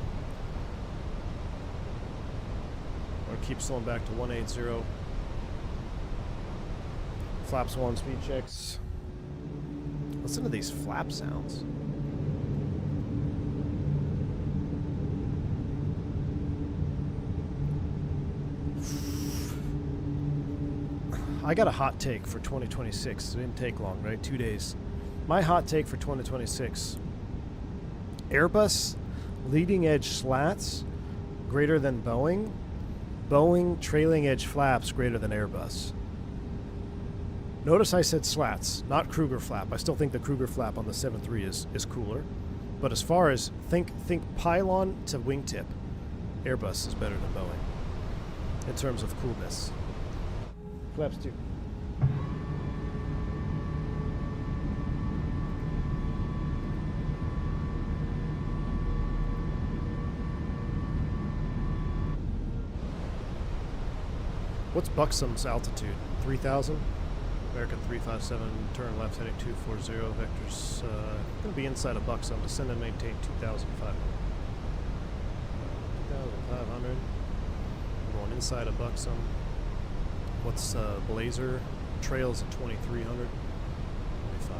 We're gonna keep slowing back to 180. Flaps 1, speed checks. Listen to these flap sounds. I got a hot take for 2026. It didn't take long, right? 2 days. My hot take for 2026. Airbus leading edge slats greater than Boeing. Boeing trailing edge flaps greater than Airbus. Notice I said slats, not Kruger flap. I still think the Kruger flap on the 7.3 is cooler. But as far as think pylon to wingtip, Airbus is better than Boeing in terms of coolness. Flaps 2. What's Buxom's altitude? 3,000? American 357, turn left heading 240, vectors going to be inside of Buxom, descend and maintain 2,500. 2,500. We're going inside of Buxom. What's Blazer? Trails at 2,300. 25.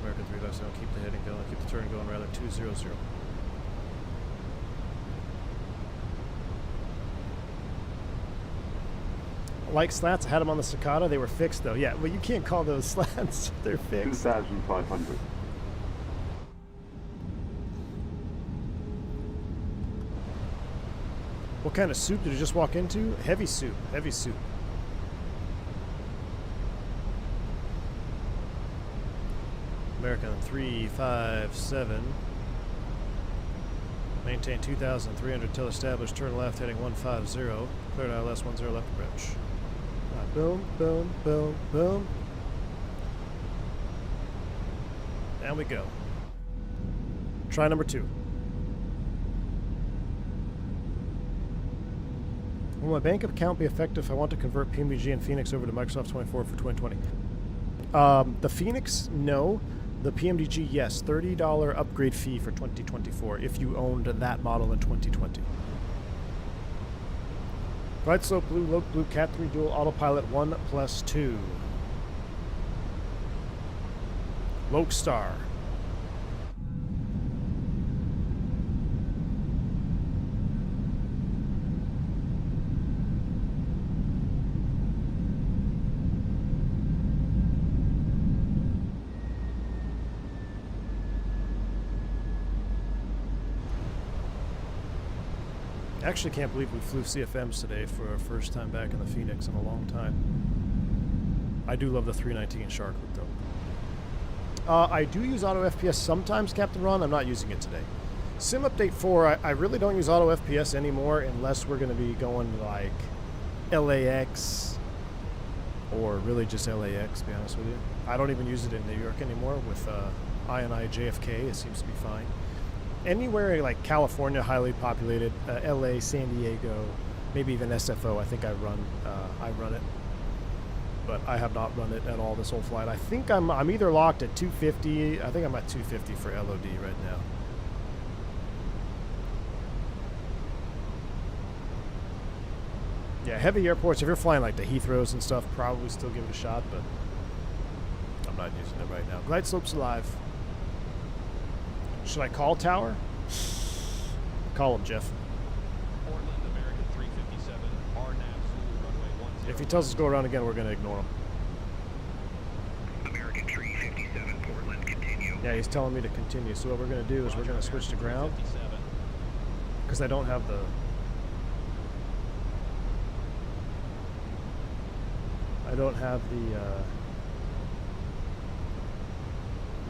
American 357, keep the heading going, keep the turn going, rather 200. Like slats, I had them on the Cicada. They were fixed though. Yeah, well, you can't call those slats. They're fixed.
2,500.
What kind of soup did you just walk into? Heavy soup. Heavy soup. American 357. Maintain 2,300 till established. Turn left heading 150. Cleared ILS 10 left approach. Boom, boom, boom, boom. Down we go. Try number 2. Will my bank account be effective if I want to convert PMDG and Fenix over to Microsoft 24 for 2020? The Fenix, no. The PMDG, yes. $30 upgrade fee for 2024 if you owned that model in 2020. Right slope blue, low blue, Cat 3 dual autopilot 1+2. Lokestar. I actually can't believe we flew CFMs today for our first time back in the Fenix in a long time. I do love the 319 Shark though. I do use auto FPS sometimes, Captain Ron. I'm not using it today. Sim Update 4, I really don't use auto FPS anymore unless we're going to be going like LAX or really just LAX, to be honest with you. I don't even use it in New York anymore with INI JFK. It seems to be fine. Anywhere like California, highly populated, LA, San Diego, maybe even SFO, I think I run it. But I have not run it at all this whole flight. I think I'm either locked at 250. I think I'm at 250 for LOD right now. Yeah, heavy airports, if you're flying like the Heathrows and stuff, probably still give it a shot, but I'm not using it right now. Glide slope's alive. Should I call Tower? Call him, Jeff.
Portland,
If he tells us to go around again, we're going to ignore him.
American Tree 57, Portland, continue.
Yeah, he's telling me to continue. So what we're going to do is we're going to switch to ground. Because I don't have the...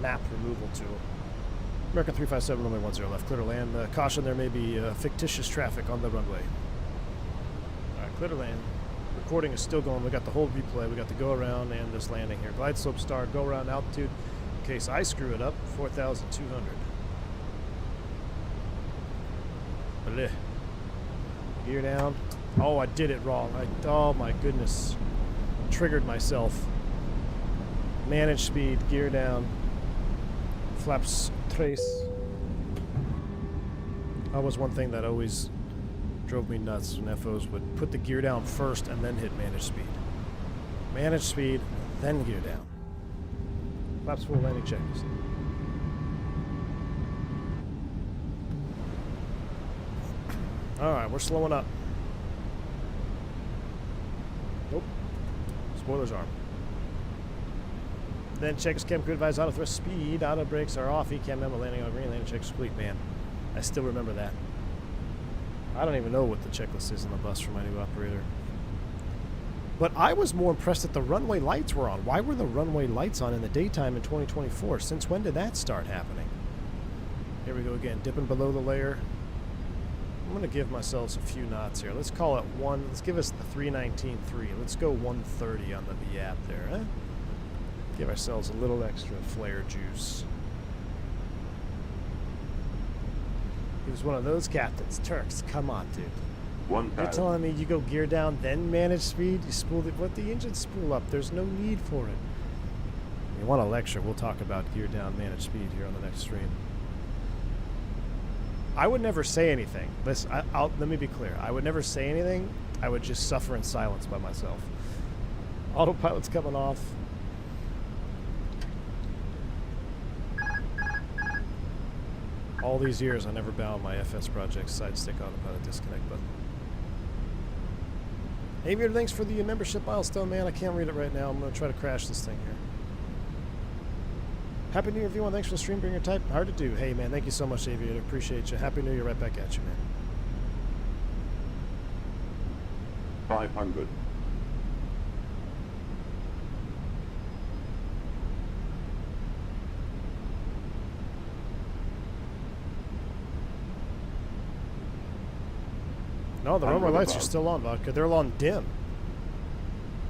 map removal tool. American 357, runway 10 left. Clear to land. Caution, there may be fictitious traffic on the runway. Alright, clear to land. Recording is still going. We got the whole replay. We got the go around and this landing here. Glide slope start, go around altitude. In case I screw it up, 4,200. Blech. Gear down. Oh, I did it wrong. Oh my goodness. Triggered myself. Manage speed, gear down. Flaps trace. That was one thing that always drove me nuts when FOs would put the gear down first and then hit manage speed. Manage speed, then gear down. Flaps full, landing checklist. Alright, we're slowing up. Nope. Spoilers arm. Then checks chem crew advise auto thrust speed. Auto brakes are off. ECAM memo landing on green. Landing checks complete. Man, I still remember that. I don't even know what the checklist is on the bus for my new operator. But I was more impressed that the runway lights were on. Why were the runway lights on in the daytime in 2024? Since when did that start happening? Here we go again. Dipping below the layer. I'm going to give myself a few knots here. Let's call it one. Let's give us the 319.3. Let's go 130 on the VAP there, huh? Give ourselves a little extra flare juice. He was one of those captains. Turks, come on, dude. You're telling me you go gear down, then manage speed? You spool it. Let the engine spool up. There's no need for it. You want a lecture? We'll talk about gear down, manage speed here on the next stream. I would never say anything. Listen, let me be clear. I would never say anything. I would just suffer in silence by myself. Autopilot's coming off. All these years, I never bound my FSprojects side stick autopilot disconnect button. Aviator, thanks for the membership milestone, man. I can't read it right now. I'm going to try to crash this thing here. Happy New Year, everyone. Thanks for the stream. Bring your type. Hard to do. Hey, man, thank you so much, Aviator. Appreciate you. Happy New Year right back at you, man.
500.
No, the runway lights are still on, Vodka. They're on dim,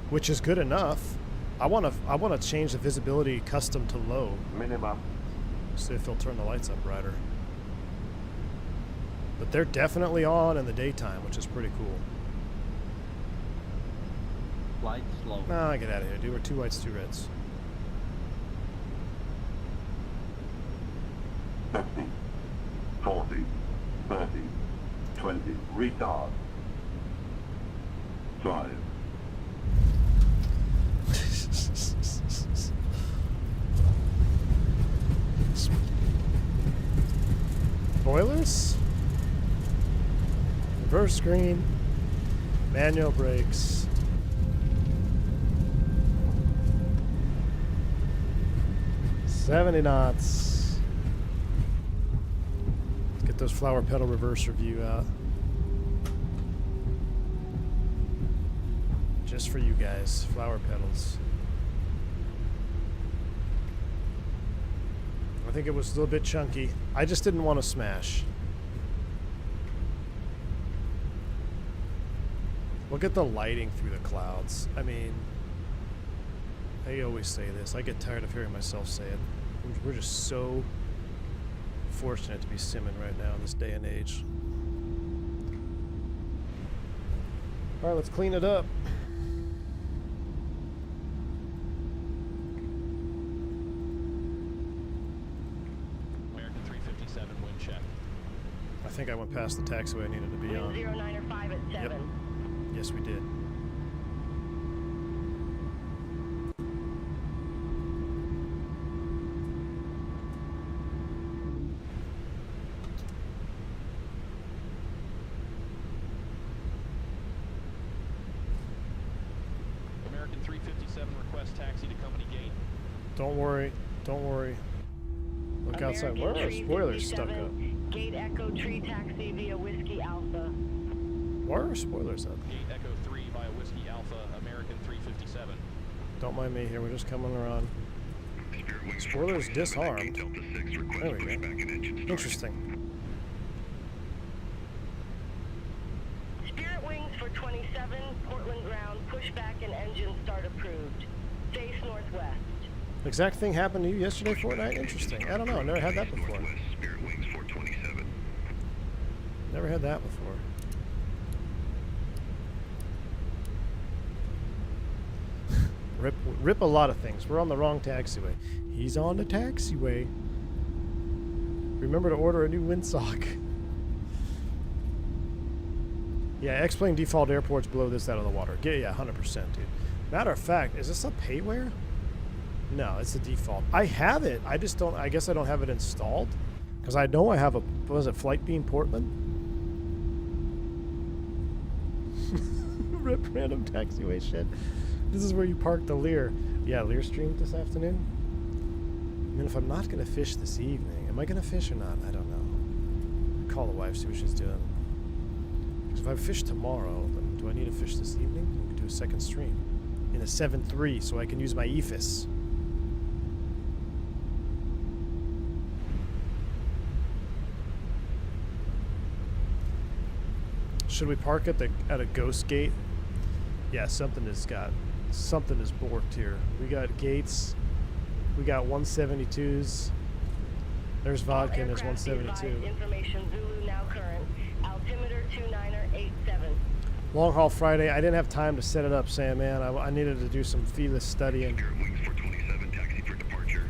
which is good enough. I want to change the visibility custom to low.
Minimum.
See if they'll turn the lights up brighter. But they're definitely on in the daytime, which is pretty cool.
Lights slow.
Nah, get out of here, dude. We're 2 whites, 2 reds.
50, 40, 30, 20, retard. 5.
Spoilers? Reverse screen. Manual brakes. $70 knots. Let's get those flower petal reverse review out. Just for you guys, flower petals. I think it was a little bit chunky. I just didn't want to smash. Look at the lighting through the clouds. I mean, I always say this. I get tired of hearing myself say it. We're just so fortunate to be simming right now in this day and age. All right, let's clean it up.
American 357 wind check.
I think I went past the taxiway I needed to be on.
09 or 5 at 7.
Yep. Yes, we did. Don't worry. Don't worry. Look outside. Where are our spoilers stuck up?
Gate Echo Tree Taxi via Whiskey Alpha.
Why are our spoilers up?
Gate Echo 3 via Whiskey Alpha, American 357.
Don't mind me here. We're just coming around. Spoilers disarmed. There we go. Interesting.
Spirit Wings for 27, Portland ground, pushback and engine start approved. Face northwest.
Exact thing happened to you yesterday, Fortnite? Interesting. I don't know. I never had that before.
Spirit Wings 427.
Never had that before. Rip a lot of things. We're on the wrong taxiway. He's on the taxiway. Remember to order a new windsock. Yeah, X-Plane default airports blow this out of the water. Yeah, 100%, dude. Matter of fact, is this a payware? No, it's a default. I have it. I just don't. I guess I don't have it installed because I know I have a. What was it? Flight Beam Portland. Rip random taxiway shit. This is where you park the Lear. Yeah, Lear streamed this afternoon. I mean, if I'm not gonna fish this evening, am I gonna fish or not? I don't know. Call the wife, see what she's doing. Because if I fish tomorrow, then do I need to fish this evening? We can do a second stream in a 7.3 so I can use my EFIS. Should we park at a ghost gate? Yeah, something is borked here. We got gates. We got 172s. There's vodka and there's 172.
Information Zulu now current. Altimeter 2987.
Long haul Friday. I didn't have time to set it up, Sam, man. I needed to do some feeless studying.
Spirit Wings 427, taxi for departure.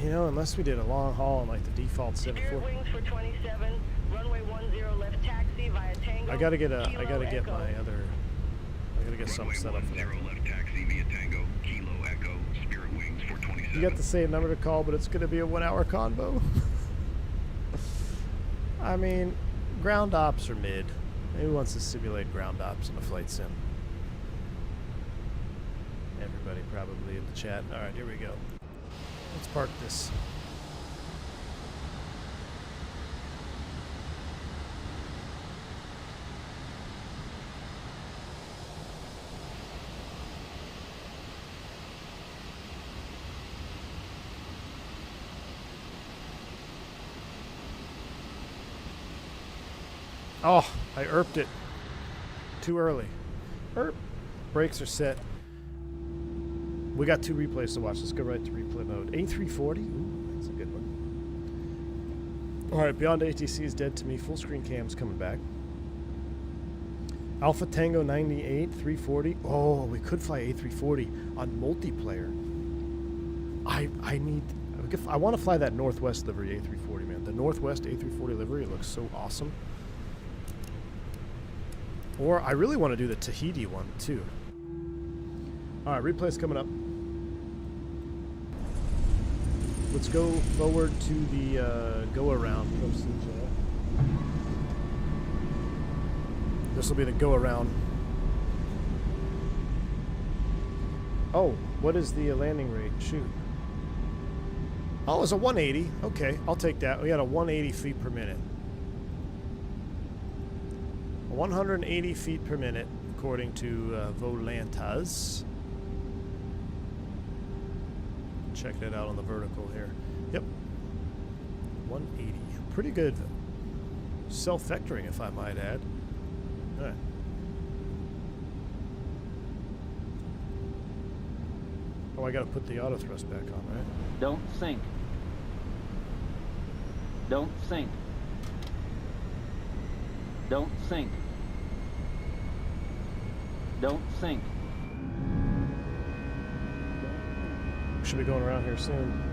You know, unless we did a long haul on like the default 74.
Spirit Wings for 27, runway 10 left taxi via Tango.
I gotta get
Kilo
my other. I gotta get something set up for that.
10 left taxi via Tango, Kilo Echo, Spirit Wings 427.
You got the same number to call, but it's gonna be a 1 hour convo. I mean, ground ops are mid. Who wants to simulate ground ops in a flight sim? Everybody probably in the chat. All right, here we go. Let's park this. Oh, I erped it too early. Erp. Brakes are set. We got 2 replays to watch. Let's go right to replay mode. A340. Ooh, that's a good one. All right, Beyond ATC is dead to me. Full screen cam's coming back. Alpha Tango 98, 340. Oh, we could fly A340 on multiplayer. I want to fly that Northwest livery A340, man. The Northwest A340 livery, it looks so awesome. Or I really want to do the Tahiti one, too. All right, replay's coming up. Let's go forward to the go-around from CJ. This will be the go-around. Oh, what is the landing rate? Shoot. Oh, it's a 180. Okay, I'll take that. We got a 180 feet per minute. 180 feet per minute, according to Volantas. Check that out on the vertical here. Yep. 180. Pretty good self-vectoring, if I might add. All right. Oh, I gotta put the auto thrust back on, right?
Don't sink. Don't sink. Don't sink. Don't sink.
We should be going around here soon.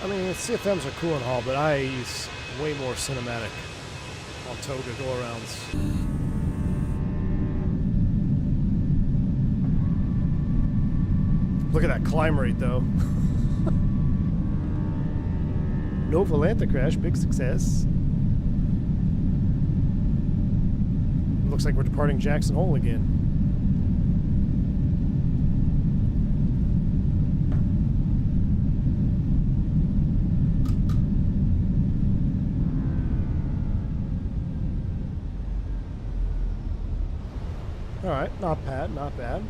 I mean, CFMs are cool and all, but I use way more cinematic on Toga go-arounds. Look at that climb rate, though. No Volanta crash, big success. Looks like we're departing Jackson Hole again. Alright, not bad, not bad.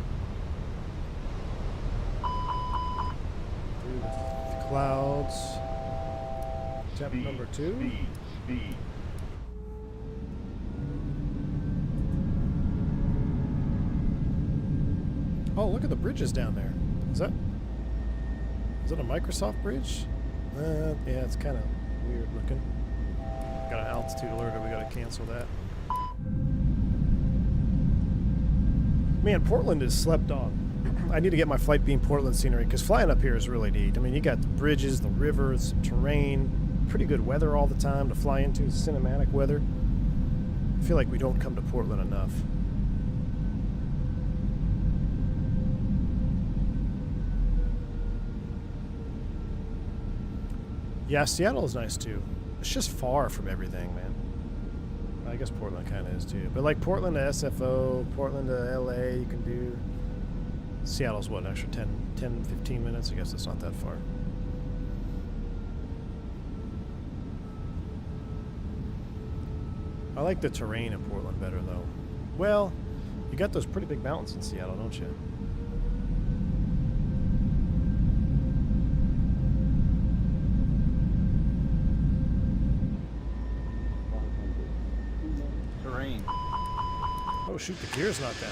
Through the clouds. Temp number 2.
Speed.
Oh, look at the bridges down there. Is that a Microsoft bridge? Yeah, it's kind of weird looking. Got an altitude alert, we gotta cancel that. Man, Portland is slept on. I need to get my flight beam Portland scenery because flying up here is really neat. I mean, you got the bridges, the rivers, terrain, pretty good weather all the time to fly into, cinematic weather. I feel like we don't come to Portland enough. Yeah, Seattle is nice too. It's just far from everything, man. I guess Portland kind of is too. But like Portland to SFO, Portland to LA, you can do. Seattle's what, an extra 10, 15 minutes? I guess it's not that far. I like the terrain in Portland better though. Well, you got those pretty big mountains in Seattle, don't you?
Terrain.
Oh shoot, the gear's not down.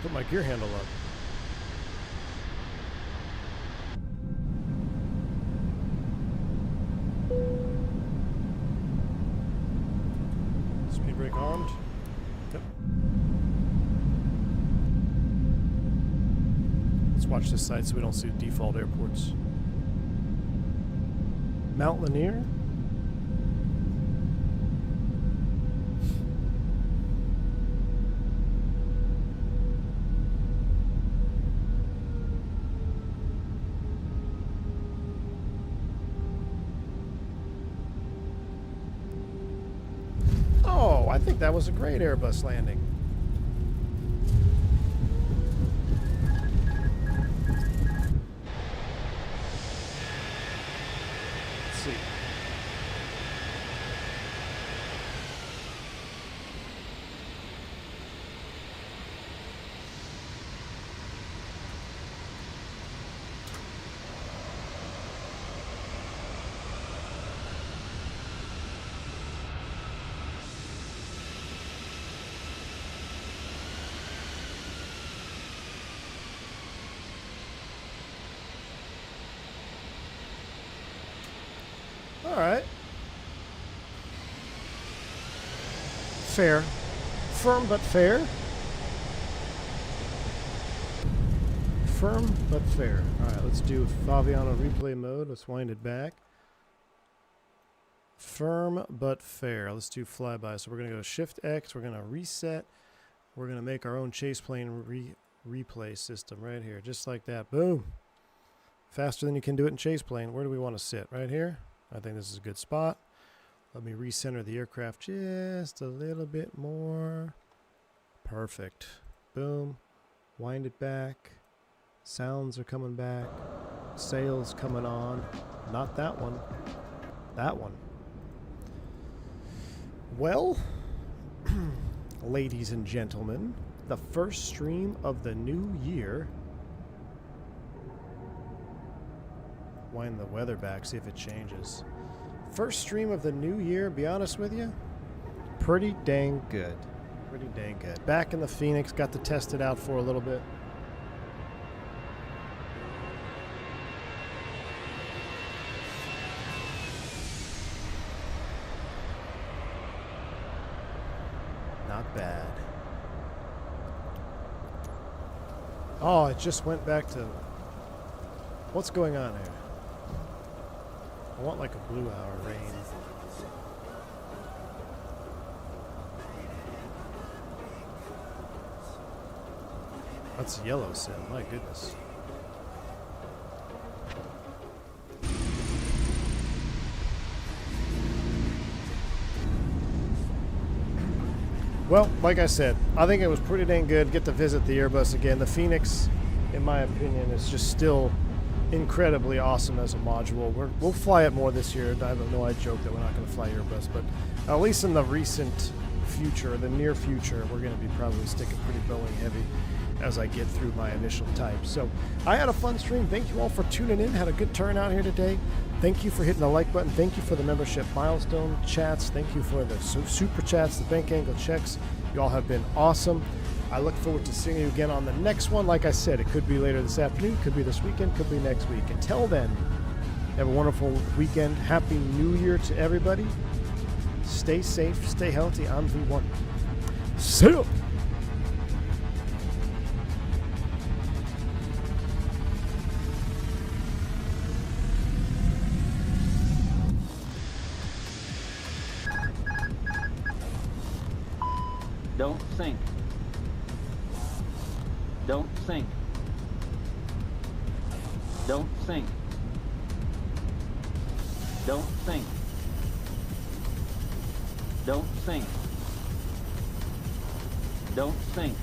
Put my gear handle up. Speed brake armed. Yep. Let's watch this side so we don't see default airports. Mount Lanier. I think that was a great Airbus landing. Let's see. All right. Fair. Firm but fair. Firm but fair. All right, let's do Faviano replay mode. Let's wind it back. Firm but fair. Let's do flyby. So we're going to go Shift X. We're going to reset. We're going to make our own chase plane replay system right here. Just like that. Boom. Faster than you can do it in chase plane. Where do we want to sit? Right here? I think this is a good spot. Let me recenter the aircraft just a little bit more. Perfect. Boom. Wind it back. Sounds are coming back. Sails coming on. Not that one. That one. Well, ladies and gentlemen, the first stream of the new year. Wind the weather back, see if it changes. First stream of the new year, be honest with you, pretty dang good. Pretty dang good. Back in the Fenix, got to test it out for a little bit. Not bad. Oh, it just went back to... What's going on here? I want like a blue hour rain. That's yellow sim, my goodness. Well, like I said, I think it was pretty dang good. Get to visit the Airbus again. The Fenix, in my opinion, is just still incredibly awesome as a module. We'll fly it more this year. I know I joke that we're not going to fly Airbus, but at least in the recent future, the near future, we're going to be probably sticking pretty Boeing heavy as I get through my initial type. So I had a fun stream. Thank you all for tuning in. Had a good turnout here today. Thank you for hitting the like button. Thank you for the membership milestone chats. Thank you for the super chats, the bank angle checks. You all have been awesome. I look forward to seeing you again on the next one. Like I said, it could be later this afternoon, could be this weekend, could be next week. Until then, have a wonderful weekend. Happy New Year to everybody. Stay safe, stay healthy. I'm V1. See ya!
Don't sink. Don't sink. Don't sink. Don't sink. Don't sink. Don't sink.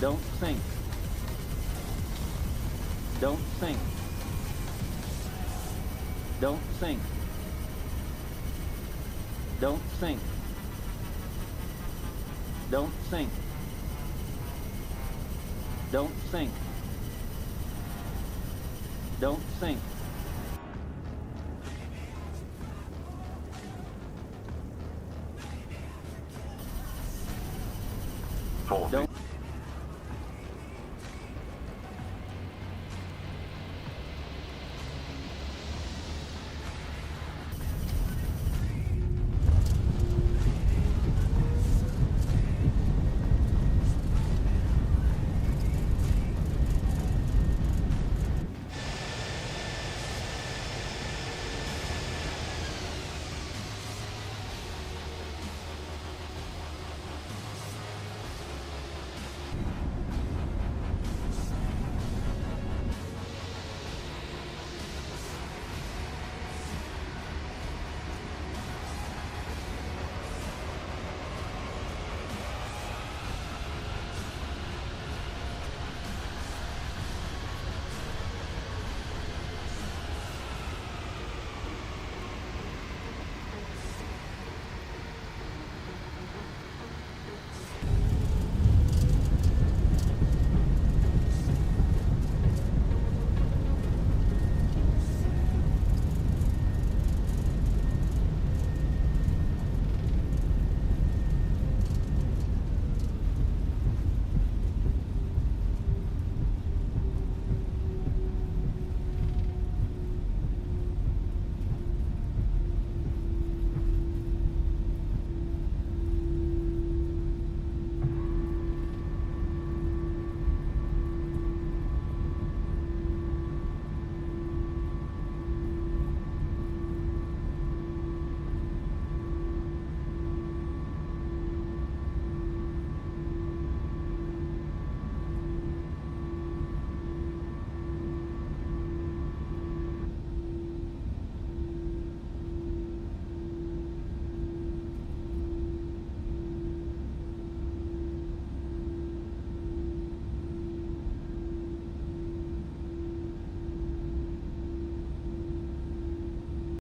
Don't sink. Don't sink. Don't sink. Don't sink. Don't sink. Don't sink. Don't sink.